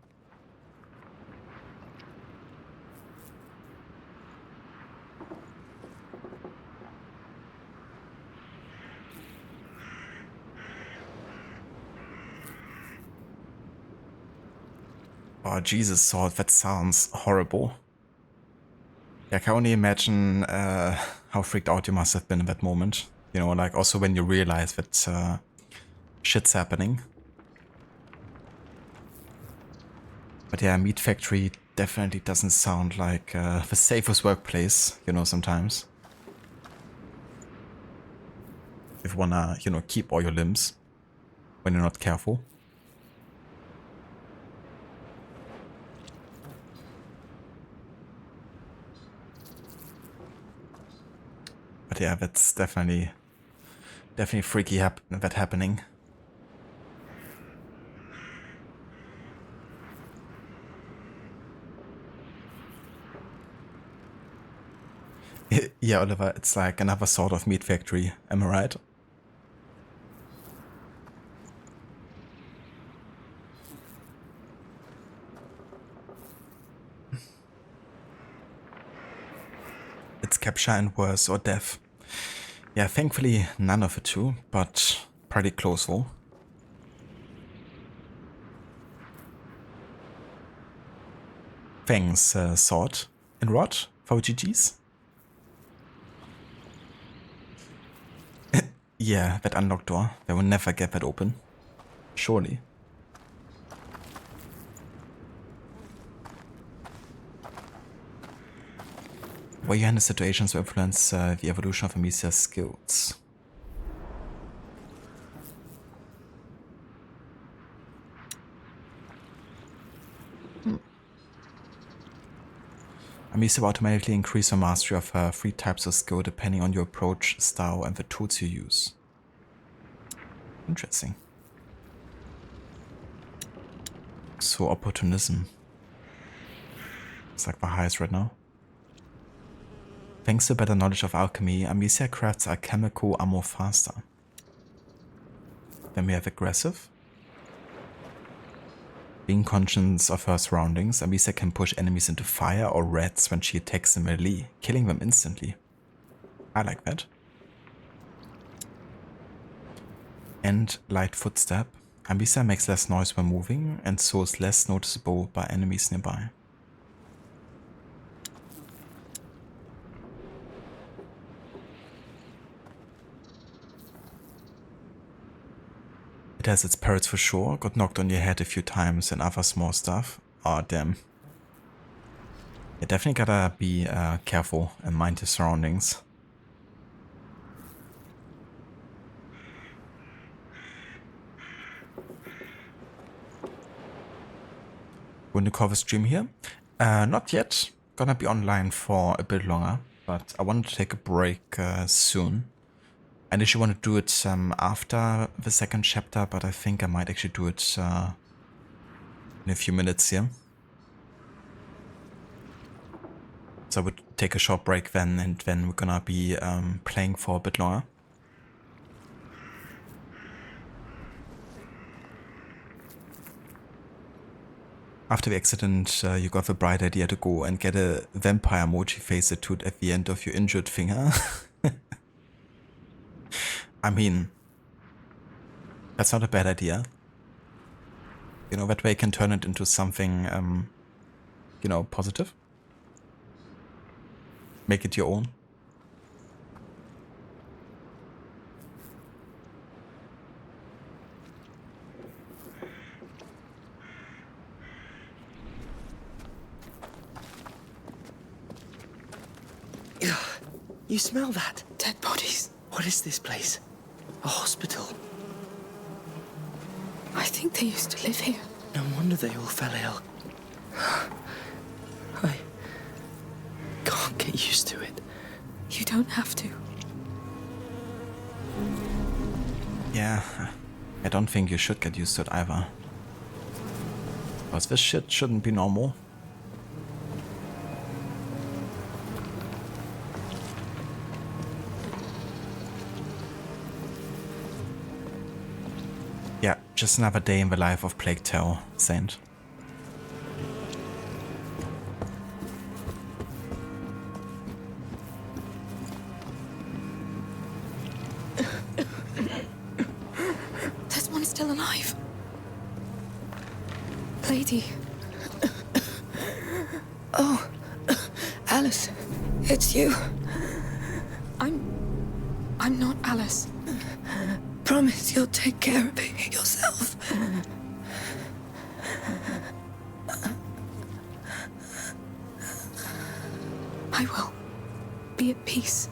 Oh, Jesus, Sword, that sounds horrible. I can only imagine how freaked out you must have been in that moment. You know, like also when you realize that shit's happening. But yeah, Meat Factory definitely doesn't sound like the safest workplace, you know, sometimes. If you wanna, you know, keep all your limbs when you're not careful. But yeah, that's definitely freaky that happening. Yeah, Oliver, it's like another sort of meat factory, am I right? It's capture and worse or death. Yeah, thankfully none of the two, but pretty close though. Thanks, Sword and Rod, for GGs. Yeah, that unlocked door. They will never get that open. Surely. Where you handle situations to influence the evolution of Amicia's skills. Amicia will automatically increase your mastery of 3 types of skill depending on your approach, style, and the tools you use. Interesting. So opportunism. It's like the highest right now. Thanks to better knowledge of alchemy, Amicia crafts alchemical ammo faster. Then we have aggressive. Being conscious of her surroundings, Amicia can push enemies into fire or rats when she attacks in melee, killing them instantly. I like that. And light footstep. Amicia makes less noise when moving and so is less noticeable by enemies nearby. It has its perils for sure, got knocked on your head a few times and other small stuff. Aw, damn. You definitely gotta be careful and mind your surroundings. Going to cover stream here? Not yet. Gonna be online for a bit longer, but I wanted to take a break soon. I initially want to do it after the second chapter, but I think I might actually do it in a few minutes here. So I would take a short break then, and then we're gonna be playing for a bit longer. After the accident, you got the bright idea to go and get a vampire emoji face tattooed at the end of your injured finger. I mean, that's not a bad idea. You know, that way you can turn it into something, you know, positive. Make it your own. You smell that? Dead bodies. What is this place? A hospital? I think they used to live here. No wonder they all fell ill. I can't get used to it. You don't have to. Yeah, I don't think you should get used to it either. Because this shit shouldn't be normal. Yeah, just another day in the life of Plague Tale, Saint. There's one still alive. Lady. Oh, Alice, it's you. I'm not Alice. Promise you'll take care of it yourself. I will. Be at peace.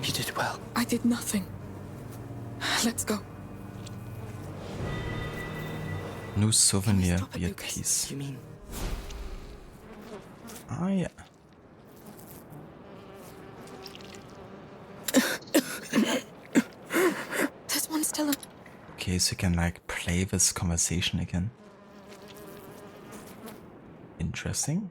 You did well. I did nothing. Let's go. New souvenir, be at peace. You mean? Ah, yeah. There's one still alive. Okay, so you can like play this conversation again. Interesting.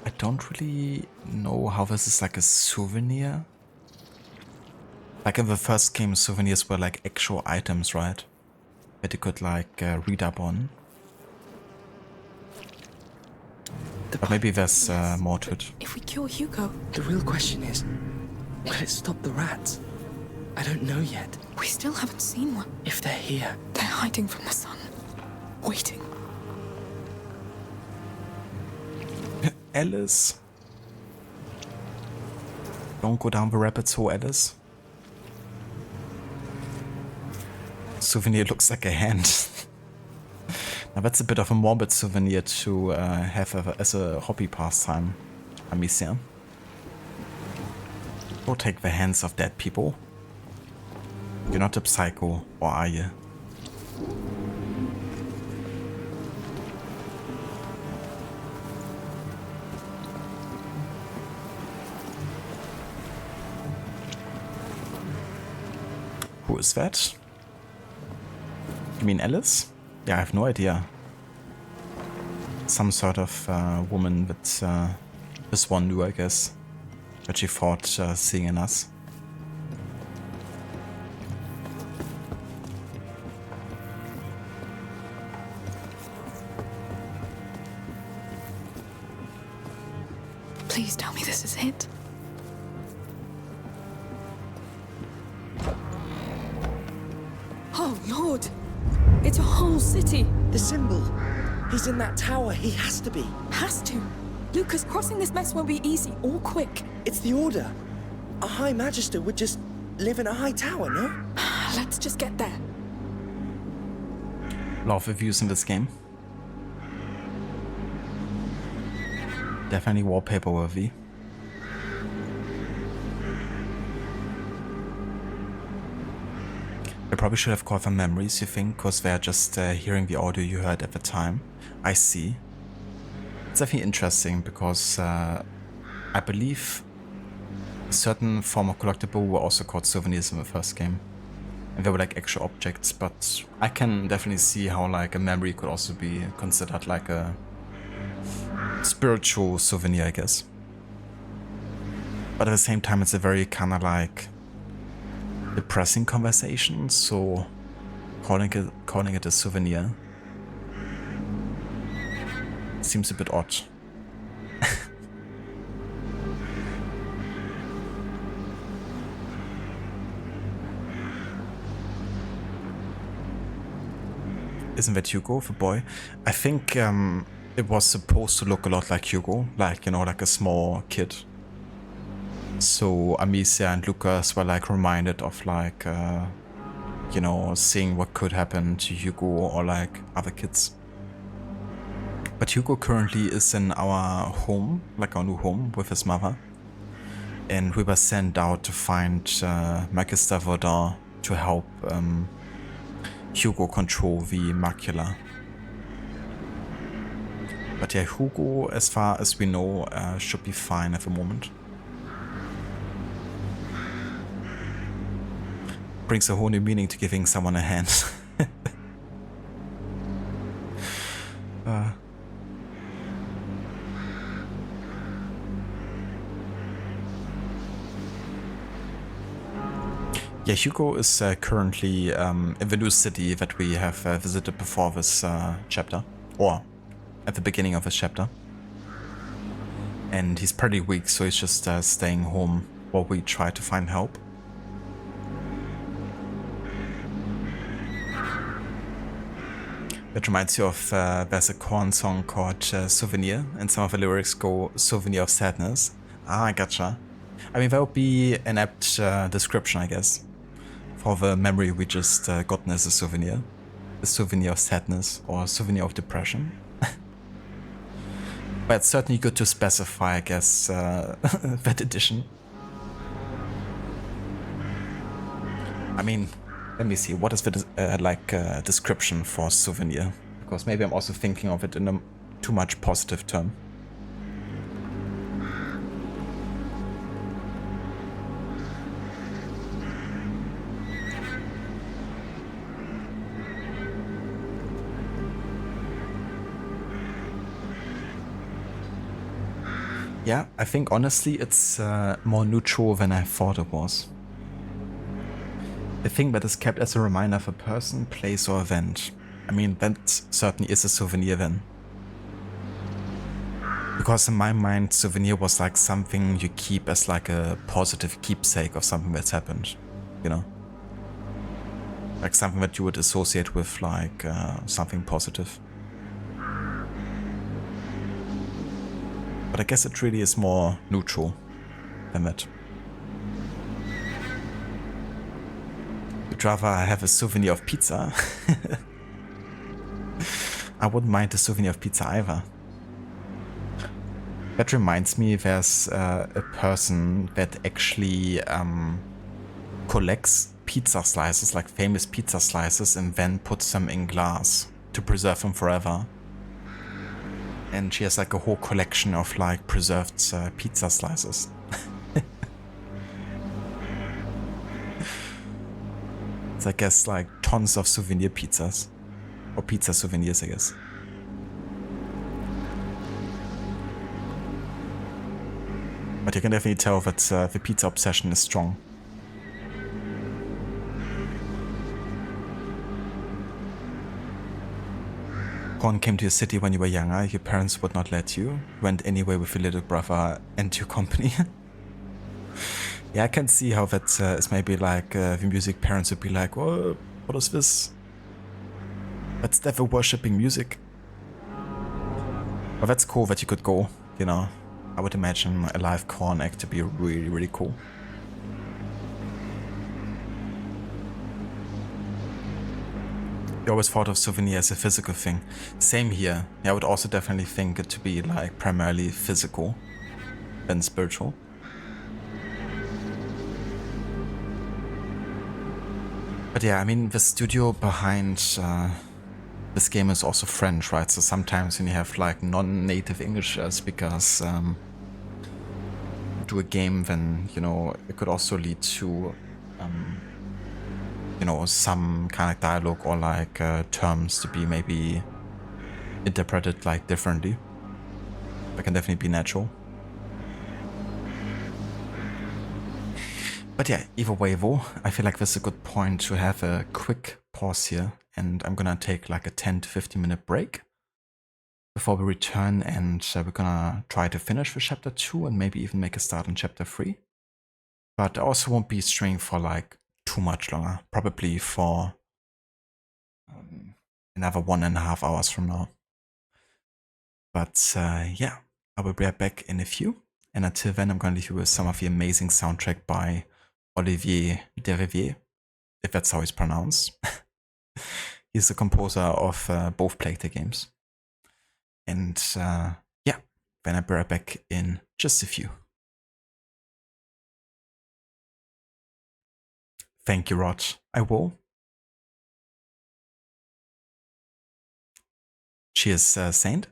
I don't really know how this is like a souvenir. Like in the first game, souvenirs were like actual items, right? That you could like read up on. But maybe there's more to it. If we cure Hugo... The real question is, will it stop the rats? I don't know yet. We still haven't seen one. If they're here. They're hiding from the sun. Waiting. Alice. Don't go down the rabbit hole, Alice. Souvenir looks like a hand. Now that's a bit of a morbid souvenir to have as a hobby pastime, Amicia. Go take the hands of dead people. You're not a psycho, or are you? Who is that? You mean Alice? Yeah, I have no idea. Some sort of woman that this one knew, I guess. That she thought seeing in us. Please tell me this is it. Oh, Lord! It's a whole city! The symbol. He's in that tower. He has to be. Has to. Lucas, crossing this mess won't be easy or quick. It's the Order. A High Magister would just live in a high tower, no? Let's just get there. A lot of reviews in this game. Definitely wallpaper worthy. I probably should have called them memories, you think, because they're just hearing the audio you heard at the time. I see. It's definitely interesting because I believe a certain form of collectible were also called souvenirs in the first game. And they were like actual objects, but I can definitely see how like a memory could also be considered like a spiritual souvenir, I guess. But at the same time, it's a very kind of like depressing conversation, so calling it a souvenir seems a bit odd. Isn't that Hugo, the boy? I think it was supposed to look a lot like Hugo, like, you know, like a small kid. So Amicia and Lucas were like reminded of like, you know, seeing what could happen to Hugo or like other kids. But Hugo currently is in our home, like our new home with his mother. And we were sent out to find Magister Verdun to help Hugo control the macula. But yeah, Hugo, as far as we know, should be fine at the moment. Brings a whole new meaning to giving someone a hand. Yeah, Hugo is currently in the new city that we have visited before this chapter, or at the beginning of this chapter. And he's pretty weak, so he's just staying home while we try to find help. That reminds you of, there's a Korn song called Souvenir, and some of the lyrics go Souvenir of Sadness. Ah, gotcha. I mean, that would be an apt description, I guess, for the memory we just gotten as a souvenir. A souvenir of sadness or a souvenir of depression. But it's certainly good to specify, I guess, that edition. I mean, let me see, what is the description for souvenir? Because maybe I'm also thinking of it in a too much positive term. Yeah, I think honestly it's more neutral than I thought it was. A thing that is kept as a reminder of a person, place or event. I mean, that certainly is a souvenir then. Because in my mind, souvenir was like something you keep as like a positive keepsake of something that's happened. you know? Like something that you would associate with like something positive. But I guess it really is more neutral than that. You'd rather have a souvenir of pizza? I wouldn't mind a souvenir of pizza either. That reminds me, there's a person that actually collects pizza slices, like famous pizza slices, and then puts them in glass to preserve them forever. And she has like a whole collection of like preserved pizza slices. It's I guess like tons of souvenir pizzas. Or pizza souvenirs, I guess. But you can definitely tell that the pizza obsession is strong. Horn came to your city when you were younger. Your parents would not let you. You went anyway with your little brother and your company. Yeah, I can see how that is maybe like the music parents would be like, oh, what is this? That's devil worshipping music. But that's cool that you could go, you know. I would imagine a live corn act to be really, really cool. You always thought of souvenir as a physical thing. Same here. Yeah, I would also definitely think it to be like primarily physical than spiritual. But yeah, I mean, the studio behind this game is also French, right? So sometimes when you have like non-native English speakers do a game, then, you know, it could also lead to, you know, some kind of dialogue or like terms to be maybe interpreted like differently. That can definitely be natural. But yeah, either way though, I feel like this is a good point to have a quick pause here, and I'm gonna take like a 10 to 15 minute break before we return, and we're gonna try to finish with chapter 2 and maybe even make a start on chapter 3. But I also won't be streaming for like too much longer, probably for another 1.5 hours from now. But yeah, I will be right back in a few, and until then I'm gonna leave you with some of the amazing soundtrack by Olivier Derivier, if that's how it's pronounced. He's the composer of both Plague Tale games. And yeah, then I'll be right back in just a few. Thank you, Rod. I will. Cheers, Saint.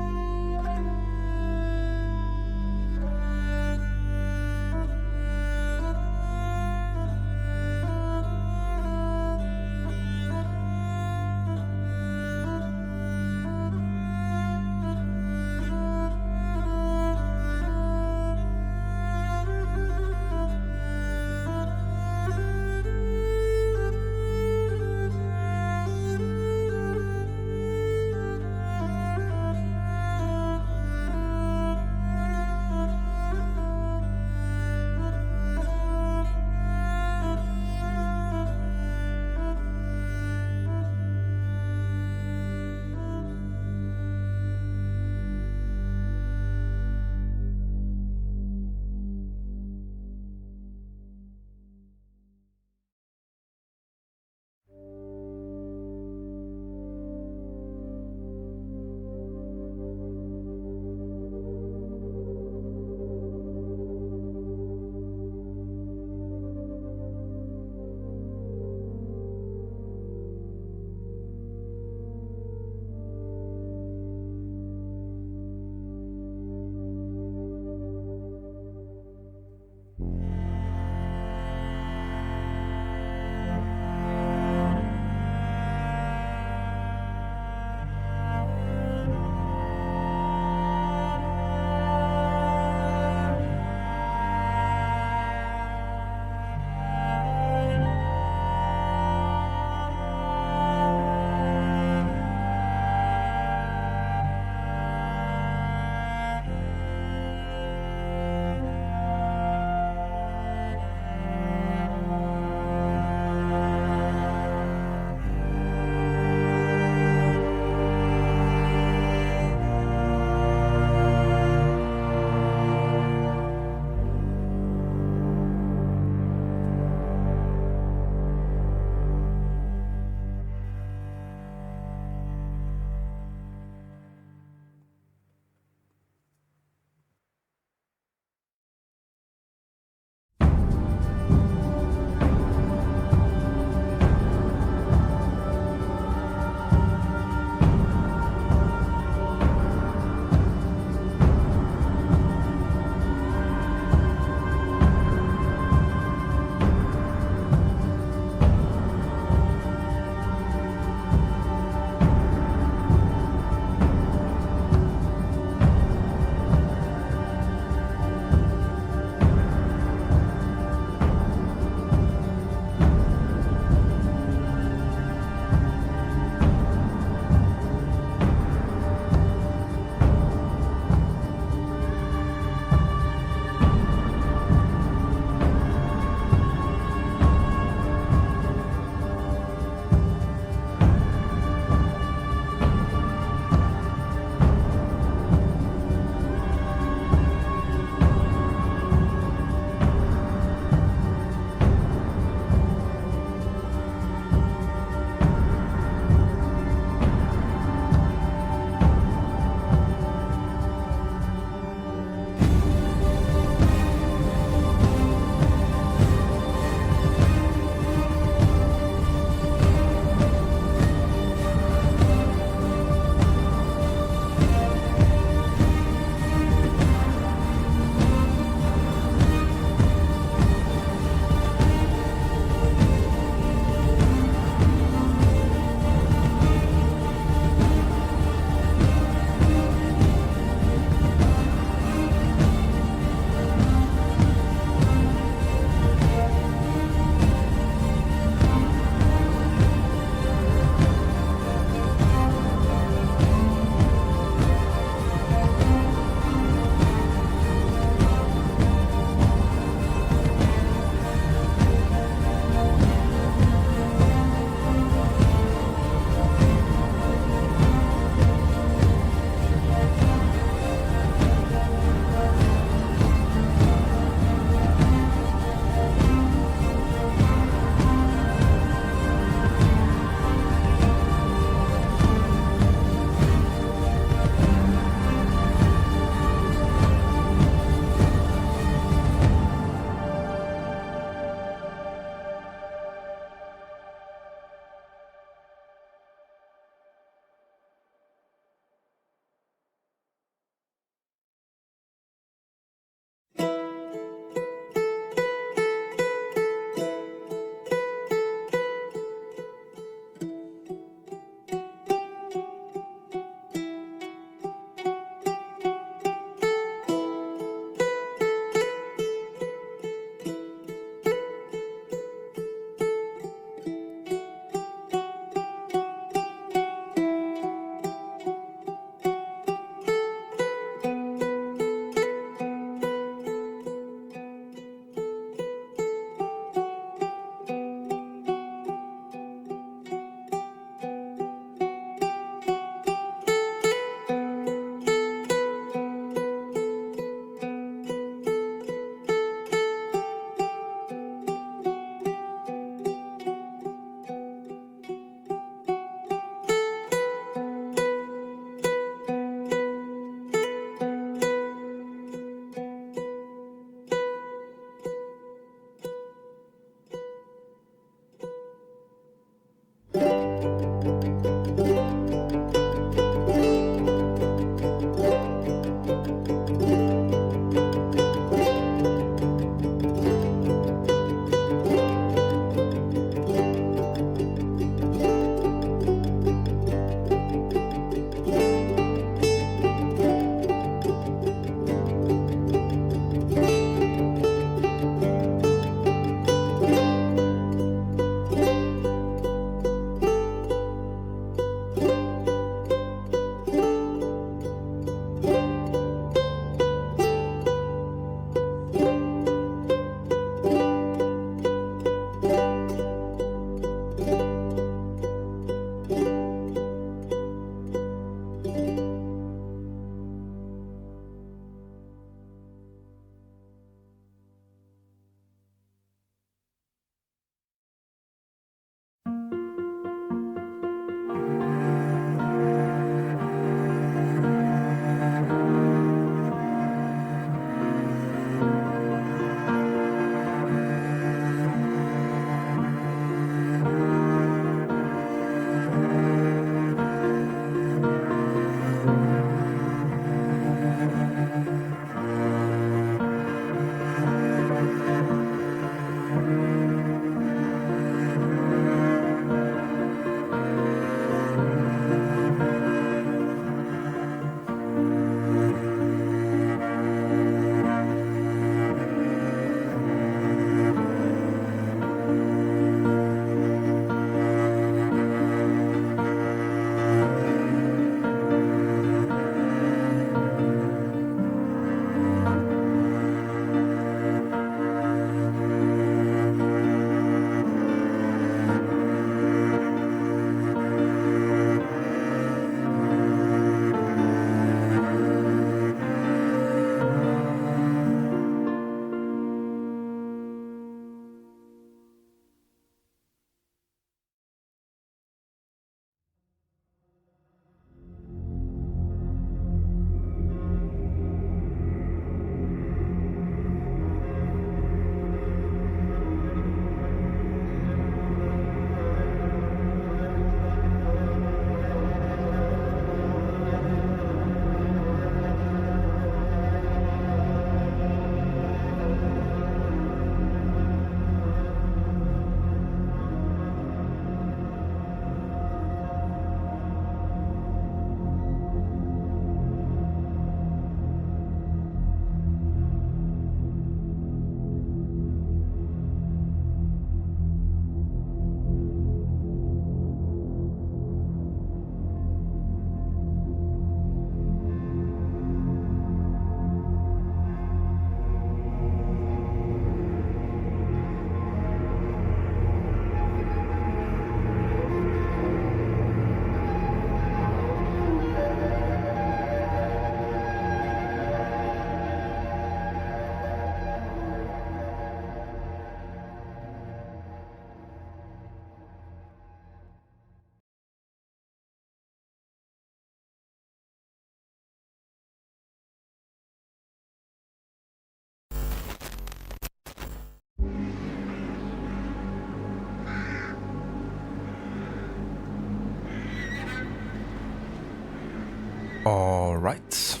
Alright.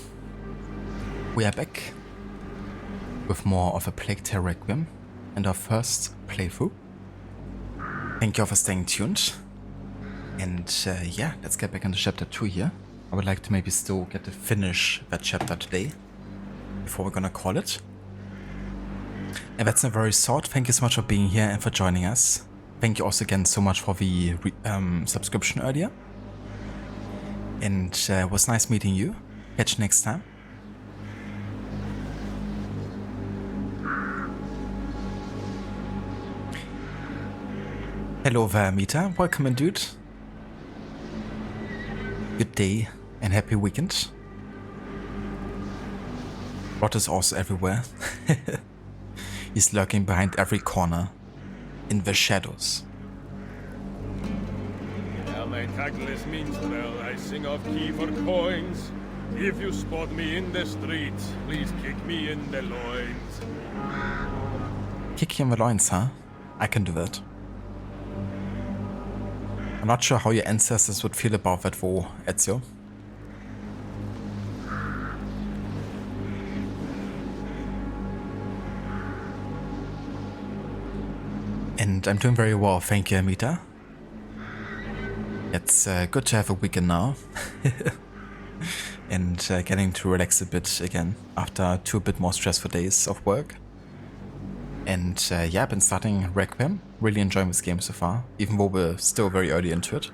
We are back with more of a Plague Tale Requiem and our first playthrough. Thank you all for staying tuned. And yeah, let's get back into chapter 2 here. I would like to maybe still get to finish that chapter today before we're gonna call it. And that's not very short. Thank you so much for being here and for joining us. Thank you also again so much for the subscription earlier. And it was nice meeting you. Catch you next time. Hello there, Mita. Welcome in, dude. Good day and happy weekend. Rot is also everywhere. He's lurking behind every corner. In the shadows. My tactless minstrel, I sing of key for coins. If you spot me in the streets, please kick me in the loins. Kick you in the loins, huh? I can do that. I'm not sure how your ancestors would feel about that war, Ezio. And I'm doing very well, thank you, Amita. It's good to have a weekend now. And getting to relax a bit again after 2 a bit more stressful days of work. And yeah, I've been starting Requiem. Really enjoying this game so far, even though we're still very early into it.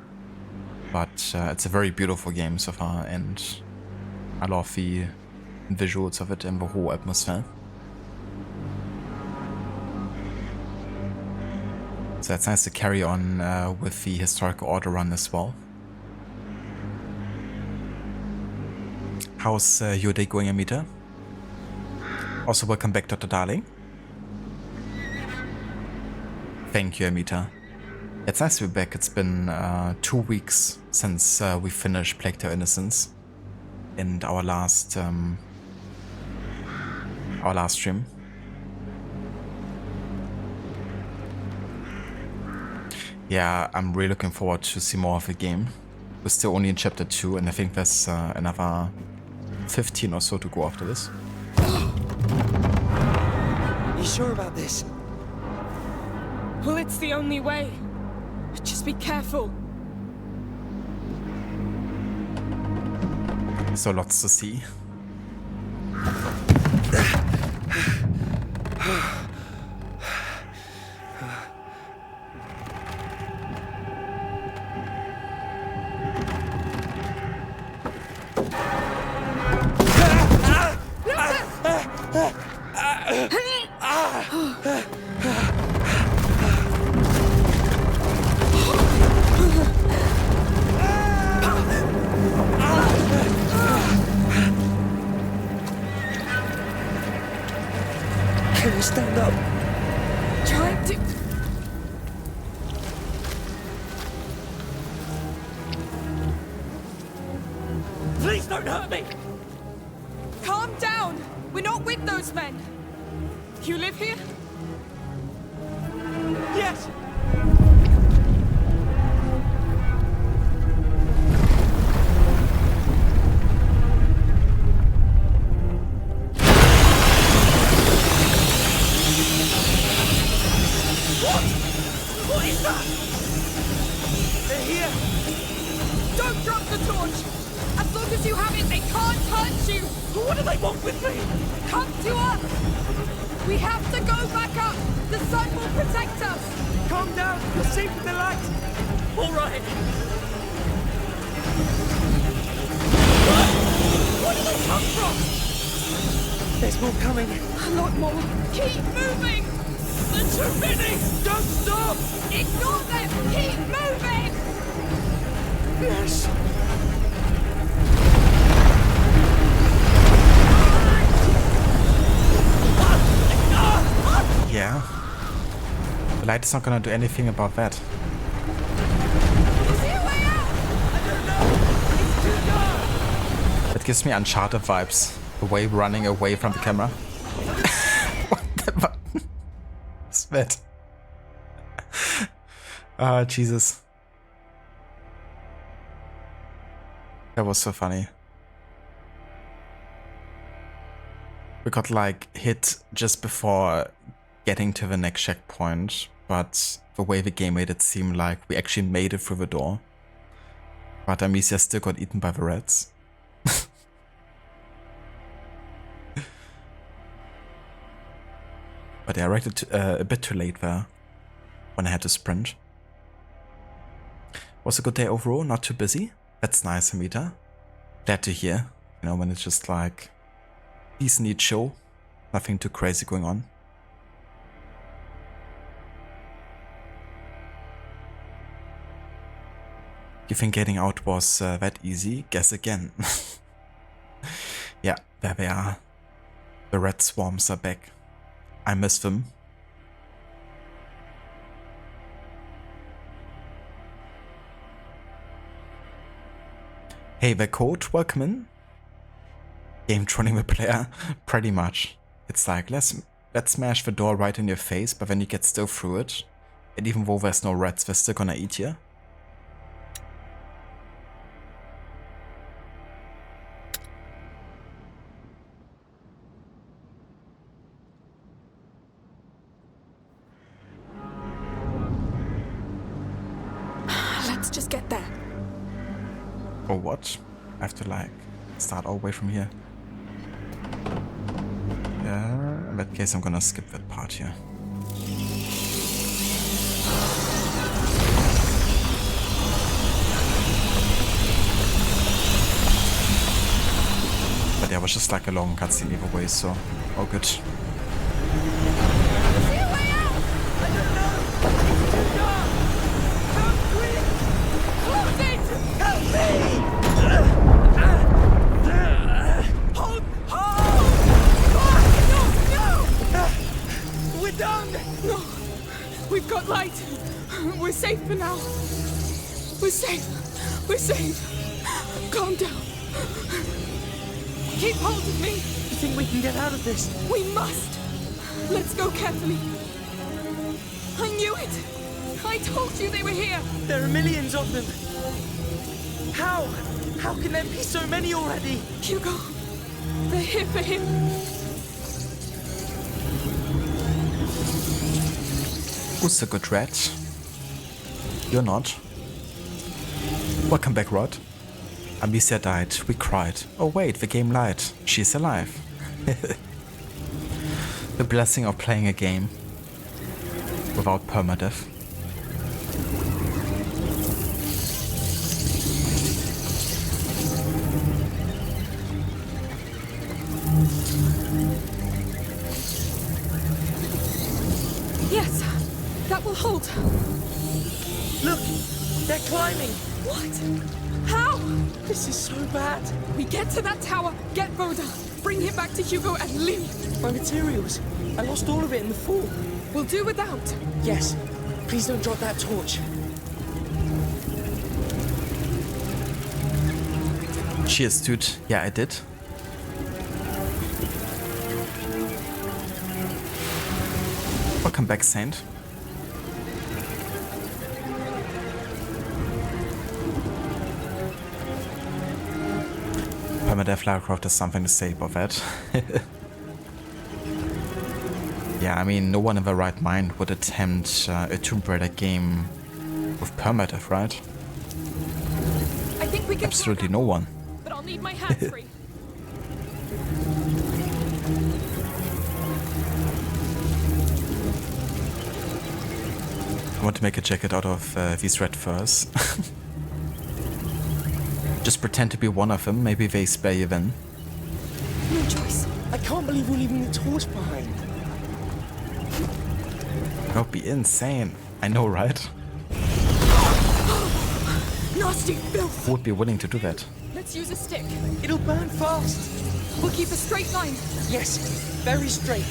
But it's a very beautiful game so far, and I love the visuals of it and the whole atmosphere. So it's nice to carry on with the historical order run as well. How's your day going, Amita? Also, welcome back, Dr. Darling. Thank you, Amita. It's nice to be back. It's been 2 weeks since we finished Plague Tale Innocence in our last stream. Yeah, I'm really looking forward to see more of the game. We're still only in chapter 2, and I think there's another 15 or so to go after this. You sure about this? Well, it's the only way. Just be careful. So lots to see. Can you stand up? Trying to... Please don't hurt me! Calm down! We're not with those men! You live here? Yes! What is that? They're here! Don't drop the torch! As long as you have it, they can't hurt you! What do they want with me? Come to us! We have to go back up! The sun will protect us! Calm down! You're safe with the light! All right! Where do they come from? There's more coming. A lot more. Keep moving! There's too many! Don't stop! Ignore them! Keep moving! Yes! Yeah. The light is not gonna do anything about that. Is there a way out? I don't know! It's too dark! It gives me Uncharted vibes. The way running away from the camera. What the fuck? What's that? Ah, Jesus. That was so funny. We got like hit just before getting to the next checkpoint, but the way the game made it seem like we actually made it through the door. But Amicia still got eaten by the rats. But I reacted a bit too late there, when I had to sprint. Was a good day overall, not too busy. That's nice, Amita. Glad to hear. You know, when it's just like decent chill, nothing too crazy going on. You think getting out was that easy? Guess again. Yeah, there they are. The rat swarms are back. I miss them. Hey, the code, welcome in. Game trolling the player, pretty much. It's like, let's smash the door right in your face, but then you get still through it. And even though there's no rats, they're still gonna eat you. Let's just get there. Or what? I have to like start all the way from here. Yeah, in that case I'm gonna skip that part here. But yeah, it was just like a long cutscene either way, so all good. We've got light. We're safe for now. We're safe. We're safe. Calm down. Keep hold of me. You think we can get out of this? We must. Let's go carefully. I knew it. I told you they were here. There are millions of them. How? How can there be so many already? Hugo, they're here for him. Who's the good rat? You're not. Welcome back, Rod. Amicia died. We cried. Oh wait, the game lied. She's alive. The blessing of playing a game without permadeath. Yes, that will hold. Look, they're climbing. What? How? This is so bad. We get to that tower, get Voda, bring him back to Hugo and leave. My materials. I lost all of it in the fall. We'll do without. Yes. Please don't drop that torch. Cheers, dude. Yeah, I did. Welcome back, Saint. Permadeath Lara Croft has something to say about that. Yeah, I mean, no one in their right mind would attempt a Tomb Raider game with permadeath, right? I think we can. Absolutely no one. But I'll need my hands free. I want to make a jacket out of these red furs. Just pretend to be one of them, maybe they spare you then. No choice. I can't believe we're leaving the torch behind. That would be insane. I know, right? Nasty filth. Who would be willing to do that? Let's use a stick. It'll burn fast. We'll keep a straight line. Yes, very straight.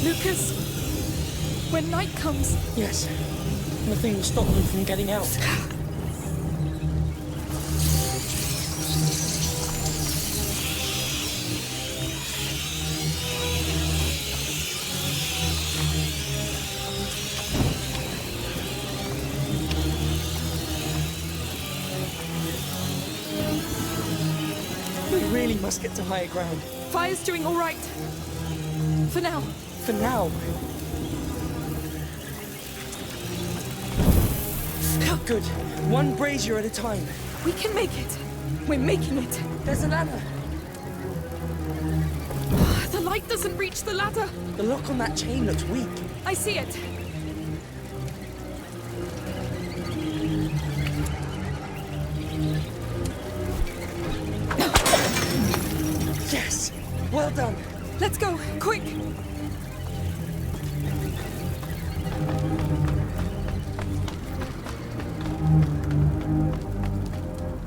Lucas, when night comes... Yes. Nothing will stop them from getting out. really must get to higher ground. Fire's doing all right. For now. For now. Good. One brazier at a time. We can make it. We're making it. There's a ladder. The light doesn't reach the ladder. The lock on that chain looks weak. I see it. Yes! Well done. Let's go, quick.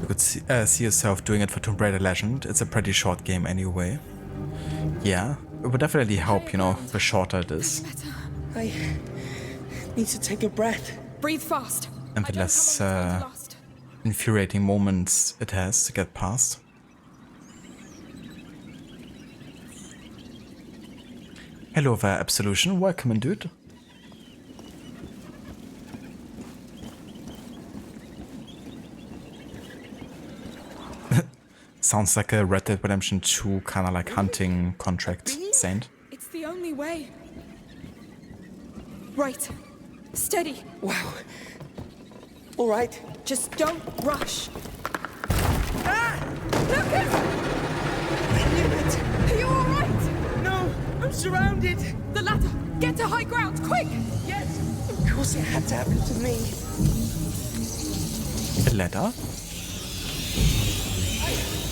You could see yourself doing it for Tomb Raider Legend. It's a pretty short game anyway. Yeah, it would definitely help, you know, the shorter it is. I need to take a breath. Breathe fast. And the less infuriating moments it has to get past. Hello there, Absolution. Welcome in, dude. Sounds like a Red Dead Redemption 2 kind of like hunting contract, Saint. It's the only way. Right. Steady. Wow. All right. Just don't rush. Ah! Lucas! I knew it. Are you all right? No, I'm surrounded. The ladder. Get to high ground, quick! Yes. Of course it had to happen to me. A ladder?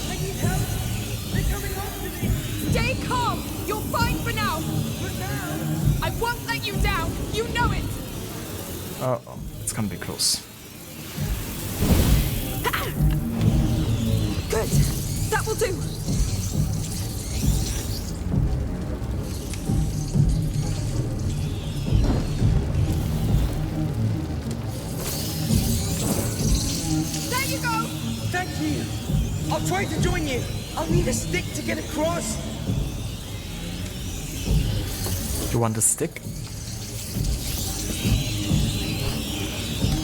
I need help. They're coming after me. Stay calm. You're fine for now. But now... I won't let you down. You know it. Uh-oh. It's gonna be close. Good. That will do. There you go. Thank you. I'll try to join you. I'll need a stick to get across. You want a stick?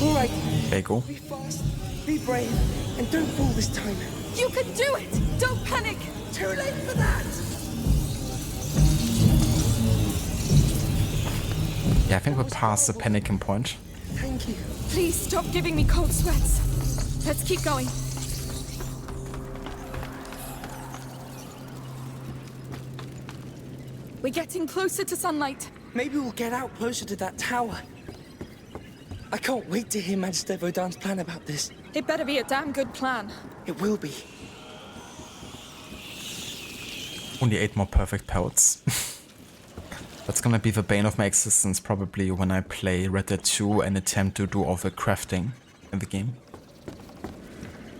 All right. There you go. Be fast, be brave, and don't fall this time. You can do it. Don't panic. Too late for that. Yeah, I think we're past the panicking point. Thank you. Please stop giving me cold sweats. Let's keep going. We're getting closer to sunlight. Maybe we'll get out closer to that tower. I can't wait to hear Magister Vaudin's plan about this. It better be a damn good plan. It will be. Only 8 more perfect pelts. That's gonna be the bane of my existence probably when I play Red Dead 2 and attempt to do all the crafting in the game.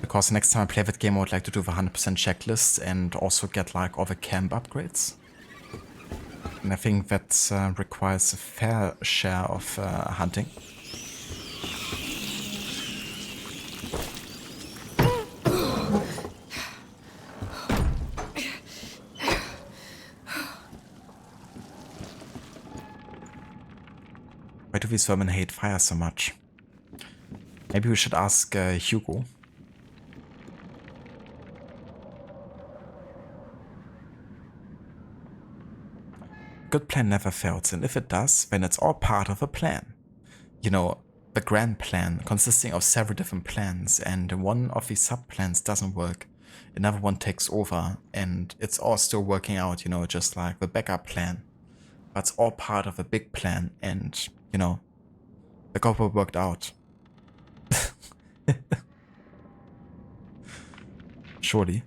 Because next time I play that game I would like to do the 100% checklist and also get like all the camp upgrades. And I think that requires a fair share of hunting. Why do these vermin hate fire so much? Maybe we should ask Hugo. Good plan never fails, and if it does, then it's all part of a plan. You know, the grand plan consisting of several different plans, and one of these sub-plans doesn't work, another one takes over, and it's all still working out, you know, just like the backup plan. But it's all part of a big plan, and, you know, the goal worked out. Surely.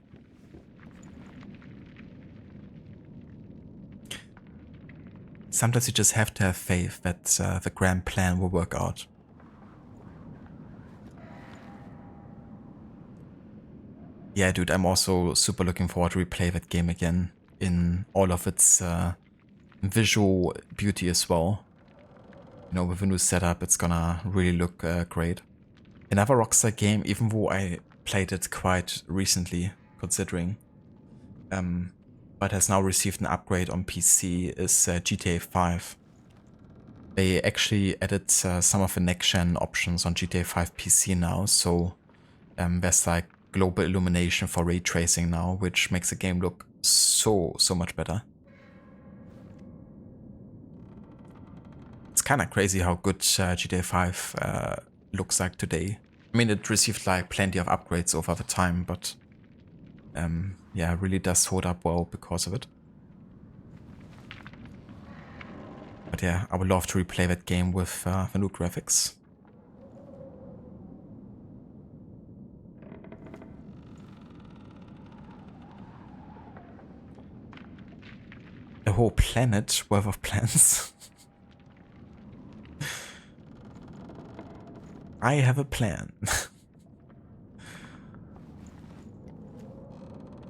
Sometimes you just have to have faith that the grand plan will work out. Yeah, dude, I'm also super looking forward to replay that game again in all of its visual beauty as well. You know, with a new setup, it's gonna really look great. Another Rockstar game, even though I played it quite recently, considering, but has now received an upgrade on PC, is GTA 5. They actually added some of the next-gen options on GTA 5 PC now, so there's like global illumination for ray tracing now, which makes the game look so much better. It's kind of crazy how good GTA 5 looks like today. I mean, it received like plenty of upgrades over the time, but yeah, it really does hold up well because of it. But yeah, I would love to replay that game with the new graphics. A whole planet worth of plants. I have a plan.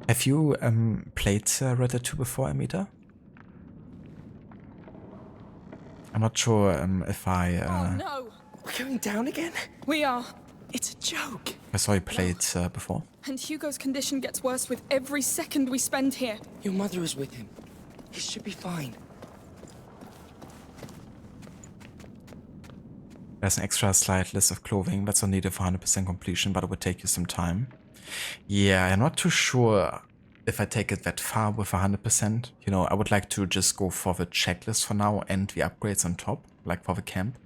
Have you played Red Dead 2 before, Amita? I'm not sure if I... Oh no! We're going down again? We are. It's a joke. I saw you played before. And Hugo's condition gets worse with every second we spend here. Your mother was with him. He should be fine. There's an extra slide list of clothing that's not needed for 100% completion, but it would take you some time. Yeah, I'm not too sure if I take it that far with 100%. You know, I would like to just go for the checklist for now and the upgrades on top, like for the camp.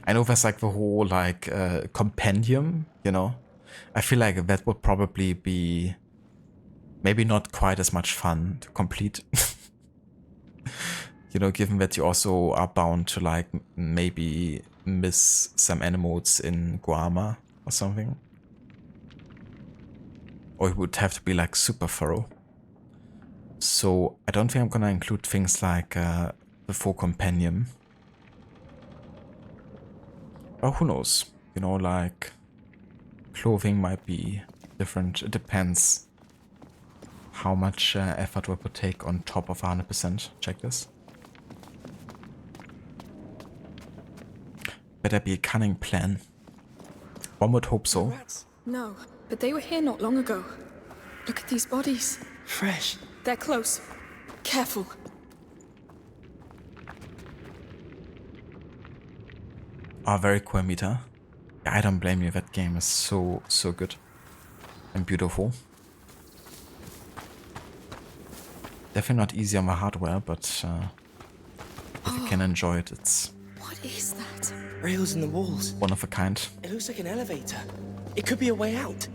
I know there's like the whole like compendium, you know. I feel like that would probably be maybe not quite as much fun to complete. You know, given that you also are bound to like maybe miss some animals in Guarma or something. Or it would have to be like super thorough. So I don't think I'm gonna include things like the full compendium. But who knows? You know, like clothing might be different. It depends how much effort we would take on top of 100% checklist. Better be a cunning plan. One would hope so. No, but they were here not long ago. Look at these bodies. Fresh. They're close. Careful. Oh, very cool, Amita. Yeah, I don't blame you. That game is so good and beautiful. Definitely not easy on the hardware, but if you can enjoy it, it's What is that? Rails in the walls. one of a kind. It looks like an elevator. It could be a way out.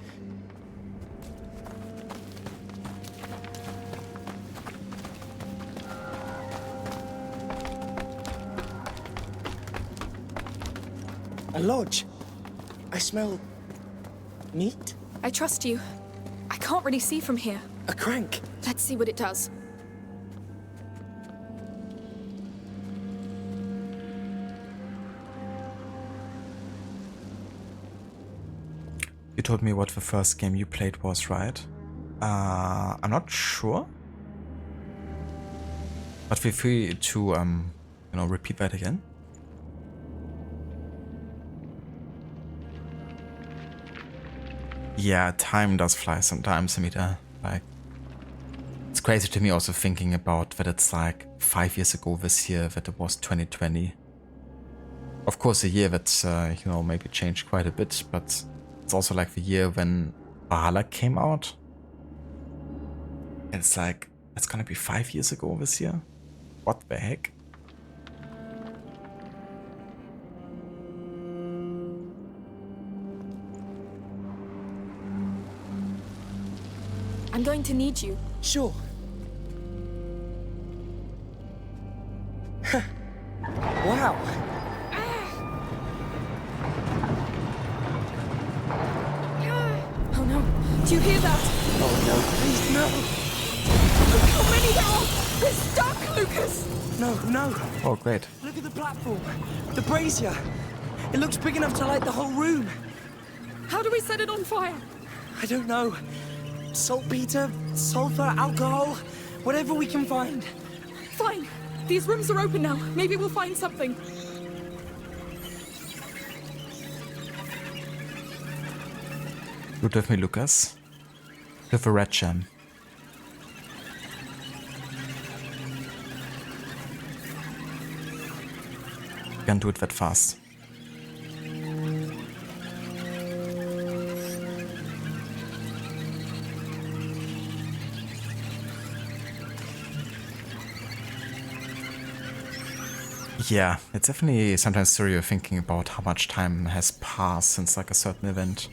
A lodge. I smell meat. I trust you. I can't really see from here. A crank. Let's see what it does. You told me what the first game you played was, right? I'm not sure. But feel free to, you know, repeat that again. Yeah, time does fly sometimes, Amita. Like, it's crazy to me also thinking about that it's like 5 years ago this year that it was 2020. Of course, a year that, you know, maybe changed quite a bit, but it's also like the year when Valhalla came out. And it's like, it's gonna be 5 years ago this year? What the heck? I'm going to need you. Sure. Wow. Oh no. Do you hear that? Oh no, please no. Look how many there are! We're stuck, Lucas! No, no. Oh, great. Look at the platform. The brazier. It looks big enough to light the whole room. How do we set it on fire? I don't know. Saltpeter, sulfur, alcohol, whatever we can find. Fine. These rooms are open now. Maybe we'll find something. Loot with me, Lucas. With a red gem. Can't do it that fast. Yeah, it's definitely sometimes surreal thinking about how much time has passed since like a certain event.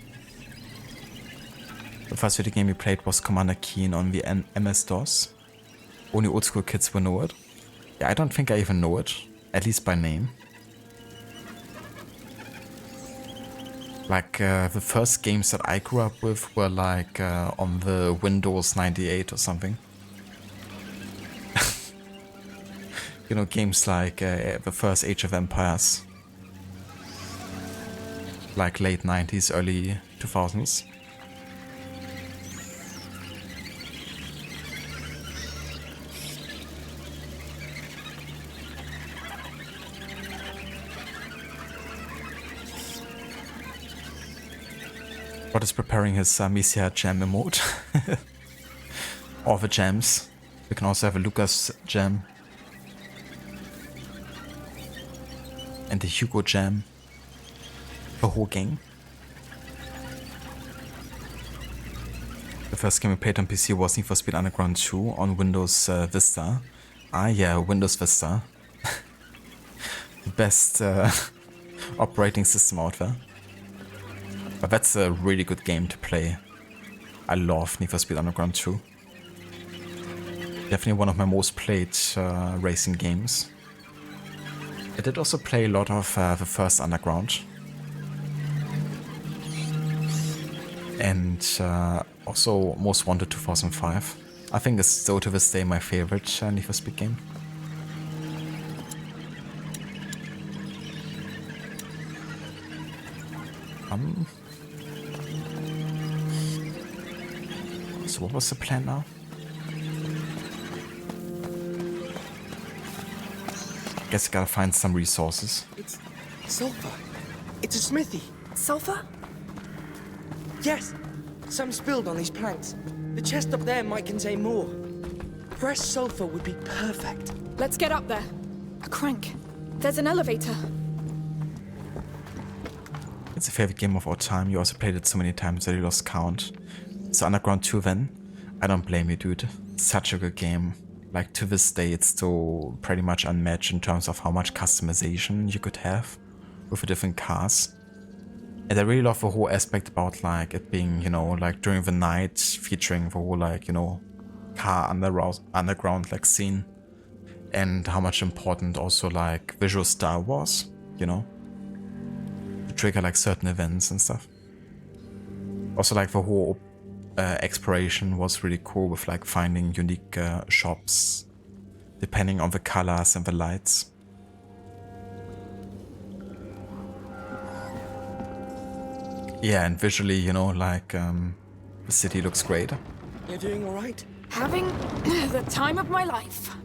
The first video game we played was Commander Keen on the MS-DOS. Only old school kids will know it. Yeah, I don't think I even know it, at least by name. Like the first games that I grew up with were like on the Windows 98 or something. You know, games like the first Age of Empires. Like late 90s, early 2000s. Rod is preparing his Misia jam emote. All the jams. We can also have a Lucas jam. And the Hugo jam. The whole gang. The first game we played on PC was Need for Speed Underground 2 on Windows Vista. Ah yeah, Windows Vista. The best operating system out there. But that's a really good game to play. I love Need for Speed Underground 2. Definitely one of my most played racing games. I did also play a lot of the first Underground. And also Most Wanted 2005. I think it's still to this day my favorite Need for Speed game. So what was the plan now? Guess I gotta find some resources. It's sulfur. It's a smithy. Sulfur? Yes. Some spilled on these planks. The chest up there might contain more. Fresh sulfur would be perfect. Let's get up there. A crank. There's an elevator. It's a favorite game of all time. You also played it so many times that you lost count. So Underground 2 then? I don't blame you, dude. Such a good game. Like, to this day, it's still pretty much unmatched in terms of how much customization you could have with the different cars. And I really love the whole aspect about, like, it being, you know, like, during the night, featuring the whole, like, you know, car underground, like, scene. And how much important also, like, visual style was, you know? To trigger, like, certain events and stuff. Also, like, the whole exploration was really cool with like finding unique shops depending on the colors and the lights. Yeah, and visually, you know, like the city looks great. You're doing all right? Having the time of my life.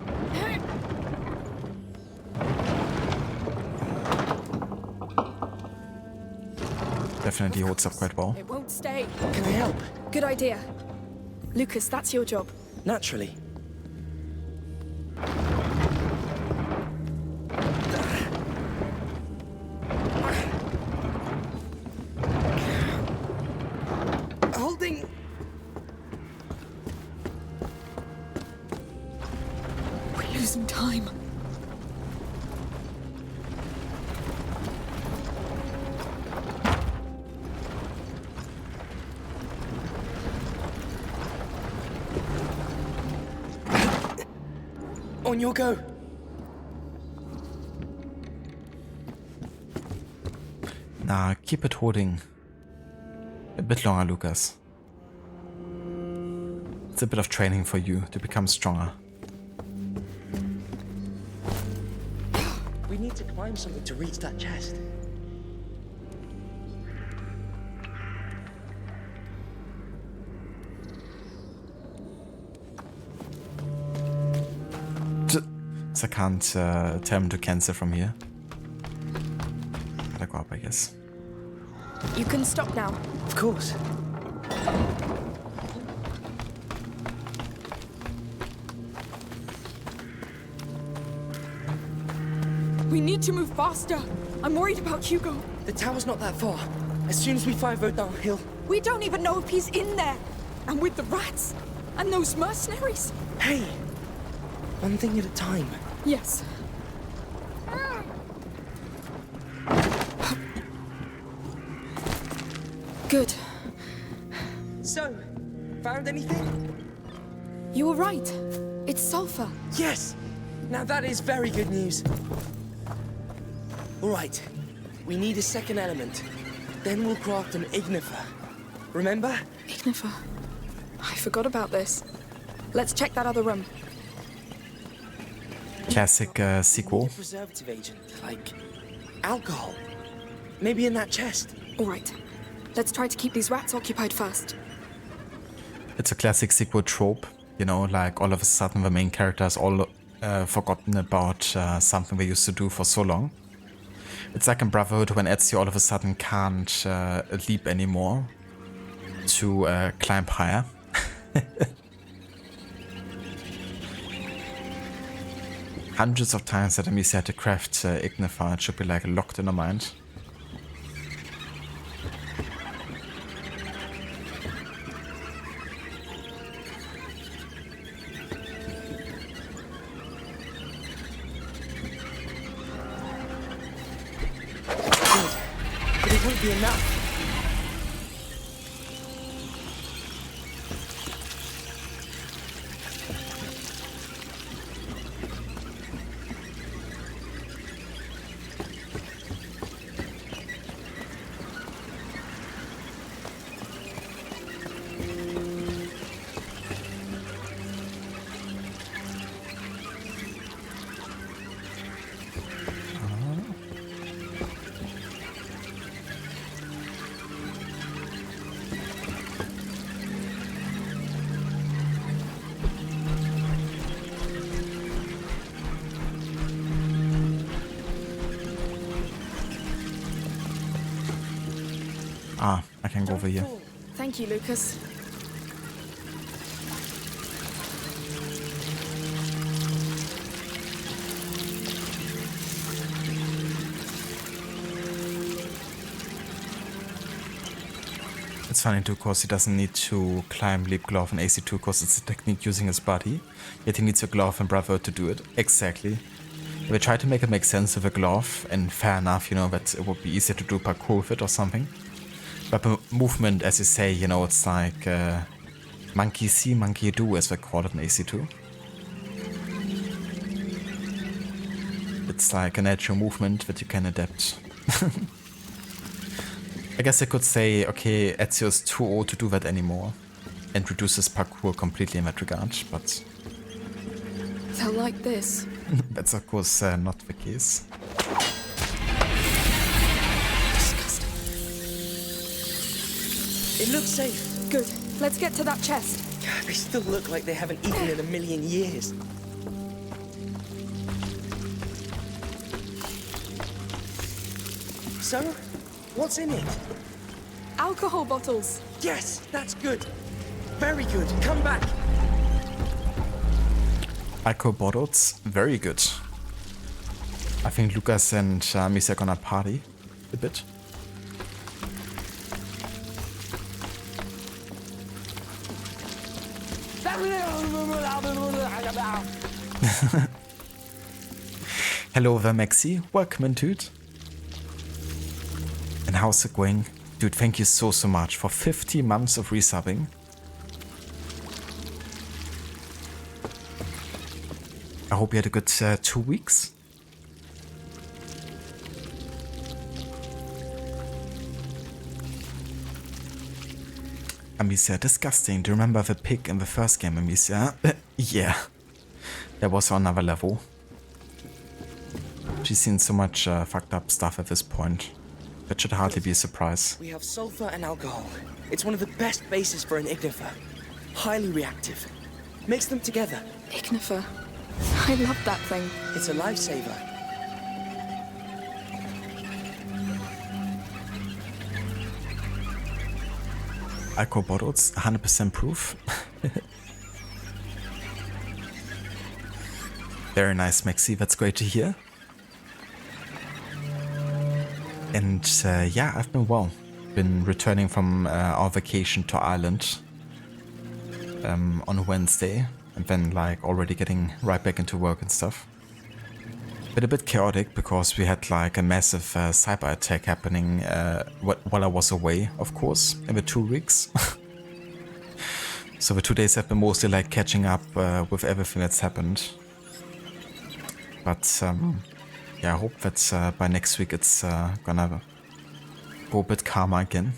Definitely holds up quite well. It won't stay. Can I help? Good idea. Lucas, that's your job. Naturally. Holding. We're losing time. On your go. Nah, keep it holding a bit longer, Lucas. It's a bit of training for you to become stronger. We need to climb something to reach that chest. So I can't tell him to cancel from here. Gotta go up, I guess. You can stop now. Of course. We need to move faster. I'm worried about Hugo. The tower's not that far. As soon as we find road downhill. We don't even know if he's in there. And with the rats and those mercenaries. Hey! One thing at a time. Yes. Good. So, found anything? You were right. It's sulfur. Yes! Now that is very good news. All right. We need a second element. Then we'll craft an ignifer. Remember? Ignifer. I forgot about this. Let's check that other room. Classic sequel. Preservative agent, like alcohol. Maybe in that chest. All right. Let's try to keep these rats occupied first. It's a classic sequel trope, you know, like all of a sudden the main characters all forgotten about something they used to do for so long. It's like in Brotherhood when Ezio all of a sudden can't leap anymore to climb higher. Hundreds of times that Amicia had to craft Ignifer, it should be like locked in her mind. But it won't be enough. Ah, I can go over here. Thank you, Lucas. It's funny too, because he doesn't need to climb, leap, glove in AC2 because it's a technique using his body. Yet he needs a glove in Brotherhood to do it. Exactly. They try to make it make sense with a glove, and fair enough, you know, that it would be easier to do parkour with it or something. But the movement, as you say, you know, it's like monkey see, monkey do, as they call it in AC2. It's like a natural movement that you can adapt. I guess I could say, okay, Ezio's too old to do that anymore, and reduces parkour completely in that regard, but They'll like this. that's of course not the case. It looks safe. Good. Let's get to that chest. They still look like they haven't eaten in a million years. So, what's in it? Alcohol bottles. Yes, that's good. Very good. Come back. Alcohol bottles, very good. I think Lucas and Misa are gonna party a bit. Hello there, Maxi. Welcome into it. And how's it going? Dude, thank you so much for 50 months of resubbing. I hope you had a good 2 weeks. Amicia, disgusting. Do you remember the pig in the first game, Amicia? Yeah. That was on another level. She's seen so much fucked up stuff at this point. That should hardly be a surprise. We have sulfur and alcohol. It's one of the best bases for an ignifer. Highly reactive. Mix them together. Ignifer. I love that thing. It's a lifesaver. Alcohol bottles, 100% proof. Very nice, Maxi. That's great to hear. And yeah, I've been well. Been returning from our vacation to Ireland on Wednesday, and then like already getting right back into work and stuff. but a bit chaotic because we had like a massive cyber attack happening while I was away, of course, in the 2 weeks. So the 2 days have been mostly like catching up with everything that's happened. But yeah, I hope that by next week it's gonna go a bit calmer again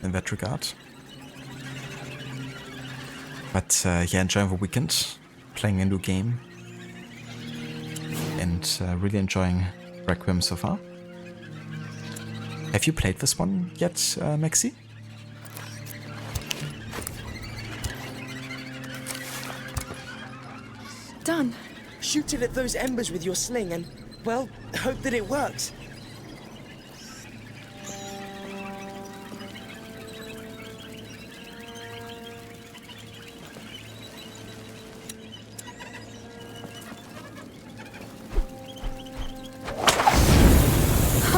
in that regard. But yeah, enjoying the weekend, playing a new game, and really enjoying Requiem so far. Have you played this one yet, Maxi? Done. Shoot it at those embers with your sling and, well, hope that it works.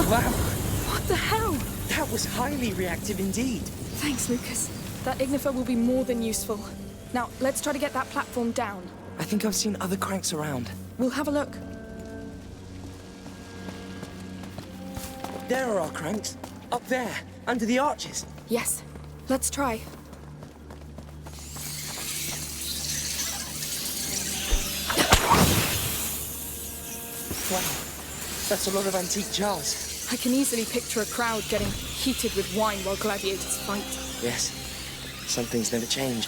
Wow. What the hell? That was highly reactive indeed. Thanks, Lucas. That Ignifer will be more than useful. Now, let's try to get that platform down. I think I've seen other cranks around. We'll have a look. There are our cranks. Up there, under the arches. Yes. Let's try. Wow. That's a lot of antique jars. I can easily picture a crowd getting heated with wine while gladiators fight. Yes. Some things never change.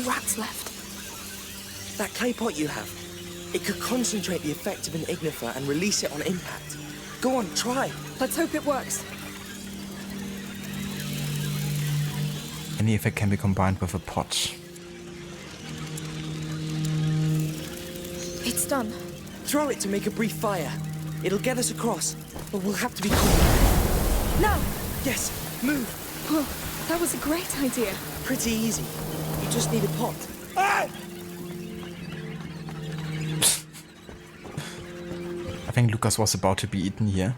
Rats left. That clay pot you have, it could concentrate the effect of an Ignifer and release it on impact. Go on, try. Let's hope it works. Any effect can be combined with a pot. It's done. Throw it to make a brief fire. It'll get us across, but we'll have to be quick. Now! Yes, move. Oh, that was a great idea. Pretty easy. You just need a pot. I think Lucas was about to be eaten here.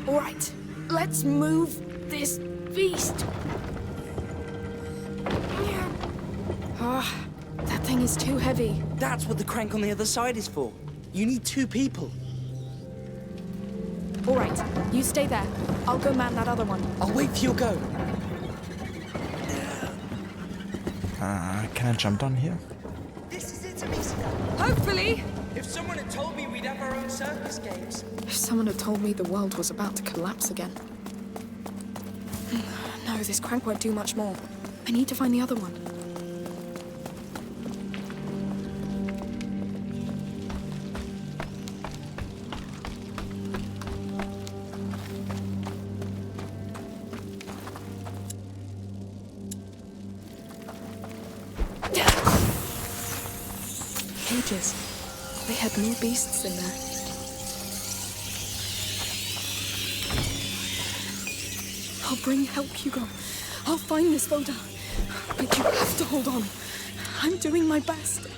All right, let's move this beast. Ah, that thing is too heavy. That's what the crank on the other side is for. You need 2 people. All right, you stay there. I'll go man that other one. I'll wait for your go. Can I jump down here? This is it, Amicia. Hopefully. If someone had told me we'd have our own circus games. If someone had told me the world was about to collapse again. No, this crank won't do much more. I need to find the other one. Cages. They had more beasts in there. I'll bring help, Hugo. I'll find this photo. But you have to hold on. I'm doing my best.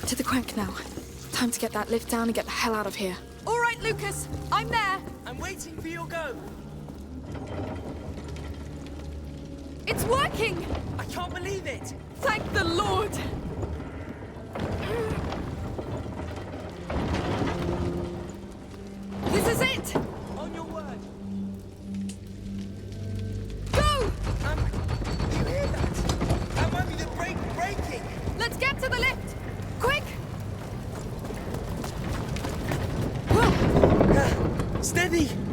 To the crank now. Time to get that lift down and get the hell out of here. All right, Lucas. I'm there. I'm waiting for your go. It's working! I can't believe it. Thank the Lord! This is it! On your word. Go! You hear that? That might be the brake breaking.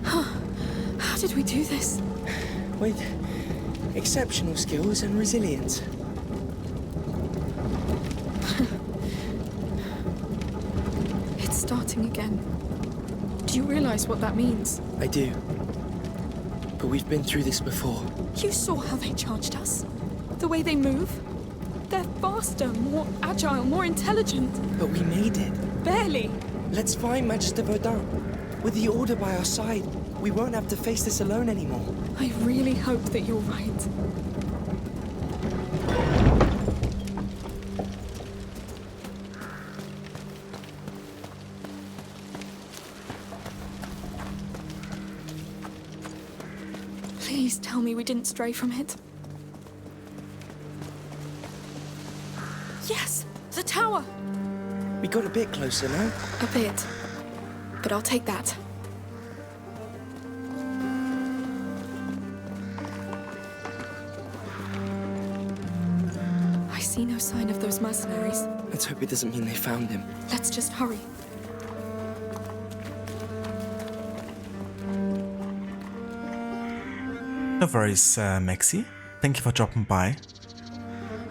How did we do this? With exceptional skills and resilience. It's starting again. Do you realize what that means? I do. But we've been through this before. You saw how they charged us? The way they move? They're faster, more agile, more intelligent. But we made it. Barely. Let's find Magister Verdun. With the Order by our side, we won't have to face this alone anymore. I really hope that you're right. Please tell me we didn't stray from it. Yes! The tower! We got a bit closer, no? A bit. But I'll take that. I see no sign of those mercenaries. Let's hope it doesn't mean they found him. Let's just hurry. No worries, Maxi. Thank you for dropping by.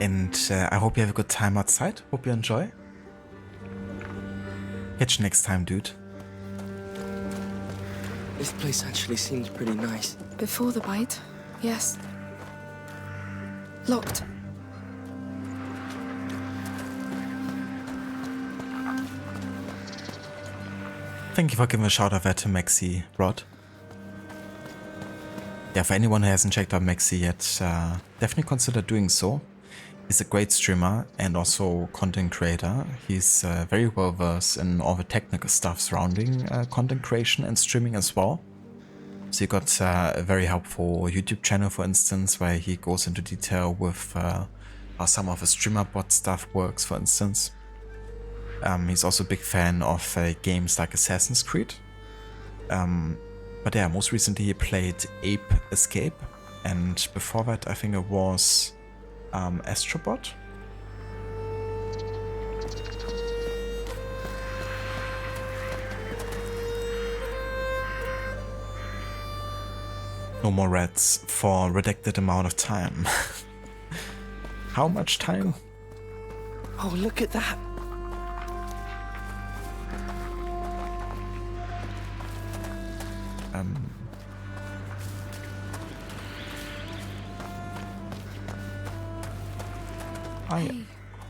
And I hope you have a good time outside. Hope you enjoy. Catch you next time, dude. This place actually seems pretty nice. Before the bite, yes. Locked. Thank you for giving a shout out there to Maxi Rod. Yeah, for anyone who hasn't checked out Maxi yet, definitely consider doing so. He's a great streamer and also content creator. He's very well versed in all the technical stuff surrounding content creation and streaming as well. So he got a very helpful YouTube channel, for instance, where he goes into detail with how some of the streamer bot stuff works, for instance. He's also a big fan of games like Assassin's Creed. But yeah, most recently he played Ape Escape, and before that I think it was Astrobot. No more rats for redacted amount of time. How much time? Oh, look at that. Hey,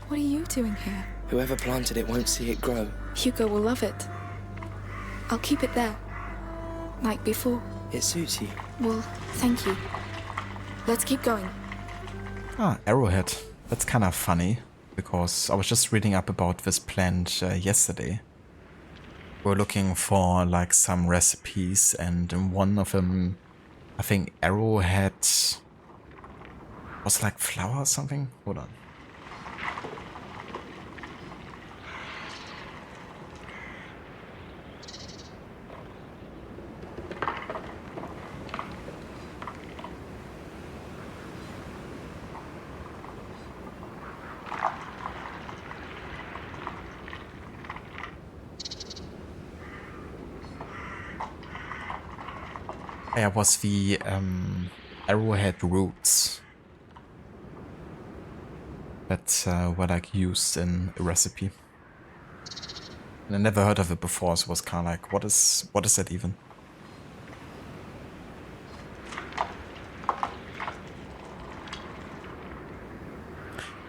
what are you doing here? Whoever planted it won't see it grow. Hugo will love it. I'll keep it there. Like before. It suits you. Well, thank you. Let's keep going. Ah, Arrowhead. That's kind of funny, because I was just reading up about this plant yesterday. We're looking for like some recipes, and in one of them, I think Arrowhead was like flour or something. Hold on. Yeah, was the Arrowhead roots that were like used in a recipe. And I never heard of it before, so it was kind of like, what is that even?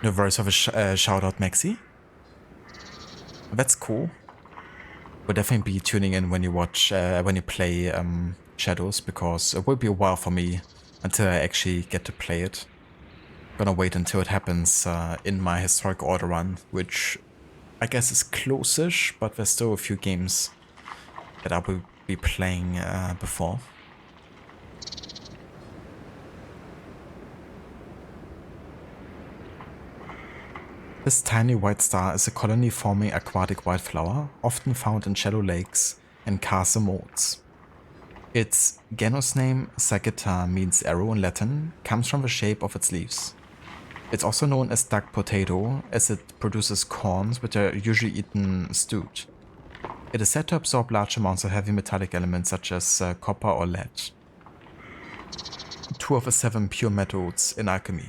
No worries, have a shout out, Maxi. That's cool. We'll definitely be tuning in when you watch, when you play Shadows, because it will be a while for me until I actually get to play it. Gonna wait until it happens in my historic order run, which I guess is close-ish, but there's still a few games that I will be playing before. This tiny white star is a colony-forming aquatic wildflower, often found in shallow lakes and karst moats. Its genus name, Sagitta, means arrow in Latin, comes from the shape of its leaves. It's also known as duck potato, as it produces corns which are usually eaten stewed. It is said to absorb large amounts of heavy metallic elements such as copper or lead. 2 of the 7 pure metals in alchemy.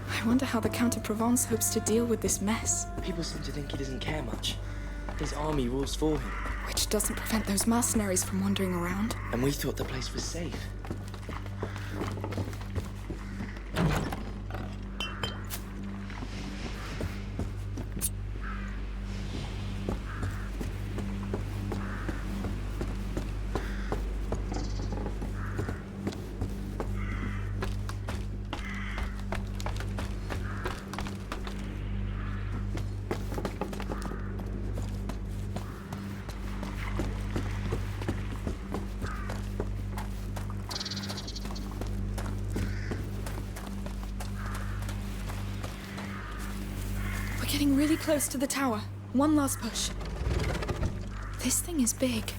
I wonder how the Count of Provence hopes to deal with this mess. People seem to think he doesn't care much. His army rules for him. Which doesn't prevent those mercenaries from wandering around. And we thought the place was safe. Getting really close to the tower. One last push. This thing is big.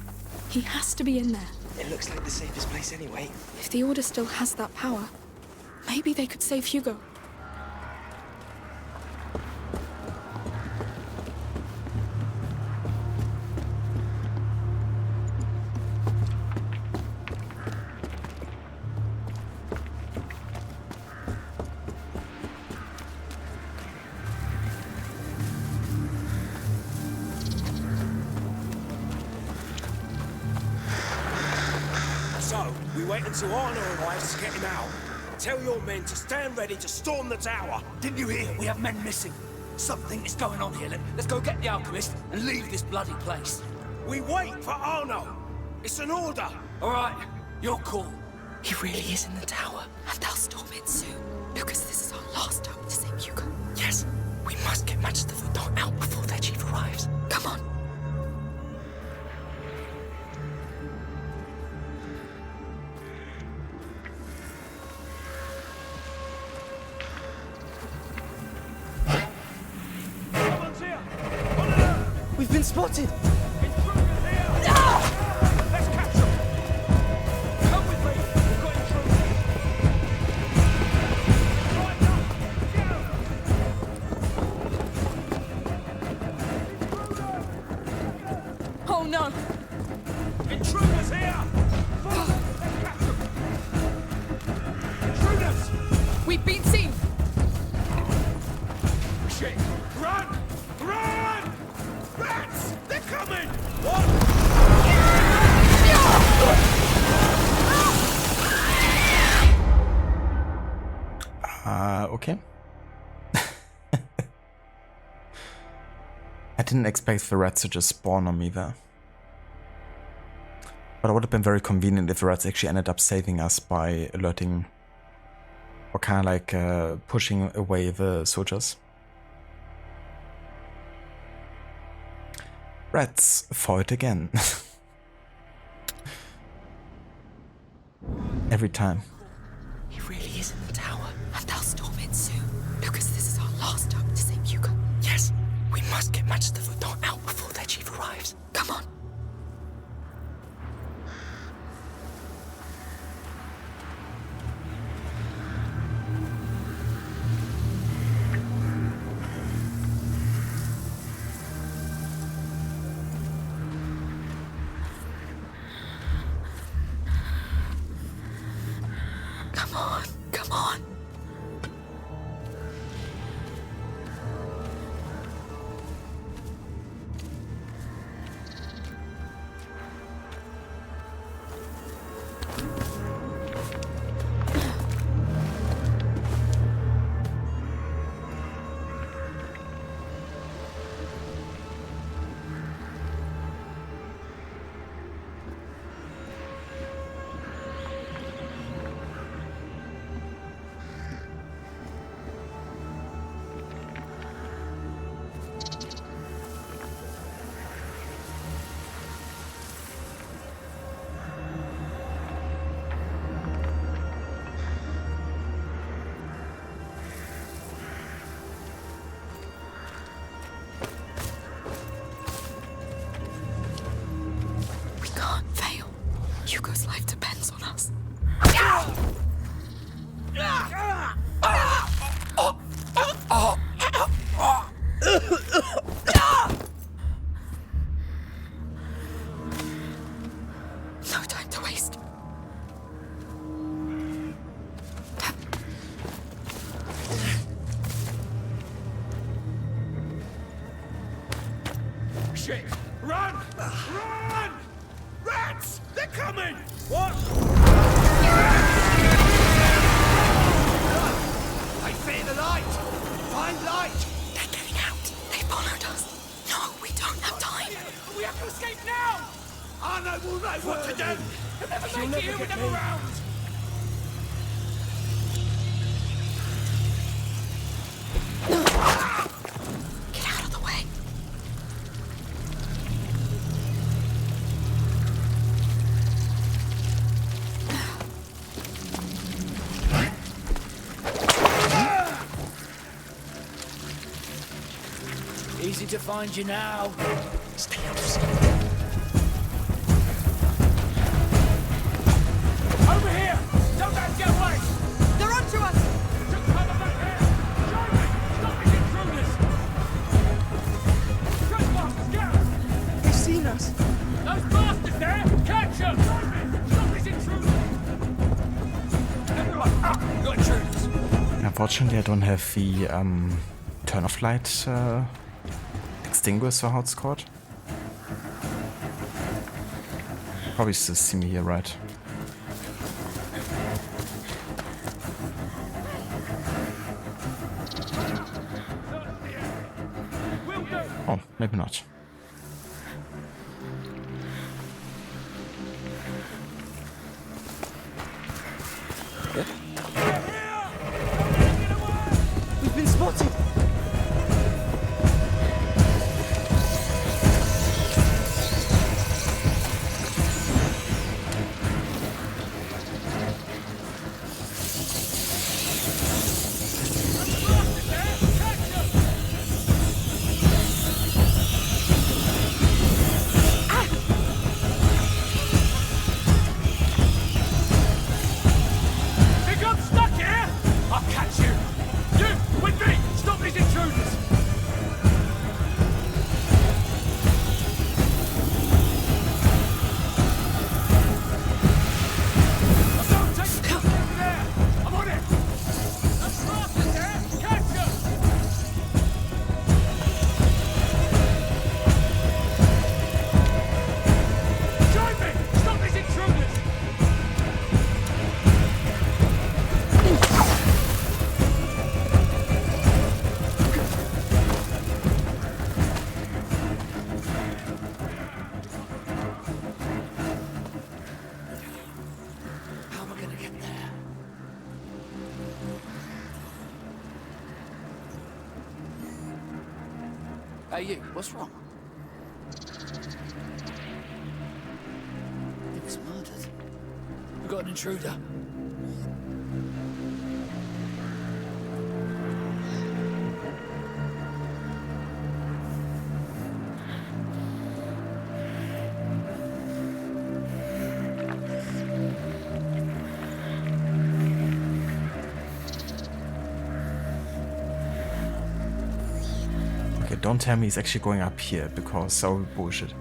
He has to be in there. It looks like the safest place anyway. If the Order still has that power, maybe they could save Hugo. Until Arno arrives to get him out. Tell your men to stand ready to storm the tower. Didn't you hear? We have men missing. Something is going on here. Let's go get the alchemist and leave this bloody place. We wait for Arno. It's an order. All right, your call. He really is in the tower, and they'll storm it soon. Lucas, this is our last hope to save Hugo. Yes, we must get Match the Verdant out before their chief arrives. Come on. We've been spotted! Let's catch them! Come with me! We've got intruders! Right now! Oh no! Intruders here! Let's catch them! Intruders! We've been seen! Shit! Run! Run! Rats! They're coming! What? Okay. I didn't expect the rats to just spawn on me there. But it would have been very convenient if the rats actually ended up saving us by alerting or kind of like pushing away the soldiers. Rats fought again. Every time. He really is in the tower. And they'll storm it soon. Lucas, this is our last hope to save Hugo. Yes, we must get Match the Verdant out before their chief arrives. Come on. Come on, come on. shit! Run! Run! Rats! They're coming! What? I fear the light! Find light! They're getting out. They followed us. No, we don't have time. We have to escape now! Arno will know what to do! We'll never make it here with them around! Get out of the way. Easy to find you now. Stay out of sight. Over here! Don't let them get away! They're onto us! Just cover back here! Join me! Stop these intruders! Trespassers, get them! They've seen us. Those bastards there! Catch them! Join me! Stop these intruders! Everyone, up! We've got intruders! Unfortunately, I don't have the turn of light extinguished or how it's called. Probably still see me here, right? Oh, maybe not. We've been spotted. Think I'm stuck here? I'll catch you! You, with me! Stop these intruders! Don't take the cover over there! I'm on it! Those bastards there! Catch them! Join me! Stop these intruders! How am I gonna get there? Hey, you, what's wrong? He was murdered. We got an intruder. Okay, don't tell me he's actually going up here because so bullshit.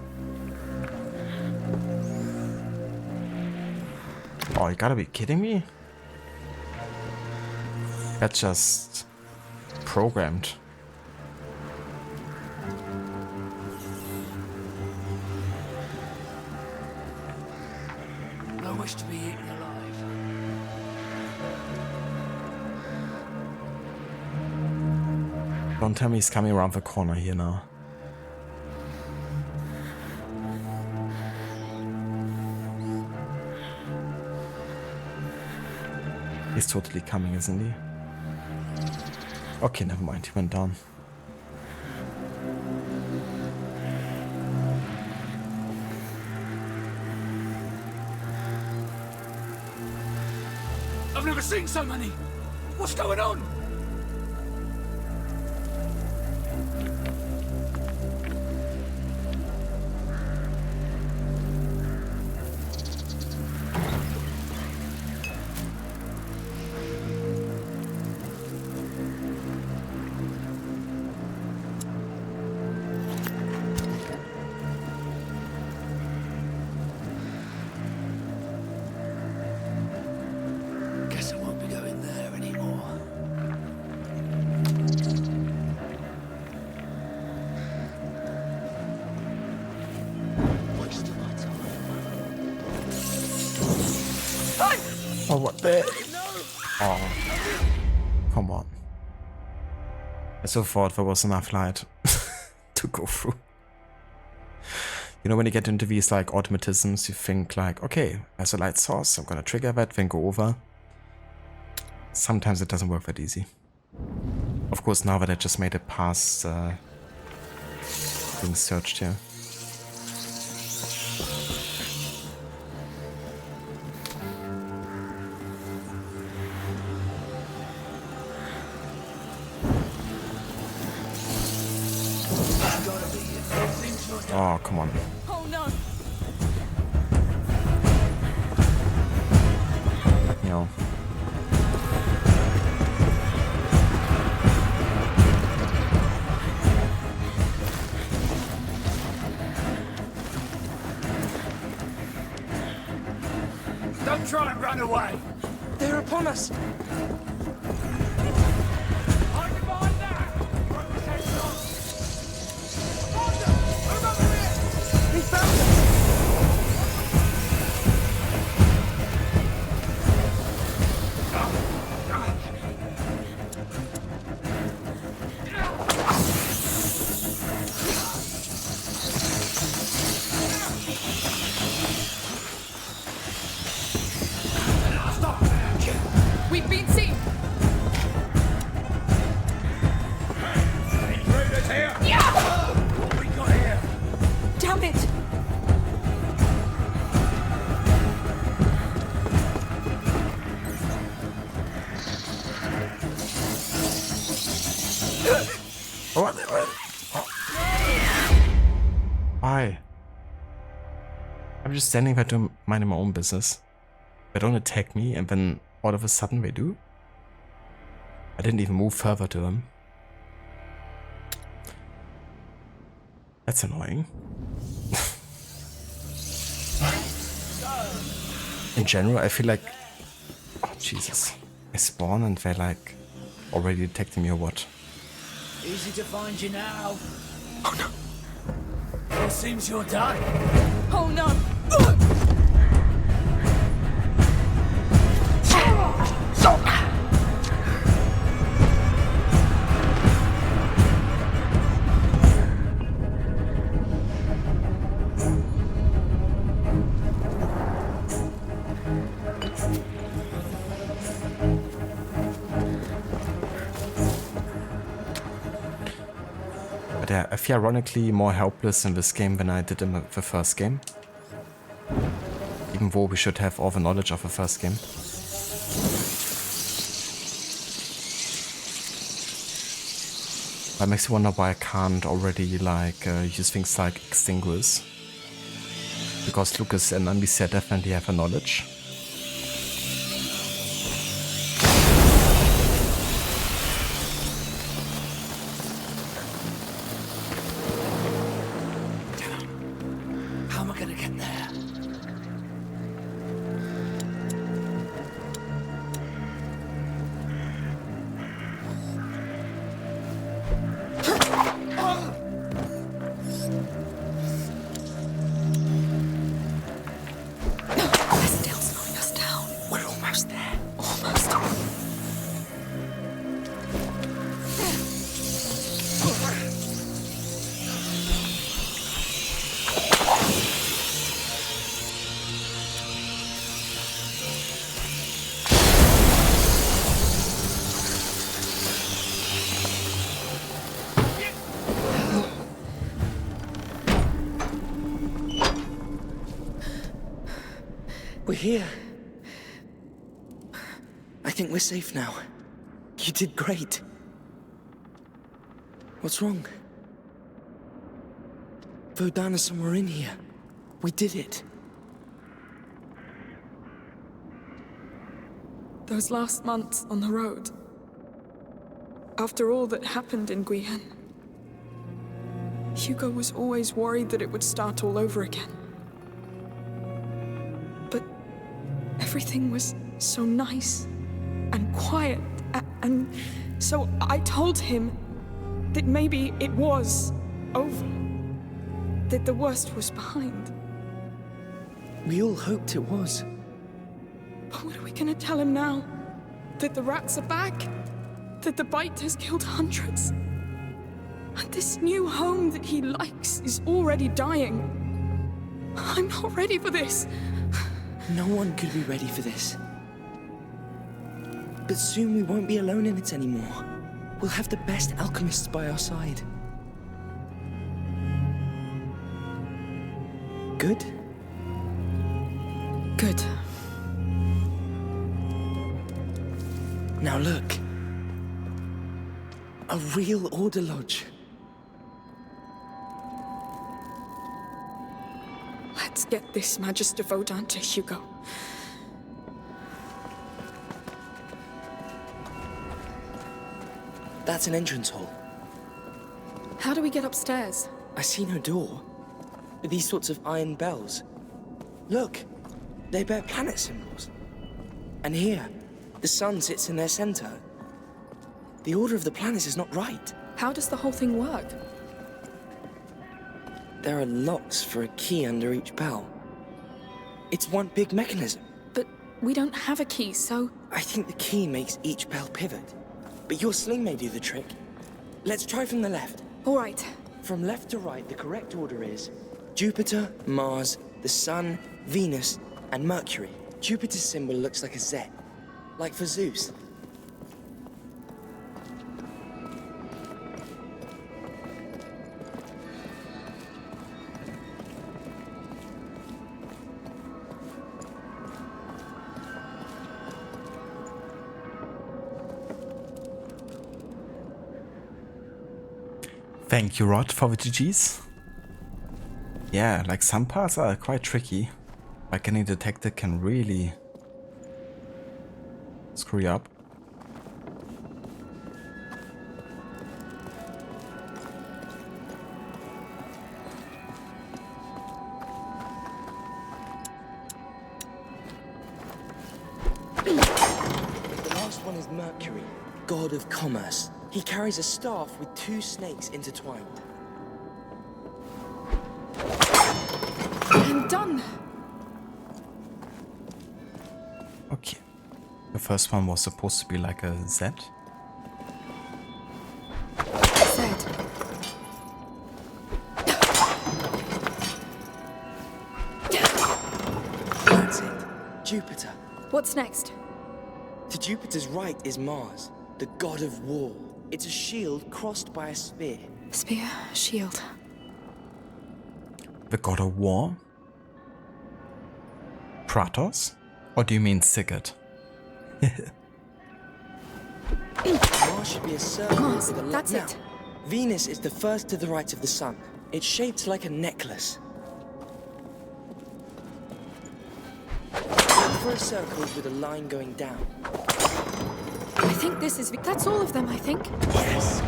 Oh, you gotta be kidding me? That's just programmed. No wish to be eaten alive. Don't tell me he's coming around the corner here now. He's totally coming, isn't he? Okay, never mind. He went down. I've never seen so many! What's going on? Guess I won't be going there anymore. Oh, what the? Oh. Come on. I so thought there was enough light to go through. You know, when you get into these like automatisms, you think like, okay, there's a light source, I'm gonna trigger that, then go over. Sometimes it doesn't work that easy. Of course, now that I just made it past being searched here. Oh, come on. Oh no! You know. Don't try and run away! They're upon us! He found us! We've been seen! Intruders here! Yeah! What we got here? Damn it! Why? I'm just standing there to minding my own business. They don't attack me, and then all of a sudden they do? I didn't even move further to them. That's annoying. In general, I feel like... Oh, Jesus. I spawn and they're like already detecting me or what? Easy to find you now. Oh no. It seems you're done. Oh no! But I feel ironically more helpless in this game than I did in the first game. Even though we should have all the knowledge of the first game. That makes me wonder why I can't already like use things like extinguish. Because Lucas and Amicia definitely have the knowledge. How am I gonna get there? We're here. I think we're safe now. You did great. What's wrong? Vodan is somewhere in here. We did it. Those last months on the road. After all that happened in Guyenne, Hugo was always worried that it would start all over again. But everything was so nice and quiet, and so I told him that maybe it was over, that the worst was behind. We all hoped it was. But what are we gonna tell him now? That the rats are back? That the bite has killed hundreds? And this new home that he likes is already dying. I'm not ready for this. No one could be ready for this. But soon we won't be alone in it anymore. We'll have the best alchemists by our side. Good? Good. Now look. A real Order Lodge. Let's get this Magister Vaudin to Hugo. That's an entrance hall. How do we get upstairs? I see no door. These sorts of iron bells. Look, they bear planet symbols. And here, the sun sits in their center. The order of the planets is not right. How does the whole thing work? There are locks for a key under each bell. It's one big mechanism. But we don't have a key, so... I think the key makes each bell pivot. But your sling may do the trick. Let's try from the left. All right. From left to right, the correct order is Jupiter, Mars, the Sun, Venus, and Mercury. Jupiter's symbol looks like a Z, like for Zeus. Thank you, Rod, for the GGs. Yeah, like some parts are quite tricky. Like getting detected can really screw you up. The last one is Mercury, god of commerce. He carries a staff with two snakes intertwined. I'm done. Okay. The first one was supposed to be like a Z. That's it. Jupiter. What's next? To Jupiter's right is Mars, the god of war. It's a shield crossed by a spear. Spear, shield. The god of war? Kratos? Or do you mean Sigurd? Mars should be a circle Mars, with a that's now, it. Venus is the first to the right of the sun. It's shaped like a necklace. Look for a circle with a line going down. I think this is... That's all of them, I think. Yes!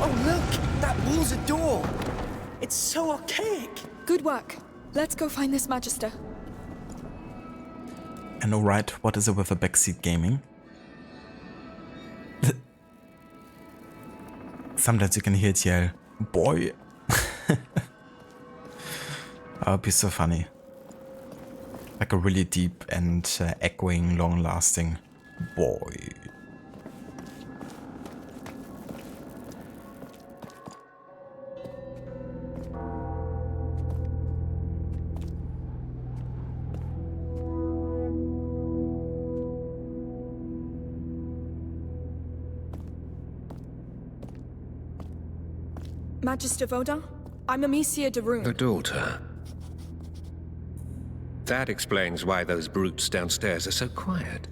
Oh, look! That wall's a door! It's so archaic! Good work. Let's go find this Magister. And alright, what is it with the backseat gaming? Sometimes you can hear it yell, boy. That would be so funny. Like a really deep and echoing, long-lasting boy. Magister Vaudin, I'm Amicia de Rune. The daughter. That explains why those brutes downstairs are so quiet.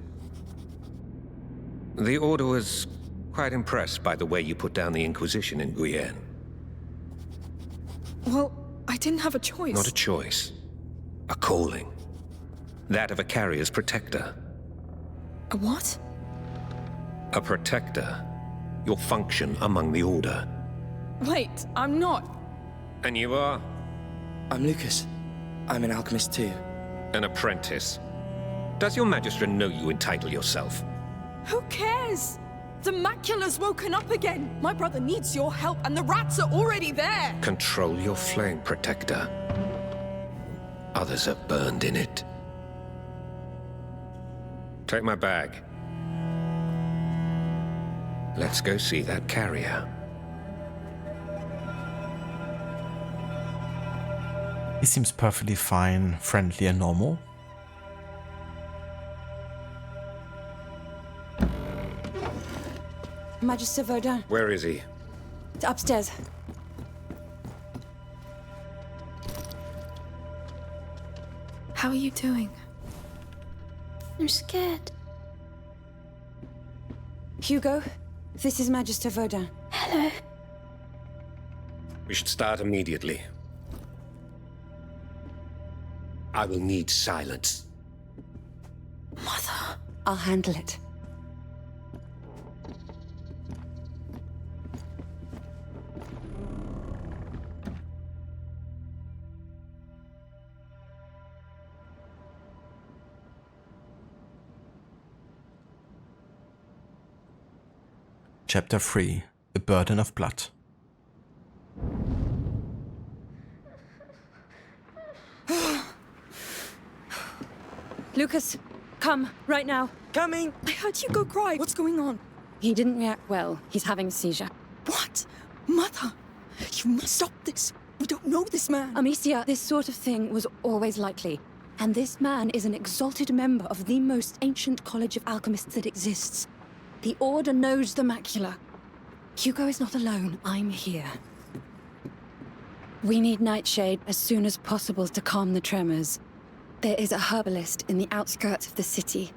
The Order was quite impressed by the way you put down the Inquisition in Guyenne. Well, I didn't have a choice. Not a choice. A calling. That of a carrier's protector. A what? A protector. Your function among the Order. Wait, I'm not. And you are? I'm Lucas. I'm an alchemist too. An apprentice. Does your Magister know you entitle yourself? Who cares? The macula's woken up again. My brother needs your help, and the rats are already there. Control your flame, Protector. Others are burned in it. Take my bag. Let's go see that carrier. He seems perfectly fine, friendly and normal. Magister Verdun. Where is he? Upstairs. How are you doing? I'm scared. Hugo, this is Magister Verdun. Hello. We should start immediately. I will need silence. Mother. I'll handle it. Chapter 3: The Burden of Blood. Lucas, come, right now. Coming! I heard Hugo cry. What's going on? He didn't react well. He's having a seizure. What? Mother, you must stop this. We don't know this man. Amicia, this sort of thing was always likely. And this man is an exalted member of the most ancient college of alchemists that exists. The Order knows the macula. Hugo is not alone. I'm here. We need Nightshade as soon as possible to calm the tremors. There is a herbalist in the outskirts of the city.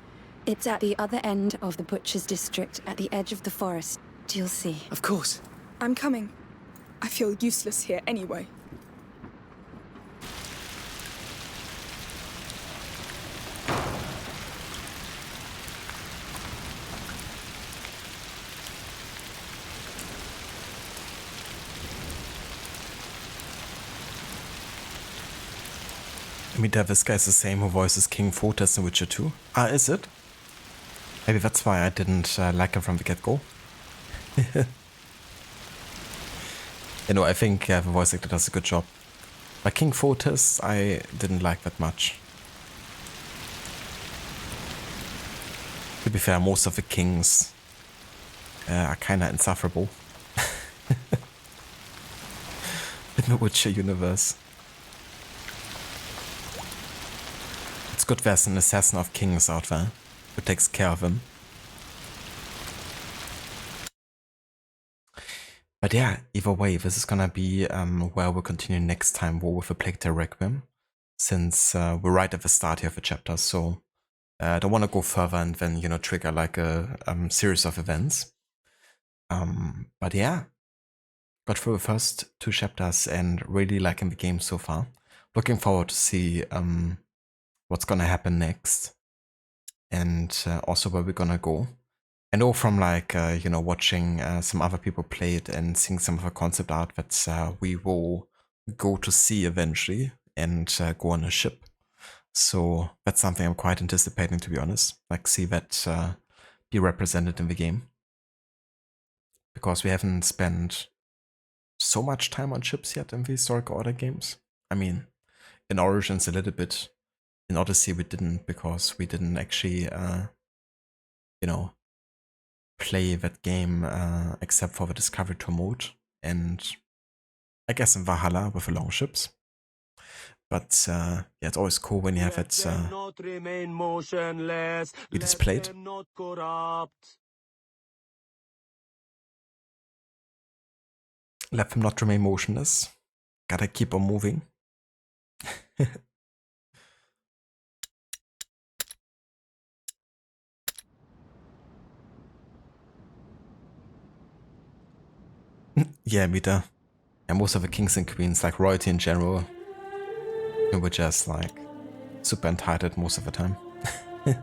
It's at the other end of the Butcher's District, at the edge of the forest. You'll see. Of course. I'm coming. I feel useless here anyway. I mean, this guy is the same who voices King Fortress in Witcher 2. Ah, is it? Maybe that's why I didn't like him from the get-go. You know, I think the voice actor does a good job. But King Fortress, I didn't like that much. To be fair, most of the kings are kinda insufferable. In the Witcher universe. It's good there's an assassin of kings out there who takes care of him. But yeah, either way, this is gonna be where we'll continue next time, War with the Plague Tale Requiem, since we're right at the start here of the chapter, so I don't want to go further and then, you know, trigger like a series of events. But yeah, got through the first 2 chapters and really liking the game so far. Looking forward to see what's gonna happen next, and also where we're gonna go. I know from like, you know, watching some other people play it and seeing some of the concept art that we will go to sea eventually and go on a ship. So that's something I'm quite anticipating, to be honest. Like, see that be represented in the game. Because we haven't spent so much time on ships yet in the Historic Order games. I mean, in Origins a little bit. In Odyssey we didn't, because we didn't actually, you know, play that game except for the Discovery Tour mode, and I guess in Valhalla with the longships. But yeah, it's always cool when you have it be displayed. Let them not remain motionless. Gotta keep on moving. Yeah, Mita. And most of the kings and queens, like royalty in general, were just like super entitled most of the time. But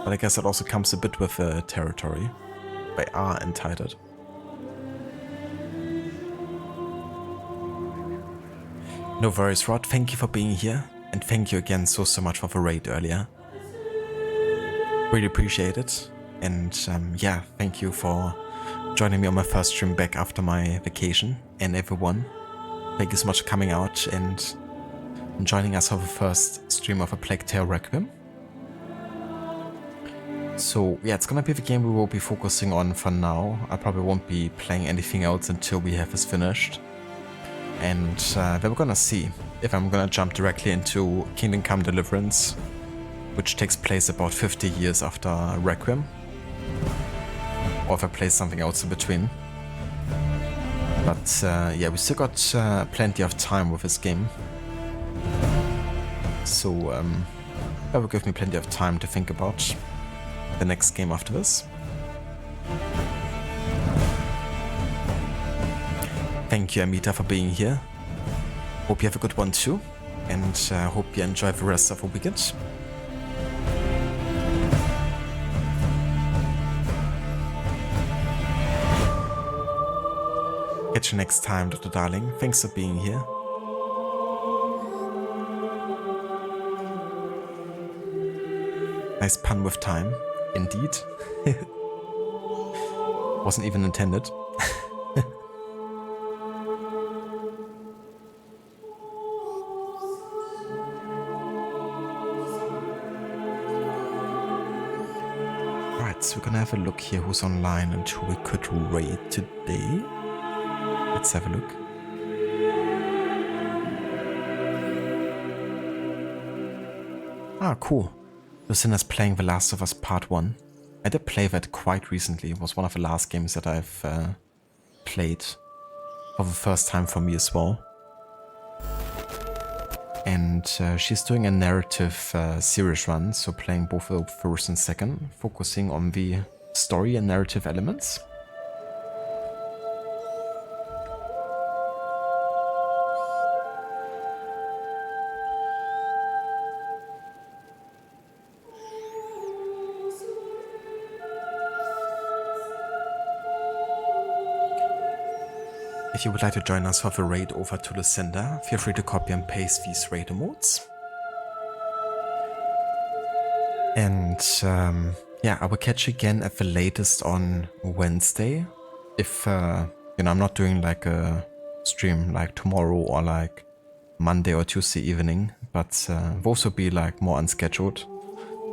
I guess it also comes a bit with the territory. They are entitled. No worries, Rod. Thank you for being here. And thank you again so much for the raid earlier. Really appreciate it. And yeah, thank you for joining me on my first stream back after my vacation. And everyone, thank you so much for coming out and joining us for the first stream of A Plague Tale Requiem. So yeah, it's gonna be the game we will be focusing on for now. I probably won't be playing anything else until we have this finished. And then we're gonna see if I'm gonna jump directly into Kingdom Come Deliverance, which takes place about 50 years after Requiem, or if I play something else in between. But yeah, we still got plenty of time with this game. So that will give me plenty of time to think about the next game after this. Thank you, Amita, for being here. Hope you have a good one too, and hope you enjoy the rest of the weekend. Catch you next time, Dr. Darling. Thanks for being here. Nice pun with time, indeed. Wasn't even intended. Alright, so we're gonna have a look here who's online and who we could raid today. Let's have a look. Ah, cool. Lucinda's playing The Last of Us Part 1. I did play that quite recently. It was one of the last games that I've played for the first time for me as well. And she's doing a narrative series run, so playing both the first and second, focusing on the story and narrative elements. If you would like to join us for the raid over to Lucinda, feel free to copy and paste these raid emotes. And yeah, I will catch you again at the latest on Wednesday. If you know, I'm not doing like a stream like tomorrow or like Monday or Tuesday evening, but those will be like more unscheduled.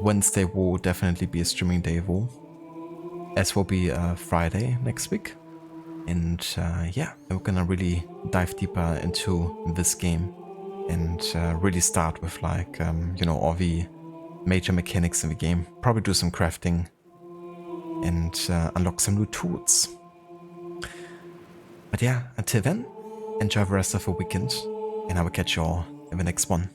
Wednesday will definitely be a streaming day though, as will be Friday next week. And yeah, we're gonna really dive deeper into this game and really start with like, you know, all the major mechanics in the game. Probably do some crafting and unlock some new tools. But yeah, until then, enjoy the rest of the weekend and I will catch you all in the next one.